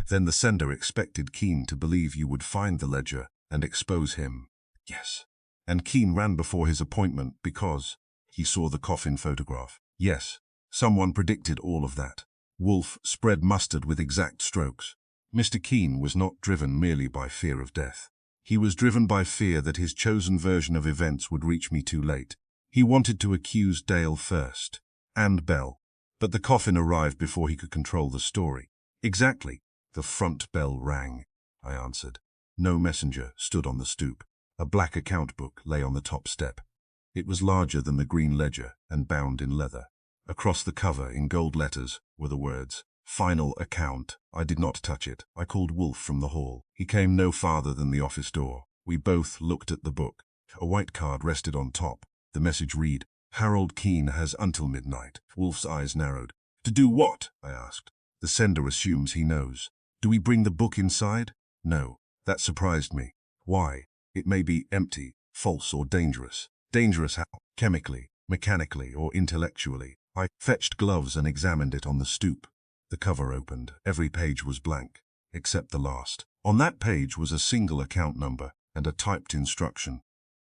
Then the sender expected Keene to believe you would find the ledger and expose him. Yes. And Keene ran before his appointment because he saw the coffin photograph. Yes. Someone predicted all of that. Wolfe spread mustard with exact strokes. Mr. Keene was not driven merely by fear of death. He was driven by fear that his chosen version of events would reach me too late. He wanted to accuse Dale first, and Bell. But the coffin arrived before he could control the story. Exactly. The front bell rang. I answered. No messenger stood on the stoop. A black account book lay on the top step. It was larger than the green ledger and bound in leather. Across the cover, in gold letters, were the words, Final Account. I did not touch it. I called Wolfe from the hall. He came no farther than the office door. We both looked at the book. A white card rested on top. The message read, Harold Keene has until midnight. Wolfe's eyes narrowed. To do what? I asked. The sender assumes he knows. Do we bring the book inside? No. That surprised me. Why? It may be empty, false, or dangerous. Dangerous how? Chemically, mechanically, or intellectually. I fetched gloves and examined it on the stoop. The cover opened. Every page was blank, except the last. On that page was a single account number and a typed instruction.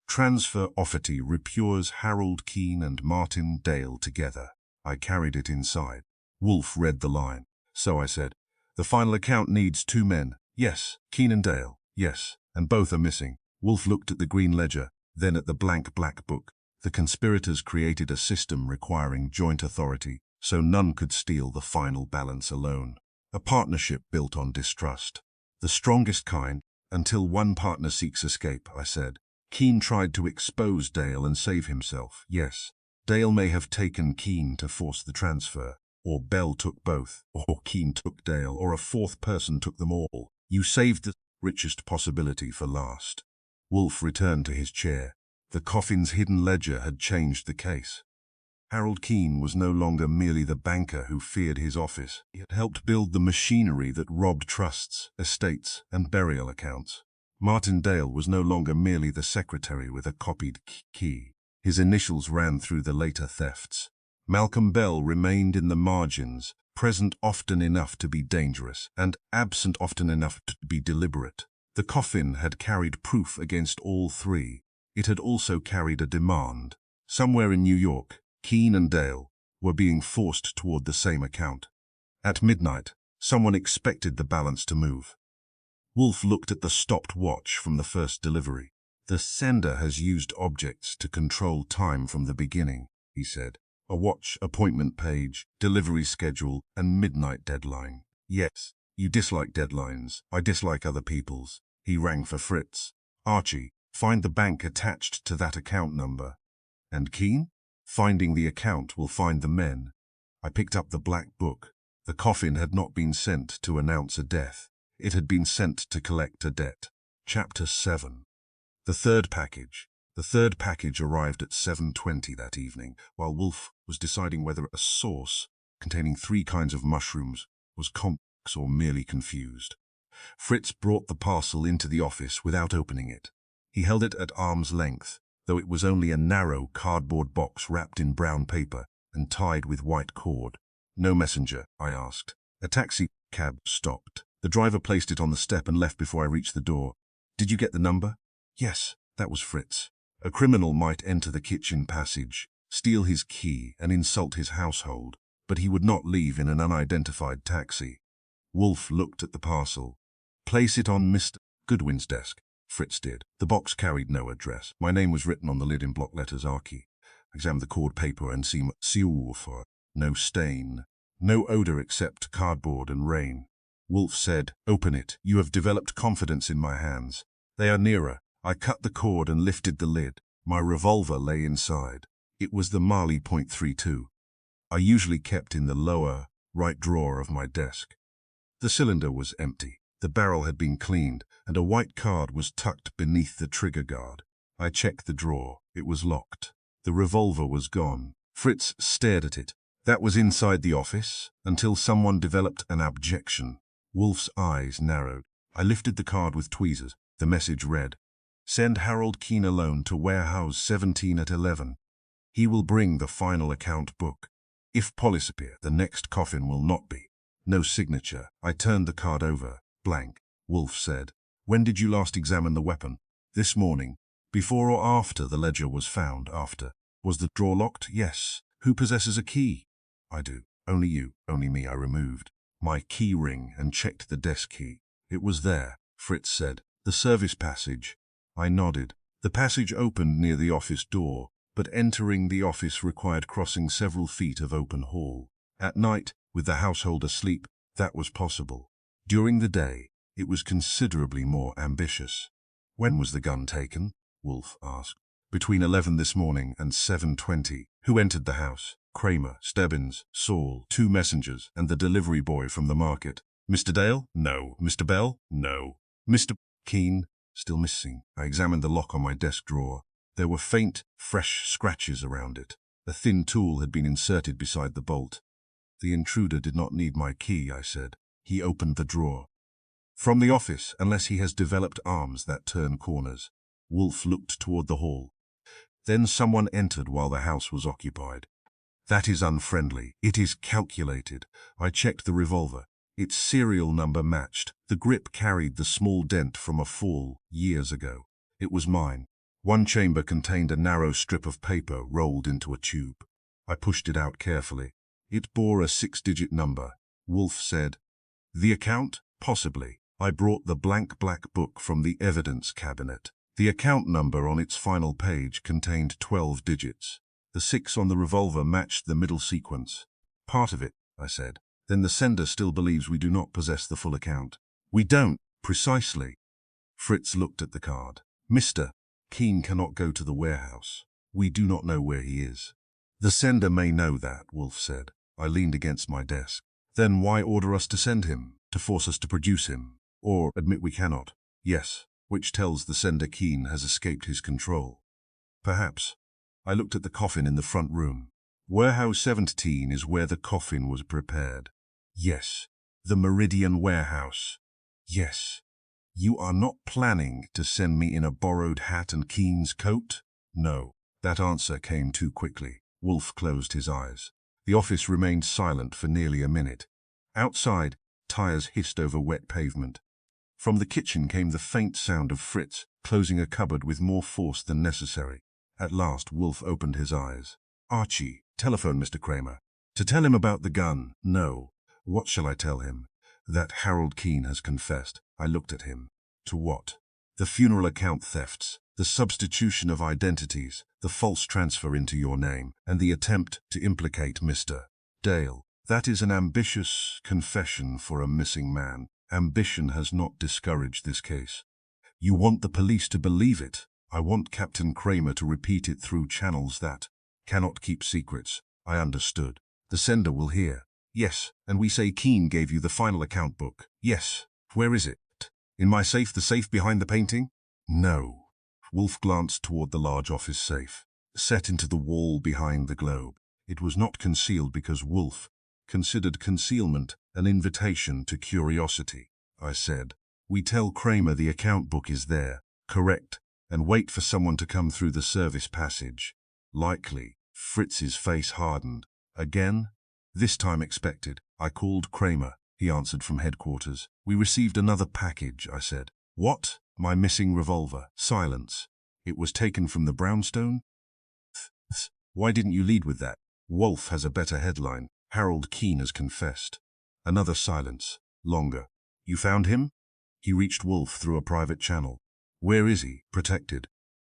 Transfer offerty repures Harold Keene and Martin Dale together. I carried it inside. Wolfe read the line. So I said, the final account needs 2 men. Yes. Keene and Dale. Yes. And both are missing. Wolfe looked at the green ledger, then at the blank black book. The conspirators created a system requiring joint authority, so none could steal the final balance alone. A partnership built on distrust. The strongest kind, until one partner seeks escape, I said. Keene tried to expose Dale and save himself. Yes. Dale may have taken Keene to force the transfer. Or Bell took both, or Keene took Dale, or a fourth person took them all. You saved the richest possibility for last. Wolfe returned to his chair. The coffin's hidden ledger had changed the case. Harold Keene was no longer merely the banker who feared his office. He had helped build the machinery that robbed trusts, estates, and burial accounts. Martin Dale was no longer merely the secretary with a copied key. His initials ran through the later thefts. Malcolm Bell remained in the margins, present often enough to be dangerous, and absent often enough to be deliberate. The coffin had carried proof against all three. It had also carried a demand. Somewhere in New York, Keene and Dale were being forced toward the same account. At midnight, someone expected the balance to move. Wolfe looked at the stopped watch from the first delivery. The sender has used objects to control time from the beginning, he said. A watch, appointment page, delivery schedule, and midnight deadline. Yes, you dislike deadlines. I dislike other people's. He rang for Fritz. Archie, find the bank attached to that account number. And Keene? Finding the account will find the men. I picked up the black book. The coffin had not been sent to announce a death. It had been sent to collect a debt. Chapter 7. The third package. The third package arrived at 7:20 that evening, while Wolfe was deciding whether a sauce containing 3 kinds of mushrooms was complex or merely confused. Fritz brought the parcel into the office without opening it. He held it at arm's length, though it was only a narrow cardboard box wrapped in brown paper and tied with white cord. No messenger, I asked. A taxi cab stopped. The driver placed it on the step and left before I reached the door. Did you get the number? Yes, that was Fritz. A criminal might enter the kitchen passage, steal his key, and insult his household, but he would not leave in an unidentified taxi. Wolfe looked at the parcel. Place it on Mr. Goodwin's desk. Fritz did. The box carried no address. My name was written on the lid in block letters Archie. I examined the cord paper and sealed for no stain, no odor except cardboard and rain. Wolfe said, "Open it. You have developed confidence in my hands. They are nearer." I cut the cord and lifted the lid. My revolver lay inside. It was the Marley .32. I usually kept in the lower right drawer of my desk. The cylinder was empty. The barrel had been cleaned, and a white card was tucked beneath the trigger guard. I checked the drawer. It was locked. The revolver was gone. Fritz stared at it. That was inside the office, until someone developed an objection. Wolfe's eyes narrowed. I lifted the card with tweezers. The message read, "Send Harold Keene alone to warehouse 17 at 11. He will bring the final account book. If police appear, the next coffin will not be." No signature. I turned the card over. Blank. Wolfe said, "When did you last examine the weapon?" "This morning." "Before or after the ledger was found?" "After." "Was the drawer locked?" "Yes." "Who possesses a key?" "I do." "Only you." "Only me." I removed my key ring and checked the desk key. It was there. Fritz said, "The service passage." I nodded. The passage opened near the office door, but entering the office required crossing several feet of open hall. At night, with the household asleep, that was possible. During the day, it was considerably more ambitious. "When was the gun taken?" Wolfe asked. "Between 11 this morning and 7:20. "Who entered the house?" "Kramer, Stebbins, Saul, 2 messengers, and the delivery boy from the market." "Mr. Dale?" "No." "Mr. Bell?" "No." "Mr. Keene?" "Still missing." I examined the lock on my desk drawer. There were faint, fresh scratches around it. A thin tool had been inserted beside the bolt. "The intruder did not need my key," I said. He opened the drawer. "From the office, unless he has developed arms that turn corners." Wolfe looked toward the hall. "Then someone entered while the house was occupied." "That is unfriendly. It is calculated." I checked the revolver. Its serial number matched. The grip carried the small dent from a fall years ago. It was mine. One chamber contained a narrow strip of paper rolled into a tube. I pushed it out carefully. It bore a 6-digit number. Wolfe said, "The account? Possibly." I brought the blank black book from the evidence cabinet. The account number on its final page contained 12 digits. The 6 on the revolver matched the middle sequence. "Part of it," I said. "Then the sender still believes we do not possess the full account." "We don't." "Precisely." Fritz looked at the card. "Mr. Keene cannot go to the warehouse. We do not know where he is." "The sender may know that," Wolfe said. I leaned against my desk. "Then why order us to send him? To force us to produce him? Or admit we cannot?" "Yes, which tells the sender Keene has escaped his control." "Perhaps." I looked at the coffin in the front room. "Warehouse 17 is where the coffin was prepared." "Yes." "The Meridian warehouse." "Yes." "You are not planning to send me in a borrowed hat and Keene's coat?" "No." That answer came too quickly. Wolfe closed his eyes. The office remained silent for nearly a minute. Outside, tires hissed over wet pavement. From the kitchen came the faint sound of Fritz closing a cupboard with more force than necessary. At last, Wolfe opened his eyes. "Archie, telephone Mr. Kramer. To tell him about the gun." "No. What shall I tell him?" "That Harold Keene has confessed." I looked at him. "To what?" "The funeral account thefts, the substitution of identities, the false transfer into your name, and the attempt to implicate Mr. Dale. That is an ambitious confession for a missing man. Ambition has not discouraged this case." "You want the police to believe it?" "I want Captain Kramer to repeat it through channels that cannot keep secrets." I understood. "The sender will hear." "Yes, and we say Keene gave you the final account book." "Yes." "Where is it?" "In my safe." "The safe behind the painting?" "No." Wolfe glanced toward the large office safe, set into the wall behind the globe. It was not concealed because Wolfe considered concealment an invitation to curiosity. I said, "We tell Kramer the account book is there, correct, and wait for someone to come through the service passage." "Likely." Fritz's face hardened. "Again?" "This time expected." I called Kramer. He answered from headquarters. "We received another package," I said. "What?" "My missing revolver." Silence. "It was taken from the Brownstone?" "Why didn't you lead with that?" "Wolfe has a better headline. Harold Keene has confessed." Another silence. Longer. "You found him?" "He reached Wolfe through a private channel." "Where is he?" "Protected."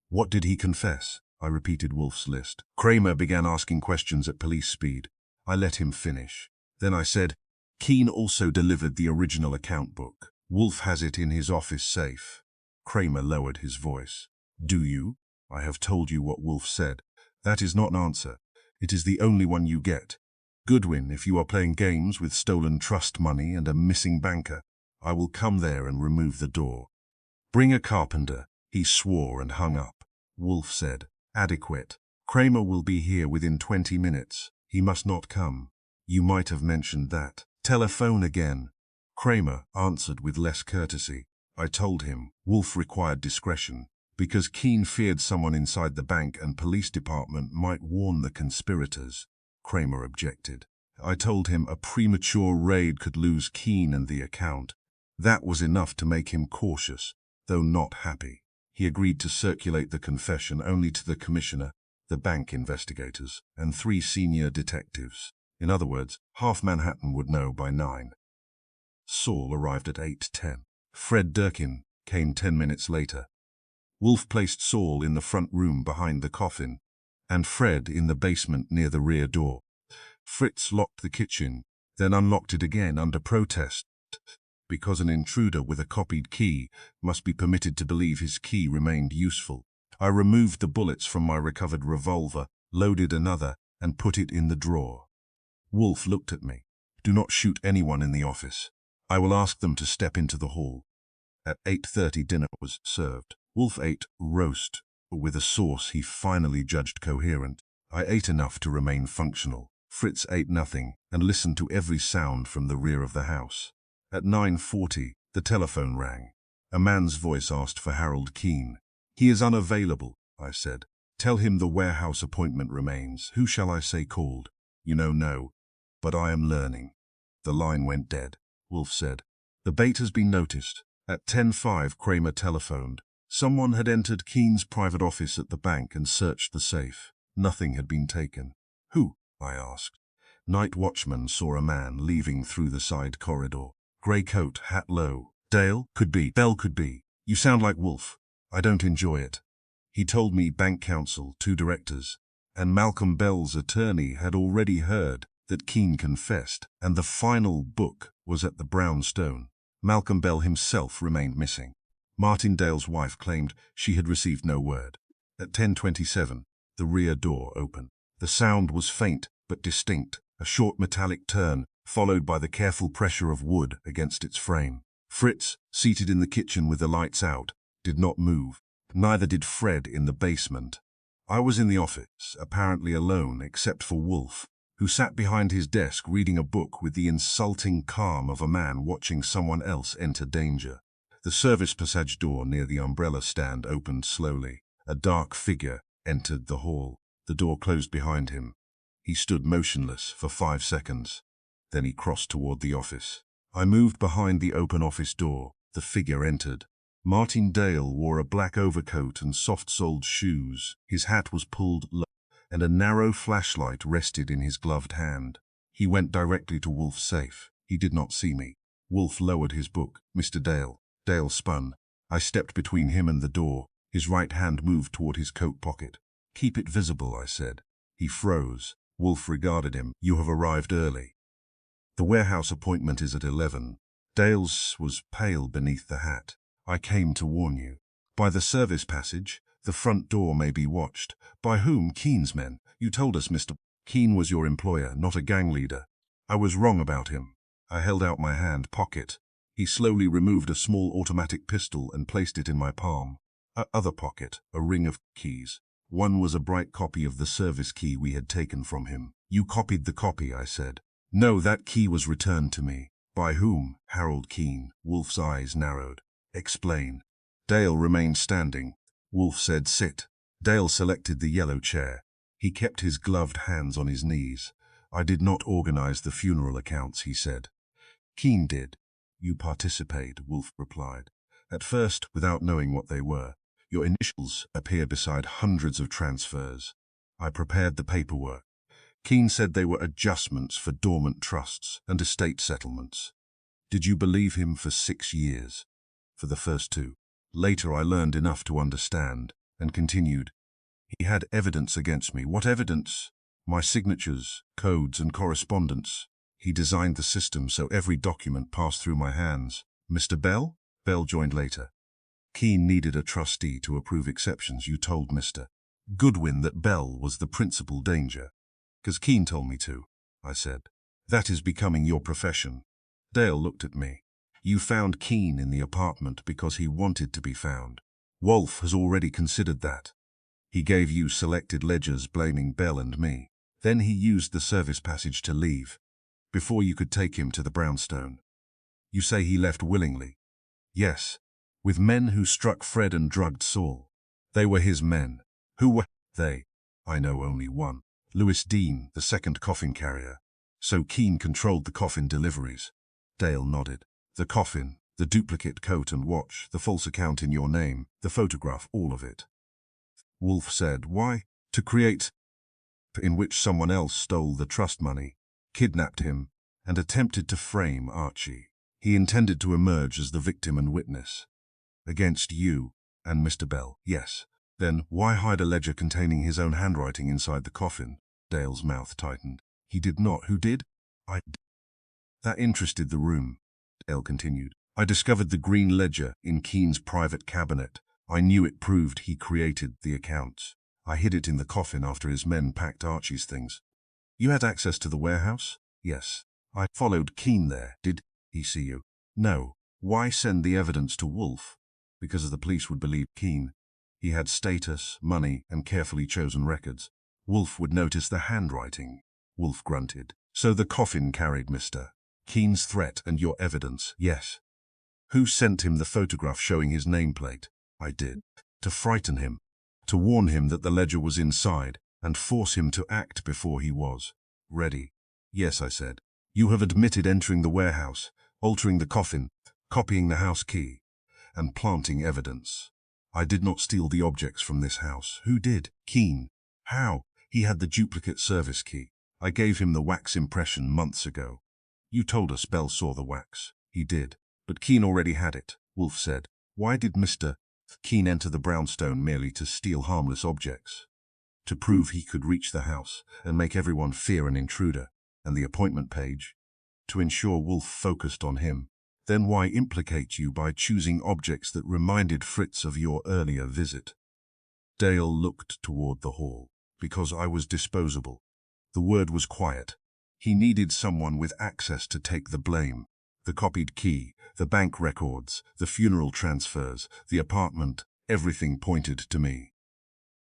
"What did he confess?" I repeated Wolfe's list. Kramer began asking questions at police speed. I let him finish. Then I said, "Keene also delivered the original account book. Wolfe has it in his office safe." Kramer lowered his voice. "Do you?" "I have told you what Wolfe said." "That is not an answer. It is the only one you get. Goodwin, if you are playing games with stolen trust money and a missing banker, I will come there and remove the door." "Bring a carpenter." He swore and hung up. Wolfe said, "Adequate. Kramer will be here within 20 minutes. He must not come." "You might have mentioned that." "Telephone again." Kramer answered with less courtesy. I told him Wolfe required discretion, because Keene feared someone inside the bank and police department might warn the conspirators. Kramer objected. I told him a premature raid could lose Keene and the account. That was enough to make him cautious, though not happy. He agreed to circulate the confession only to the commissioner, the bank investigators, and 3 senior detectives. In other words, half Manhattan would know by 9. Saul arrived at 8:10. Fred Durkin came 10 minutes later. Wolfe placed Saul in the front room behind the coffin, and Fred in the basement near the rear door. Fritz locked the kitchen, then unlocked it again under protest, because an intruder with a copied key must be permitted to believe his key remained useful. I removed the bullets from my recovered revolver, loaded another, and put it in the drawer. Wolfe looked at me. "Do not shoot anyone in the office. I will ask them to step into the hall." At 8:30 dinner was served. Wolfe ate roast, with a sauce he finally judged coherent. I ate enough to remain functional. Fritz ate nothing and listened to every sound from the rear of the house. At 9:40, the telephone rang. A man's voice asked for Harold Keene. "He is unavailable," I said. "Tell him the warehouse appointment remains." "Who shall I say called?" "No, but I am learning." The line went dead. Wolfe said, "The bait has been noticed." At 10:05, Kramer telephoned. Someone had entered Keene's private office at the bank and searched the safe. Nothing had been taken. "Who?" I asked. Night watchman saw a man leaving through the side corridor. Grey coat, hat low. "Dale? Could be. Bell could be. You sound like Wolfe. I don't enjoy it." He told me bank counsel, 2 directors, and Malcolm Bell's attorney had already heard that Keene confessed, and the final book was at the Brownstone. Malcolm Bell himself remained missing. Martindale's wife claimed she had received no word. At 10:27, the rear door opened. The sound was faint but distinct, a short metallic turn, followed by the careful pressure of wood against its frame. Fritz, seated in the kitchen with the lights out, did not move. Neither did Fred in the basement. I was in the office, apparently alone except for Wolfe, who sat behind his desk reading a book with the insulting calm of a man watching someone else enter danger. The service passage door near the umbrella stand opened slowly. A dark figure entered the hall. The door closed behind him. He stood motionless for 5 seconds. Then he crossed toward the office. I moved behind the open office door. The figure entered. Martin Dale wore a black overcoat and soft-soled shoes. His hat was pulled low, and a narrow flashlight rested in his gloved hand. He went directly to Wolfe's safe. He did not see me. Wolfe lowered his book. "Mr. Dale." Dale spun. I stepped between him and the door. His right hand moved toward his coat pocket. "Keep it visible," I said. He froze. Wolfe regarded him. "You have arrived early. The warehouse appointment is at 11. Dale's was pale beneath the hat. "I came to warn you. By the service passage, the front door may be watched." "By whom?" "Keen's men. You told us Mr. Keen was your employer, not a gang leader." "I was wrong about him." I held out my hand. "Pocket." He slowly removed a small automatic pistol and placed it in my palm. Other pocket, a ring of keys. One was a bright copy of the service key we had taken from him. "You copied the copy," I said. "No, that key was returned to me." "By whom?" "Harold Keen." Wolfe's eyes narrowed. "Explain." Dale remained standing. Wolfe said, "Sit." Dale selected the yellow chair. He kept his gloved hands on his knees. "I did not organize the funeral accounts," he said. "Keen did." "You participated," Wolfe replied. "At first, without knowing what they were. Your initials appear beside hundreds of transfers. I prepared the paperwork. Keen said they were adjustments for dormant trusts and estate settlements." "Did you believe him for 6 years?" "For the first 2. Later I learned enough to understand," and continued. "He had evidence against me." "What evidence?" "My signatures, codes, and correspondence. He designed the system so every document passed through my hands." "Mr. Bell?" "Bell joined later. Keen needed a trustee to approve exceptions. You told Mr. Goodwin that Bell was the principal danger." "'Cause Keen told me to," I said. "That is becoming your profession." Dale looked at me. "You found Keen in the apartment because he wanted to be found. Wolfe has already considered that. He gave you selected ledgers blaming Bell and me. Then he used the service passage to leave, before you could take him to the Brownstone." "You say he left willingly?" "Yes, with men who struck Fred and drugged Saul. They were his men." "Who were they?" "I know only one. Lewis Dean, the second coffin carrier." "So Keen controlled the coffin deliveries?" Dale nodded. "The coffin, the duplicate coat and watch, the false account in your name, the photograph, all of it." Wolfe said, "Why?" "To create in which someone else stole the trust money, kidnapped him, and attempted to frame Archie. He intended to emerge as the victim and witness. Against you and Mr. Bell." "Yes." "Then why hide a ledger containing his own handwriting inside the coffin?" Dale's mouth tightened. "He did not." "Who did?" "I did." "That interested the room," Dale continued. "I discovered the green ledger in Keen's private cabinet. I knew it proved he created the accounts. I hid it in the coffin after his men packed Archie's things." "You had access to the warehouse?" "Yes. I followed Keen there." "Did he see you?" "No." "Why send the evidence to Wolfe?" "Because the police would believe Keen. He had status, money, and carefully chosen records. Wolfe would notice the handwriting." Wolfe grunted. "So the coffin carried Mr. Keen's threat and your evidence?" "Yes." "Who sent him the photograph showing his nameplate?" "I did. To frighten him. To warn him that the ledger was inside, and force him to act before he was ready." "Yes," I said. "You have admitted entering the warehouse, altering the coffin, copying the house key, and planting evidence. I did not steal the objects from this house." "Who did?" "Keen." "How?" "He had the duplicate service key. I gave him the wax impression months ago." "You told us Bell saw the wax." "He did. But Keen already had it," Wolfe said. "Why did Mr. Keen enter the Brownstone merely to steal harmless objects?" "To prove he could reach the house and make everyone fear an intruder." "And the appointment page?" "To ensure Wolfe focused on him." "Then why implicate you by choosing objects that reminded Fritz of your earlier visit?" Dale looked toward the hall. "Because I was disposable." The word was quiet. He needed someone with access to take the blame. The copied key, the bank records, the funeral transfers, the apartment, everything pointed to me.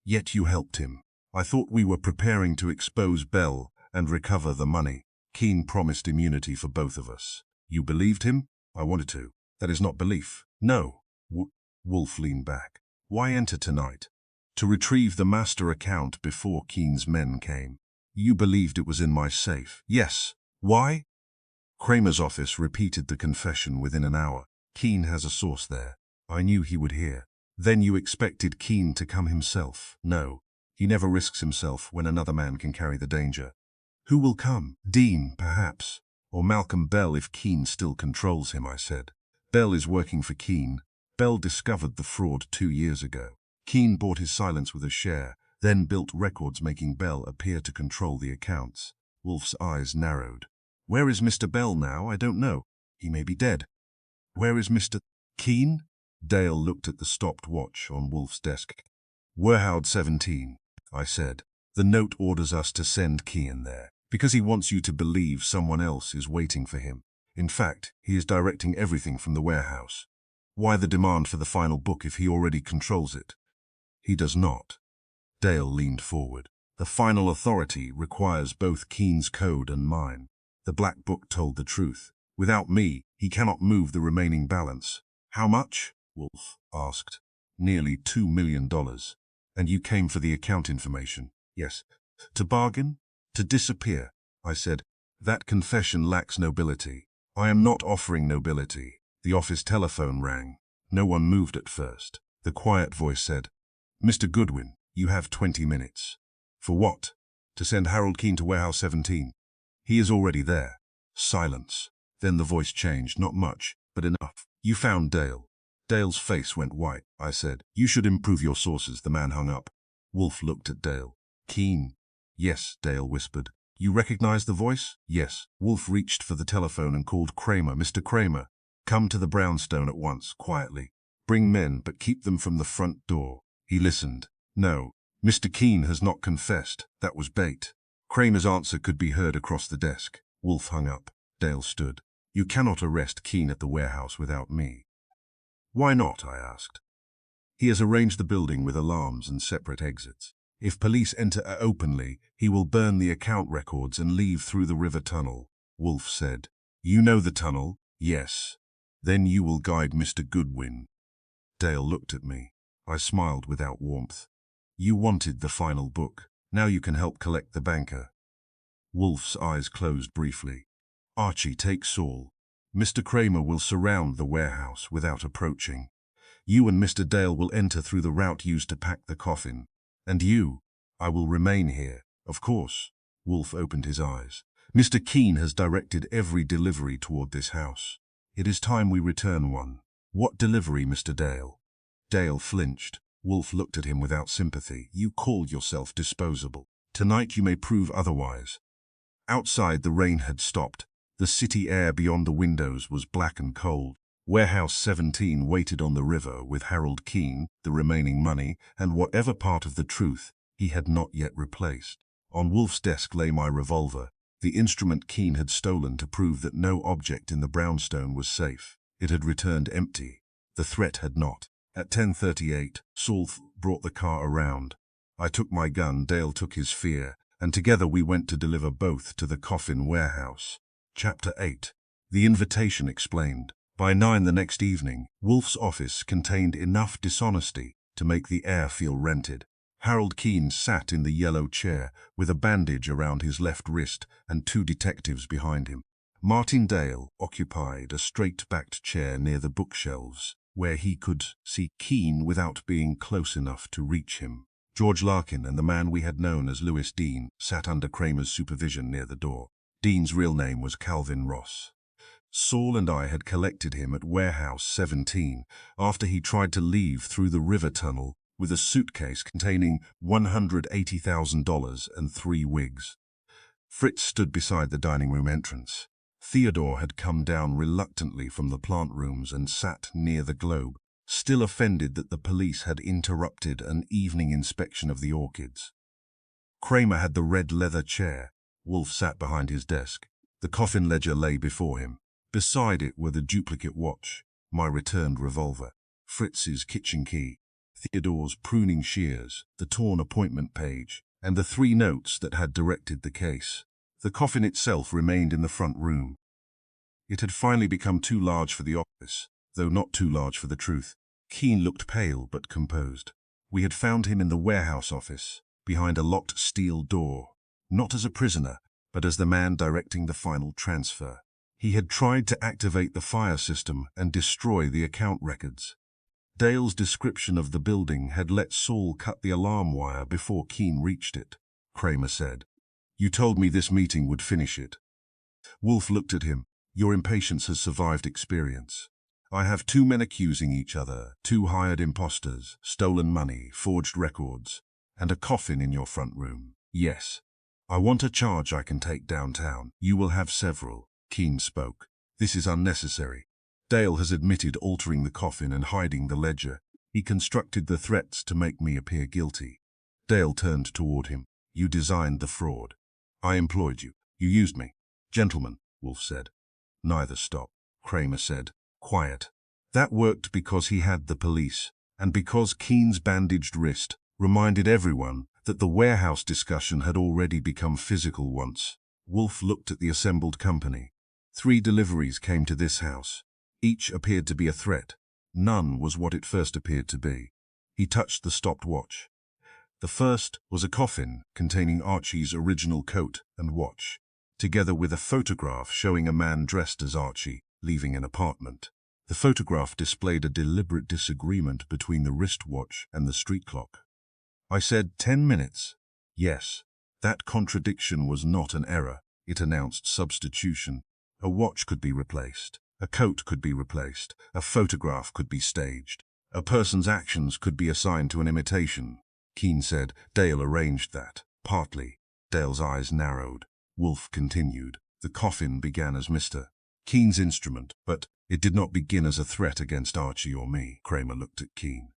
"Yet you helped him." "I thought we were preparing to expose Bell and recover the money. Keen promised immunity for both of us." "You believed him?" "I wanted to." "That is not belief." "No." Wolfe leaned back. "Why enter tonight?" "To retrieve the master account before Keen's men came." "You believed it was in my safe?" "Yes." "Why?" "Kramer's office repeated the confession within an hour. Keen has a source there. I knew he would hear. Then you expected Keane to come himself? No. He never risks himself when another man can carry the danger. Who will come? Dean, perhaps. Or Malcolm Bell if Keane still controls him, I said. Bell is working for Keane. Bell discovered the fraud 2 years ago. Keane bought his silence with a share, then built records making Bell appear to control the accounts. Wolfe's eyes narrowed. Where is Mr. Bell now? I don't know. He may be dead. Where is Mr. Keane? Dale looked at the stopped watch on Wolfe's desk. Warehouse 17, I said. The note orders us to send Keane there, because he wants you to believe someone else is waiting for him. In fact, he is directing everything from the warehouse. Why the demand for the final book if he already controls it? He does not. Dale leaned forward. The final authority requires both Keane's code and mine. The Black Book told the truth. Without me, he cannot move the remaining balance. How much? Wolfe asked. Nearly $2 million. And you came for the account information? Yes. To bargain? To disappear? I said. That confession lacks nobility. I am not offering nobility. The office telephone rang. No one moved at first. The quiet voice said, Mr. Goodwin, you have 20 minutes. For what? To send Harold Keane to Warehouse 17. He is already there. Silence. Then the voice changed, not much, but enough. You found Dale. Dale's face went white. I said, you should improve your sources. The man hung up. Wolfe looked at Dale. Keane. Yes, Dale whispered. You recognize the voice? Yes. Wolfe reached for the telephone and called Kramer. Mr. Kramer, come to the Brownstone at once, quietly. Bring men, but keep them from the front door. He listened. No. Mr. Keane has not confessed. That was bait. Kramer's answer could be heard across the desk. Wolfe hung up. Dale stood. You cannot arrest Keane at the warehouse without me. Why not? I asked. He has arranged the building with alarms and separate exits. If police enter openly, he will burn the account records and leave through the river tunnel. Wolfe said. You know the tunnel? Yes. Then you will guide Mr. Goodwin. Dale looked at me. I smiled without warmth. You wanted the final book. Now you can help collect the banker. Wolfe's eyes closed briefly. Archie, take Saul. Mr. Kramer will surround the warehouse without approaching. You and Mr. Dale will enter through the route used to pack the coffin. And you, I will remain here, of course. Wolfe opened his eyes. Mr. Keane has directed every delivery toward this house. It is time we return one. What delivery, Mr. Dale? Dale flinched. Wolfe looked at him without sympathy. You called yourself disposable. Tonight you may prove otherwise. Outside the rain had stopped. The city air beyond the windows was black and cold. Warehouse 17 waited on the river with Harold Keane, the remaining money, and whatever part of the truth he had not yet replaced. On Wolfe's desk lay my revolver, the instrument Keane had stolen to prove that no object in the Brownstone was safe. It had returned empty. The threat had not. At 10:38, Saul brought the car around. I took my gun, Dale took his fear, and together we went to deliver both to the Coffin warehouse. Chapter 8. The invitation explained. By 9 the next evening, Wolfe's office contained enough dishonesty to make the air feel rented. Harold Keane sat in the yellow chair with a bandage around his left wrist and 2 detectives behind him. Martin Dale occupied a straight-backed chair near the bookshelves, where he could see Keane without being close enough to reach him. George Larkin and the man we had known as Louis Dean sat under Kramer's supervision near the door. Dean's real name was Calvin Ross. Saul and I had collected him at Warehouse 17 after he tried to leave through the river tunnel with a suitcase containing $180,000 and 3 wigs. Fritz stood beside the dining room entrance. Theodore had come down reluctantly from the plant rooms and sat near the globe, still offended that the police had interrupted an evening inspection of the orchids. Kramer had the red leather chair. Wolfe sat behind his desk. The coffin ledger lay before him. Beside it were the duplicate watch, my returned revolver, Fritz's kitchen key, Theodore's pruning shears, the torn appointment page, and the 3 notes that had directed the case. The coffin itself remained in the front room. It had finally become too large for the office, though not too large for the truth. Keane looked pale but composed. We had found him in the warehouse office, behind a locked steel door, not as a prisoner, but as the man directing the final transfer. He had tried to activate the fire system and destroy the account records. Dale's description of the building had let Saul cut the alarm wire before Keene reached it. Kramer said, "You told me this meeting would finish it." Wolfe looked at him. "Your impatience has survived experience. I have 2 men accusing each other, 2 hired imposters, stolen money, forged records, and a coffin in your front room. Yes. I want a charge I can take downtown. You will have several." Keene spoke. "This is unnecessary. Dale has admitted altering the coffin and hiding the ledger. He constructed the threats to make me appear guilty." Dale turned toward him. "You designed the fraud. I employed you. You used me." "Gentlemen," Wolfe said. "Neither stop," Kramer said. "Quiet." That worked because he had the police, and because Keene's bandaged wrist reminded everyone that the warehouse discussion had already become physical once. Wolfe looked at the assembled company. 3 deliveries came to this house. Each appeared to be a threat. None was what it first appeared to be. He touched the stopped watch. The first was a coffin containing Archie's original coat and watch, together with a photograph showing a man dressed as Archie leaving an apartment. The photograph displayed a deliberate disagreement between the wristwatch and the street clock. "I said 10 minutes. Yes. That contradiction was not an error. It announced substitution. A watch could be replaced. A coat could be replaced. A photograph could be staged. A person's actions could be assigned to an imitation." Keene said, "Dale arranged that. Partly." Dale's eyes narrowed. Wolfe continued, "The coffin began as Mr. Keene's instrument, but it did not begin as a threat against Archie or me." Kramer looked at Keene.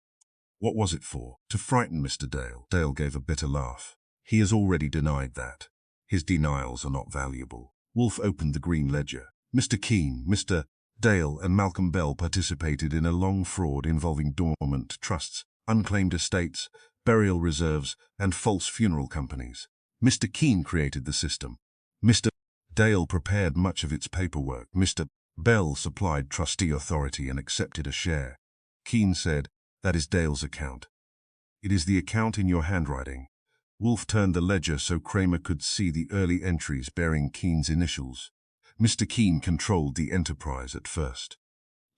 "What was it for? To frighten Mr. Dale?" Dale gave a bitter laugh. "He has already denied that. His denials are not valuable." Wolfe opened the green ledger. "Mr. Keene, Mr. Dale and Malcolm Bell participated in a long fraud involving dormant trusts, unclaimed estates, burial reserves, and false funeral companies. Mr. Keene created the system. Mr. Dale prepared much of its paperwork. Mr. Bell supplied trustee authority and accepted a share." Keene said, "That is Dale's account." "It is the account in your handwriting." Wolfe turned the ledger so Kramer could see the early entries bearing Keene's initials. "Mr. Keene controlled the enterprise at first.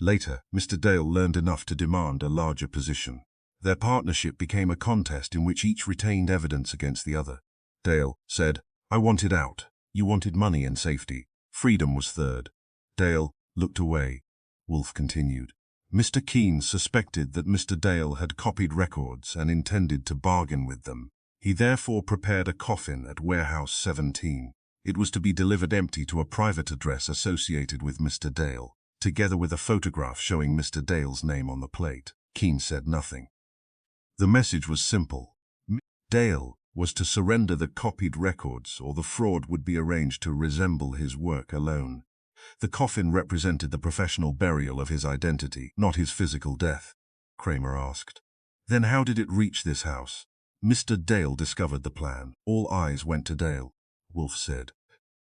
Later, Mr. Dale learned enough to demand a larger position. Their partnership became a contest in which each retained evidence against the other." Dale said, "I wanted out. You wanted money and safety. Freedom was third." Dale looked away. Wolfe continued, "Mr. Keene suspected that Mr. Dale had copied records and intended to bargain with them. He therefore prepared a coffin at Warehouse 17. It was to be delivered empty to a private address associated with Mr. Dale, together with a photograph showing Mr. Dale's name on the plate." Keene said nothing. The message was simple. Dale was to surrender the copied records, or the fraud would be arranged to resemble his work alone. The coffin represented the professional burial of his identity, not his physical death. Kramer asked, "Then how did it reach this house?" "Mr. Dale discovered the plan." All eyes went to Dale. Wolfe said,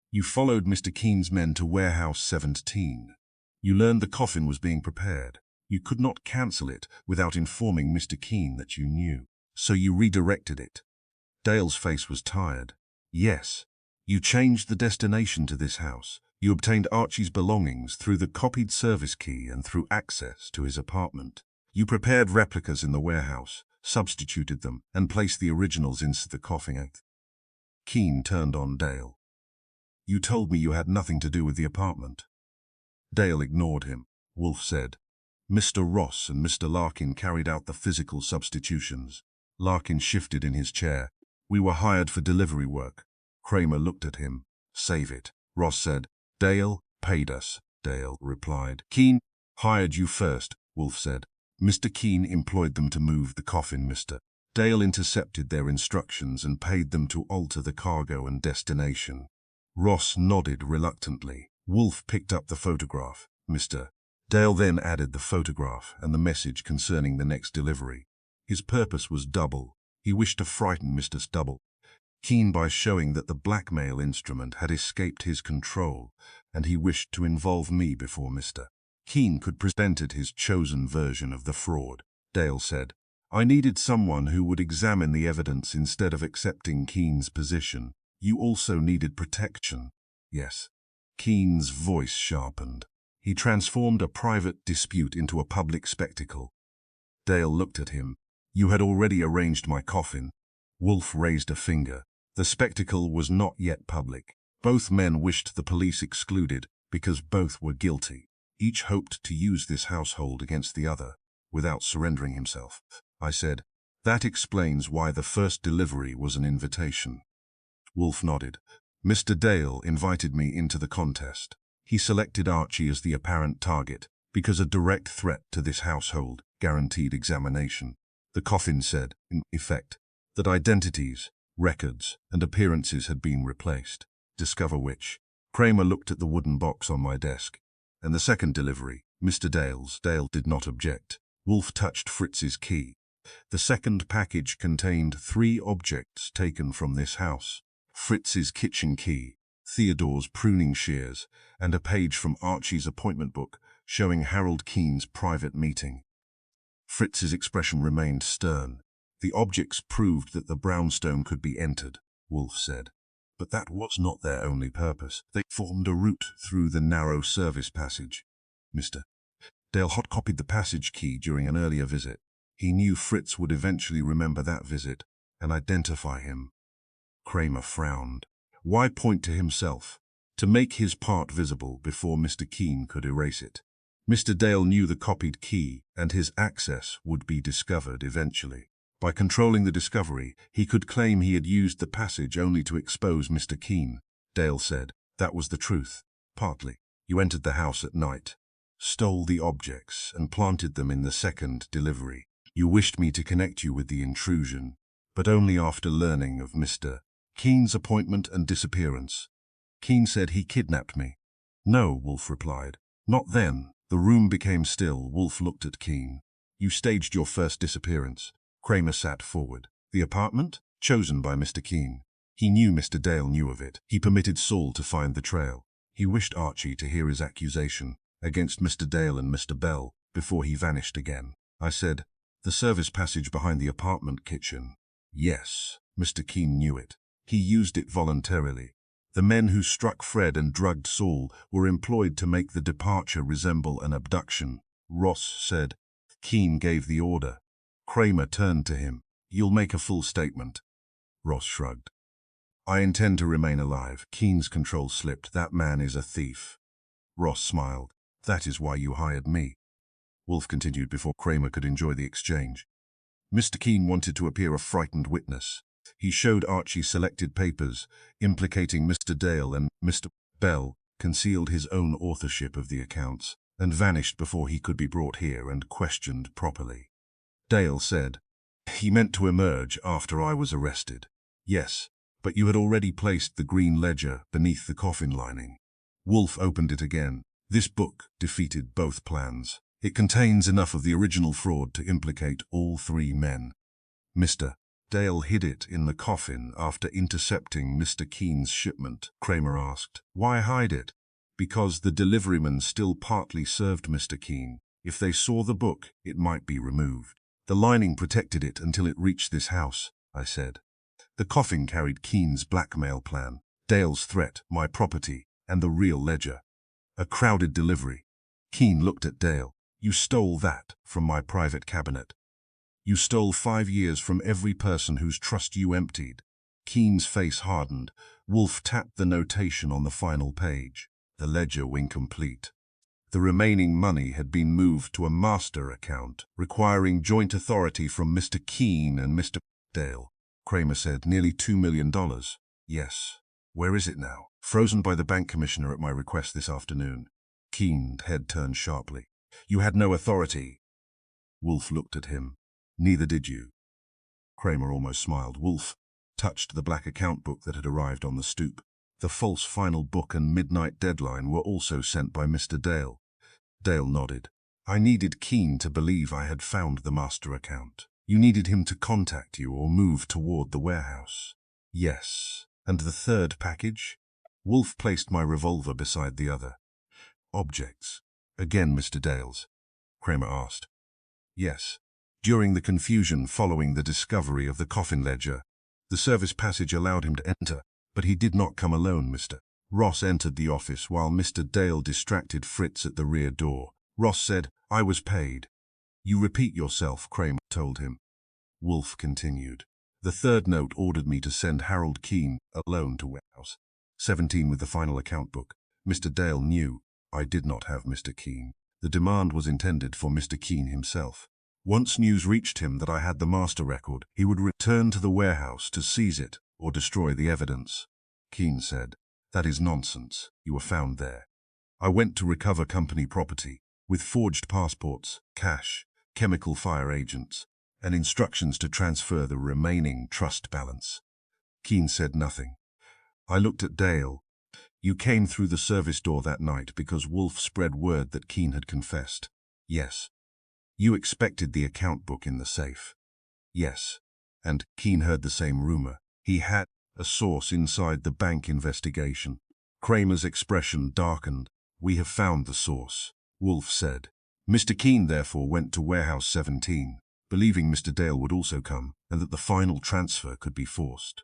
"You followed Mr. Keene's men to Warehouse 17. You learned the coffin was being prepared. You could not cancel it without informing Mr. Keene that you knew. So you redirected it." Dale's face was tired. "Yes. You changed the destination to this house. You obtained Archie's belongings through the copied service key and through access to his apartment. You prepared replicas in the warehouse, substituted them, and placed the originals into the coffin." Keene turned on Dale. "You told me you had nothing to do with the apartment." Dale ignored him. Wolfe said, "Mr. Ross and Mr. Larkin carried out the physical substitutions." Larkin shifted in his chair. "We were hired for delivery work." Kramer looked at him. "Save it." Ross said, "Dale paid us." Dale replied, "Keene hired you first," Wolfe said. "Mr. Keene employed them to move the coffin, Mr. Dale intercepted their instructions and paid them to alter the cargo and destination." Ross nodded reluctantly. Wolfe picked up the photograph. Mr. Dale then added the photograph and the message concerning the next delivery. His purpose was double. He wished to frighten Mr. Stubble Keene by showing that the blackmail instrument had escaped his control, and he wished to involve me before Mr. Keene could present his chosen version of the fraud. Dale said, "I needed someone who would examine the evidence instead of accepting Keene's position. You also needed protection." "Yes." Keene's voice sharpened. "He transformed a private dispute into a public spectacle. Dale looked at him. You had already arranged my coffin. Wolfe raised a finger. The spectacle was not yet public. Both men wished the police excluded because both were guilty. Each hoped to use this household against the other without surrendering himself. I said, that explains why the first delivery was an invitation. Wolfe nodded. Mr. Dale invited me into the contest. He selected Archie as the apparent target because a direct threat to this household guaranteed examination. The coffin said, in effect, that identities, records, and appearances had been replaced. Discover which. Kramer looked at the wooden box on my desk. And the second delivery, Mr. Dale's. Dale did not object. Wolfe touched Fritz's key. The second package contained 3 objects taken from this house. Fritz's kitchen key, Theodore's pruning shears, and a page from Archie's appointment book showing Harold Keene's private meeting. Fritz's expression remained stern. The objects proved that the Brownstone could be entered, Wolfe said. But that was not their only purpose. They formed a route through the narrow service passage. Mr. Dale hot-copied the passage key during an earlier visit. He knew Fritz would eventually remember that visit and identify him. Kramer frowned. Why point to himself? To make his part visible before Mr. Keene could erase it. Mr. Dale knew the copied key, and his access would be discovered eventually. By controlling the discovery, he could claim he had used the passage only to expose Mr. Keene. Dale said, that was the truth. Partly. You entered the house at night, stole the objects, and planted them in the second delivery. You wished me to connect you with the intrusion, but only after learning of Mr. Keene's appointment and disappearance. Keene said he kidnapped me. No, Wolfe replied. Not then. The room became still. Wolfe looked at Keene. You staged your first disappearance. Kramer sat forward. The apartment? Chosen by Mr. Keene. He knew Mr. Dale knew of it. He permitted Saul to find the trail. He wished Archie to hear his accusation against Mr. Dale and Mr. Bell before he vanished again. I said, the service passage behind the apartment kitchen. Yes, Mr. Keene knew it. He used it voluntarily. The men who struck Fred and drugged Saul were employed to make the departure resemble an abduction. Ross said. Keene gave the order. Kramer turned to him. You'll make a full statement. Ross shrugged. I intend to remain alive. Keene's control slipped. That man is a thief. Ross smiled. That is why you hired me. Wolfe continued before Kramer could enjoy the exchange. Mr. Keene wanted to appear a frightened witness. He showed Archie selected papers implicating Mr. Dale, and Mr. Bell concealed his own authorship of the accounts and vanished before he could be brought here and questioned properly. Dale said, he meant to emerge after I was arrested. Yes, but you had already placed the green ledger beneath the coffin lining. Wolfe opened it again. This book defeated both plans. It contains enough of the original fraud to implicate all 3 men. Mr. Dale hid it in the coffin after intercepting Mr. Keene's shipment. Kramer asked, why hide it? Because the deliveryman still partly served Mr. Keene. If they saw the book, it might be removed. The lining protected it until it reached this house, I said. The coffin carried Keene's blackmail plan, Dale's threat, my property, and the real ledger. A crowded delivery. Keene looked at Dale. You stole that from my private cabinet. You stole 5 years from every person whose trust you emptied. Keene's face hardened. Wolfe tapped the notation on the final page. The ledger was incomplete. The remaining money had been moved to a master account, requiring joint authority from Mr. Keene and Mr. Dale. Kramer said, nearly $2 million. Yes. Where is it now? Frozen by the bank commissioner at my request this afternoon. Keene's head turned sharply. You had no authority. Wolfe looked at him. Neither did you. Kramer almost smiled. Wolfe touched the black account book that had arrived on the stoop. The false final book and midnight deadline were also sent by Mr. Dale. Dale nodded. I needed Keene to believe I had found the master account. You needed him to contact you or move toward the warehouse. Yes. And the third package? Wolfe placed my revolver beside the other. Objects. Again Mr. Dale's? Kramer asked. Yes. During the confusion following the discovery of the coffin ledger, the service passage allowed him to enter, but he did not come alone. Mr. Ross entered the office while Mr. Dale distracted Fritz at the rear door. Ross said, I was paid. You repeat yourself, Kramer told him. Wolfe continued. The third note ordered me to send Harold Keene alone to warehouse 17 with the final account book. Mr. Dale knew I did not have Mr. Keene. The demand was intended for Mr. Keene himself. Once news reached him that I had the master record, he would return to the warehouse to seize it or destroy the evidence. Keene said, That is nonsense. You were found there. I went to recover company property, with forged passports, cash, chemical fire agents, and instructions to transfer the remaining trust balance. Keene said nothing. I looked at Dale. You came through the service door that night because Wolfe spread word that Keene had confessed. Yes. You expected the account book in the safe. Yes. And Keene heard the same rumor. He had a source inside the bank investigation. Kramer's expression darkened. We have found the source, Wolfe said. Mr. Keene therefore went to Warehouse 17, believing Mr. Dale would also come and that the final transfer could be forced.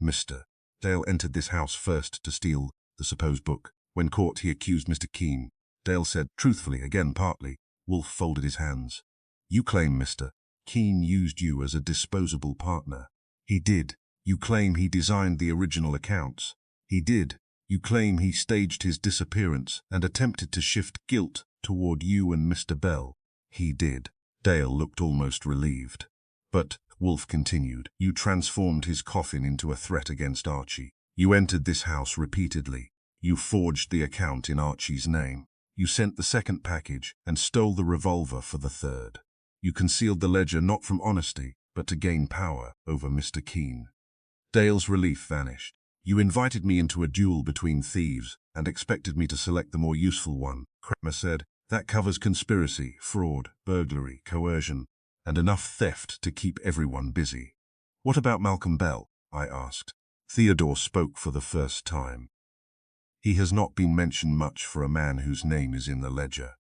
Mr. Dale entered this house first to steal the supposed book. When caught, he accused Mr. Keene. Dale said truthfully, again partly. Wolfe folded his hands. You claim Mr. Keene used you as a disposable partner. He did. You claim he designed the original accounts. He did. You claim he staged his disappearance and attempted to shift guilt toward you and Mr. Bell. He did. Dale looked almost relieved. But, Wolfe continued, you transformed his coffin into a threat against Archie. You entered this house repeatedly. You forged the account in Archie's name. You sent the second package and stole the revolver for the third. You concealed the ledger not from honesty, but to gain power over Mr. Keene. Dale's relief vanished. You invited me into a duel between thieves and expected me to select the more useful one, Kramer said. That covers conspiracy, fraud, burglary, coercion, and enough theft to keep everyone busy. What about Malcolm Bell? I asked. Theodore spoke for the first time. He has not been mentioned much for a man whose name is in the ledger.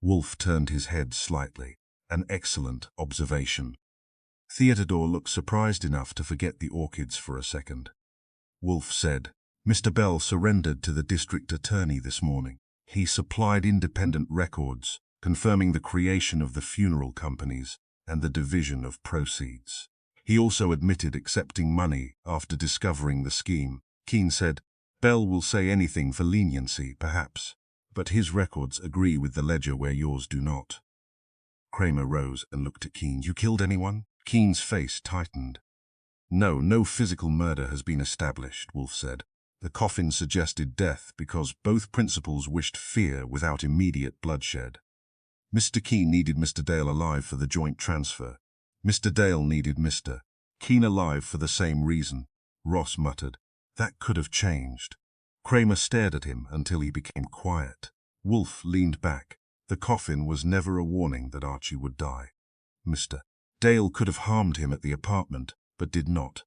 Wolfe turned his head slightly. An excellent observation. Theodore looked surprised enough to forget the orchids for a second. Wolfe said, Mr. Bell surrendered to the district attorney this morning. He supplied independent records, confirming the creation of the funeral companies and the division of proceeds. He also admitted accepting money after discovering the scheme. Keene said, Bell will say anything for leniency, perhaps, but his records agree with the ledger where yours do not. Kramer rose and looked at Keene. You killed anyone? Keene's face tightened. No physical murder has been established, Wolfe said. The coffin suggested death because both principals wished fear without immediate bloodshed. Mr. Keene needed Mr. Dale alive for the joint transfer. Mr. Dale needed Mr. Keene alive for the same reason. Ross muttered. That could have changed. Kramer stared at him until he became quiet. Wolfe leaned back. The coffin was never a warning that Archie would die. Mr. Dale could have harmed him at the apartment, but did not.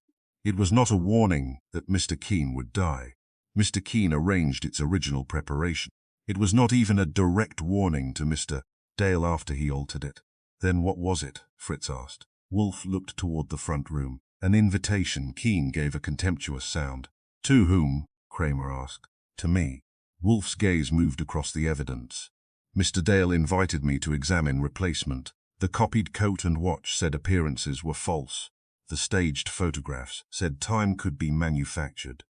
It was not a warning that Mr. Keene would die. Mr. Keene arranged its original preparation. It was not even a direct warning to Mr. Dale after he altered it. Then what was it? Fritz asked. Wolfe looked toward the front room. An invitation. Keene gave a contemptuous sound. To whom? Kramer asked. To me. Wolfe's gaze moved across the evidence. Mr. Dale invited me to examine replacement. The copied coat and watch said appearances were false. The staged photographs said time could be manufactured.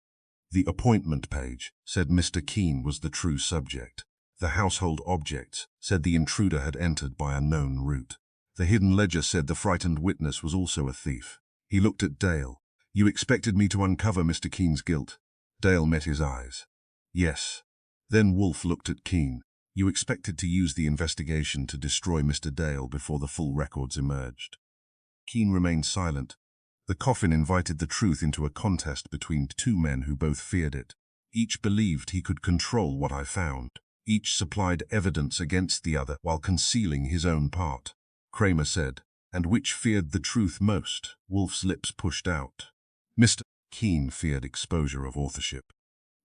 The appointment page said Mr. Keene was the true subject. The household objects said the intruder had entered by a known route. The hidden ledger said the frightened witness was also a thief. He looked at Dale. You expected me to uncover Mr. Keene's guilt. Dale met his eyes. Yes. Then Wolfe looked at Keene. You expected to use the investigation to destroy Mr. Dale before the full records emerged. Keene remained silent. The coffin invited the truth into a contest between two men who both feared it. Each believed he could control what I found. Each supplied evidence against the other while concealing his own part. Kramer said, and which feared the truth most? Wolfe's lips pushed out. Mr. Keene feared exposure of authorship.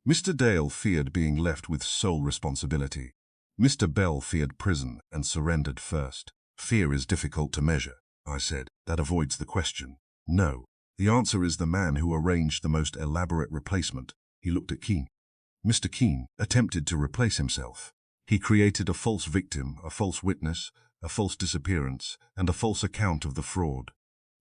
Mr. Dale feared being left with sole responsibility. Mr. Bell feared prison and surrendered first. Fear is difficult to measure, I said. That avoids the question. No. The answer is the man who arranged the most elaborate replacement. He looked at Keene. Mr. Keene attempted to replace himself. He created a false victim, a false witness, a false disappearance, and a false account of the fraud.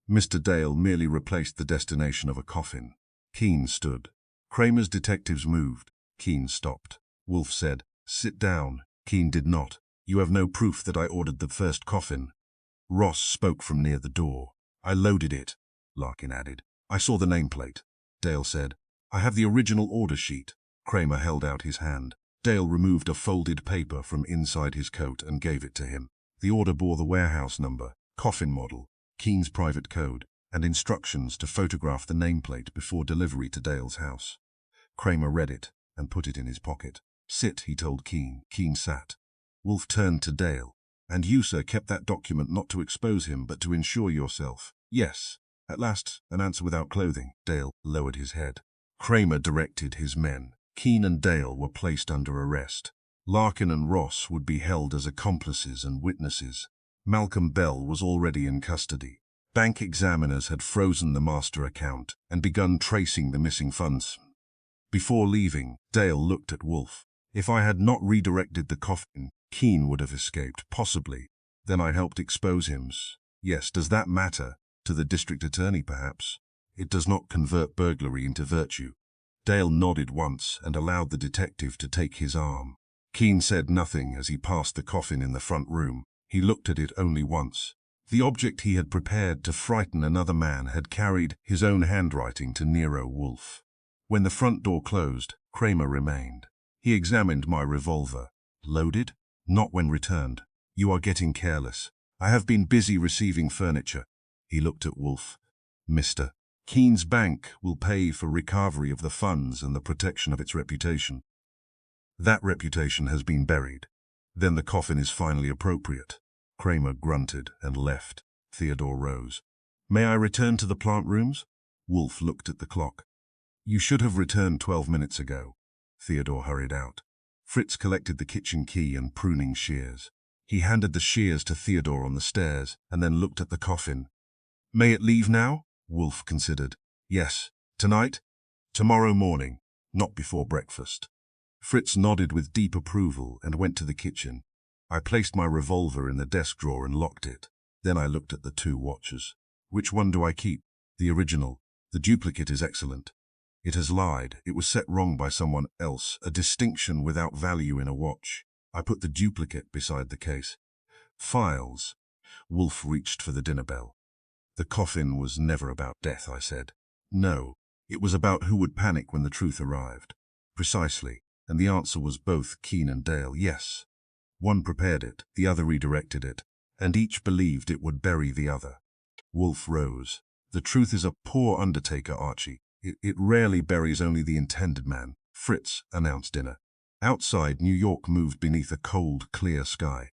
Mr. Dale merely replaced the destination of a coffin. Keene stood. Kramer's detectives moved. Keene stopped. Wolfe said, "Sit down." Keene did not. "You have no proof that I ordered the first coffin." Ross spoke from near the door. "I loaded it," Larkin added. "I saw the nameplate." Dale said, "I have the original order sheet." Kramer held out his hand. Dale removed a folded paper from inside his coat and gave it to him. The order bore the warehouse number, coffin model, Keene's private code, and instructions to photograph the nameplate before delivery to Dale's house. Kramer read it and put it in his pocket. "Sit," he told Keene. Keene sat. Wolfe turned to Dale. "And you, sir, kept that document not to expose him, but to ensure yourself." "Yes." At last, an answer without clothing. Dale lowered his head. Kramer directed his men. Keene and Dale were placed under arrest. Larkin and Ross would be held as accomplices and witnesses. Malcolm Bell was already in custody. Bank examiners had frozen the master account and begun tracing the missing funds. Before leaving, Dale looked at Wolfe. "If I had not redirected the coffin, Keene would have escaped, possibly. Then I helped expose him. Yes, does that matter? To the district attorney, perhaps. It does not convert burglary into virtue." Dale nodded once and allowed the detective to take his arm. Keene said nothing as he passed the coffin in the front room. He looked at it only once. The object he had prepared to frighten another man had carried his own handwriting to Nero Wolfe. When the front door closed, Kramer remained. He examined my revolver. "Loaded?" "Not when returned." "You are getting careless. I have been busy receiving furniture." He looked at Wolfe. "Mr. Keene's bank will pay for recovery of the funds and the protection of its reputation. That reputation has been buried. Then the coffin is finally appropriate." Kramer grunted and left. Theodore rose. "May I return to the plant rooms?" Wolfe looked at the clock. "You should have returned 12 minutes ago." Theodore hurried out. Fritz collected the kitchen key and pruning shears. He handed the shears to Theodore on the stairs and then looked at the coffin. "May it leave now?" Wolfe considered. "Yes. Tonight? Tomorrow morning. Not before breakfast." Fritz nodded with deep approval and went to the kitchen. I placed my revolver in the desk drawer and locked it. Then I looked at the two watches. "Which one do I keep?" "The original. The duplicate is excellent. It has lied. It was set wrong by someone else, a distinction without value in a watch." I put the duplicate beside the case. "Files." Wolfe reached for the dinner bell. "The coffin was never about death," I said. "No, it was about who would panic when the truth arrived." "Precisely." And the answer was both Keene and Dale, yes. One prepared it, the other redirected it, and each believed it would bury the other. Wolfe rose. "The truth is a poor undertaker, Archie. It rarely buries only the intended man." Fritz announced dinner. Outside, New York moved beneath a cold, clear sky.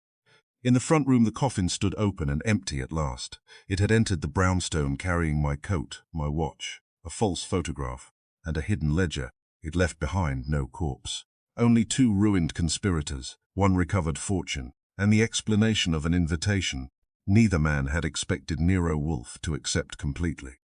In the front room, the coffin stood open and empty at last. It had entered the Brownstone carrying my coat, my watch, a false photograph, and a hidden ledger. It left behind no corpse. Only two ruined conspirators, one recovered fortune, and the explanation of an invitation neither man had expected Nero Wolfe to accept completely.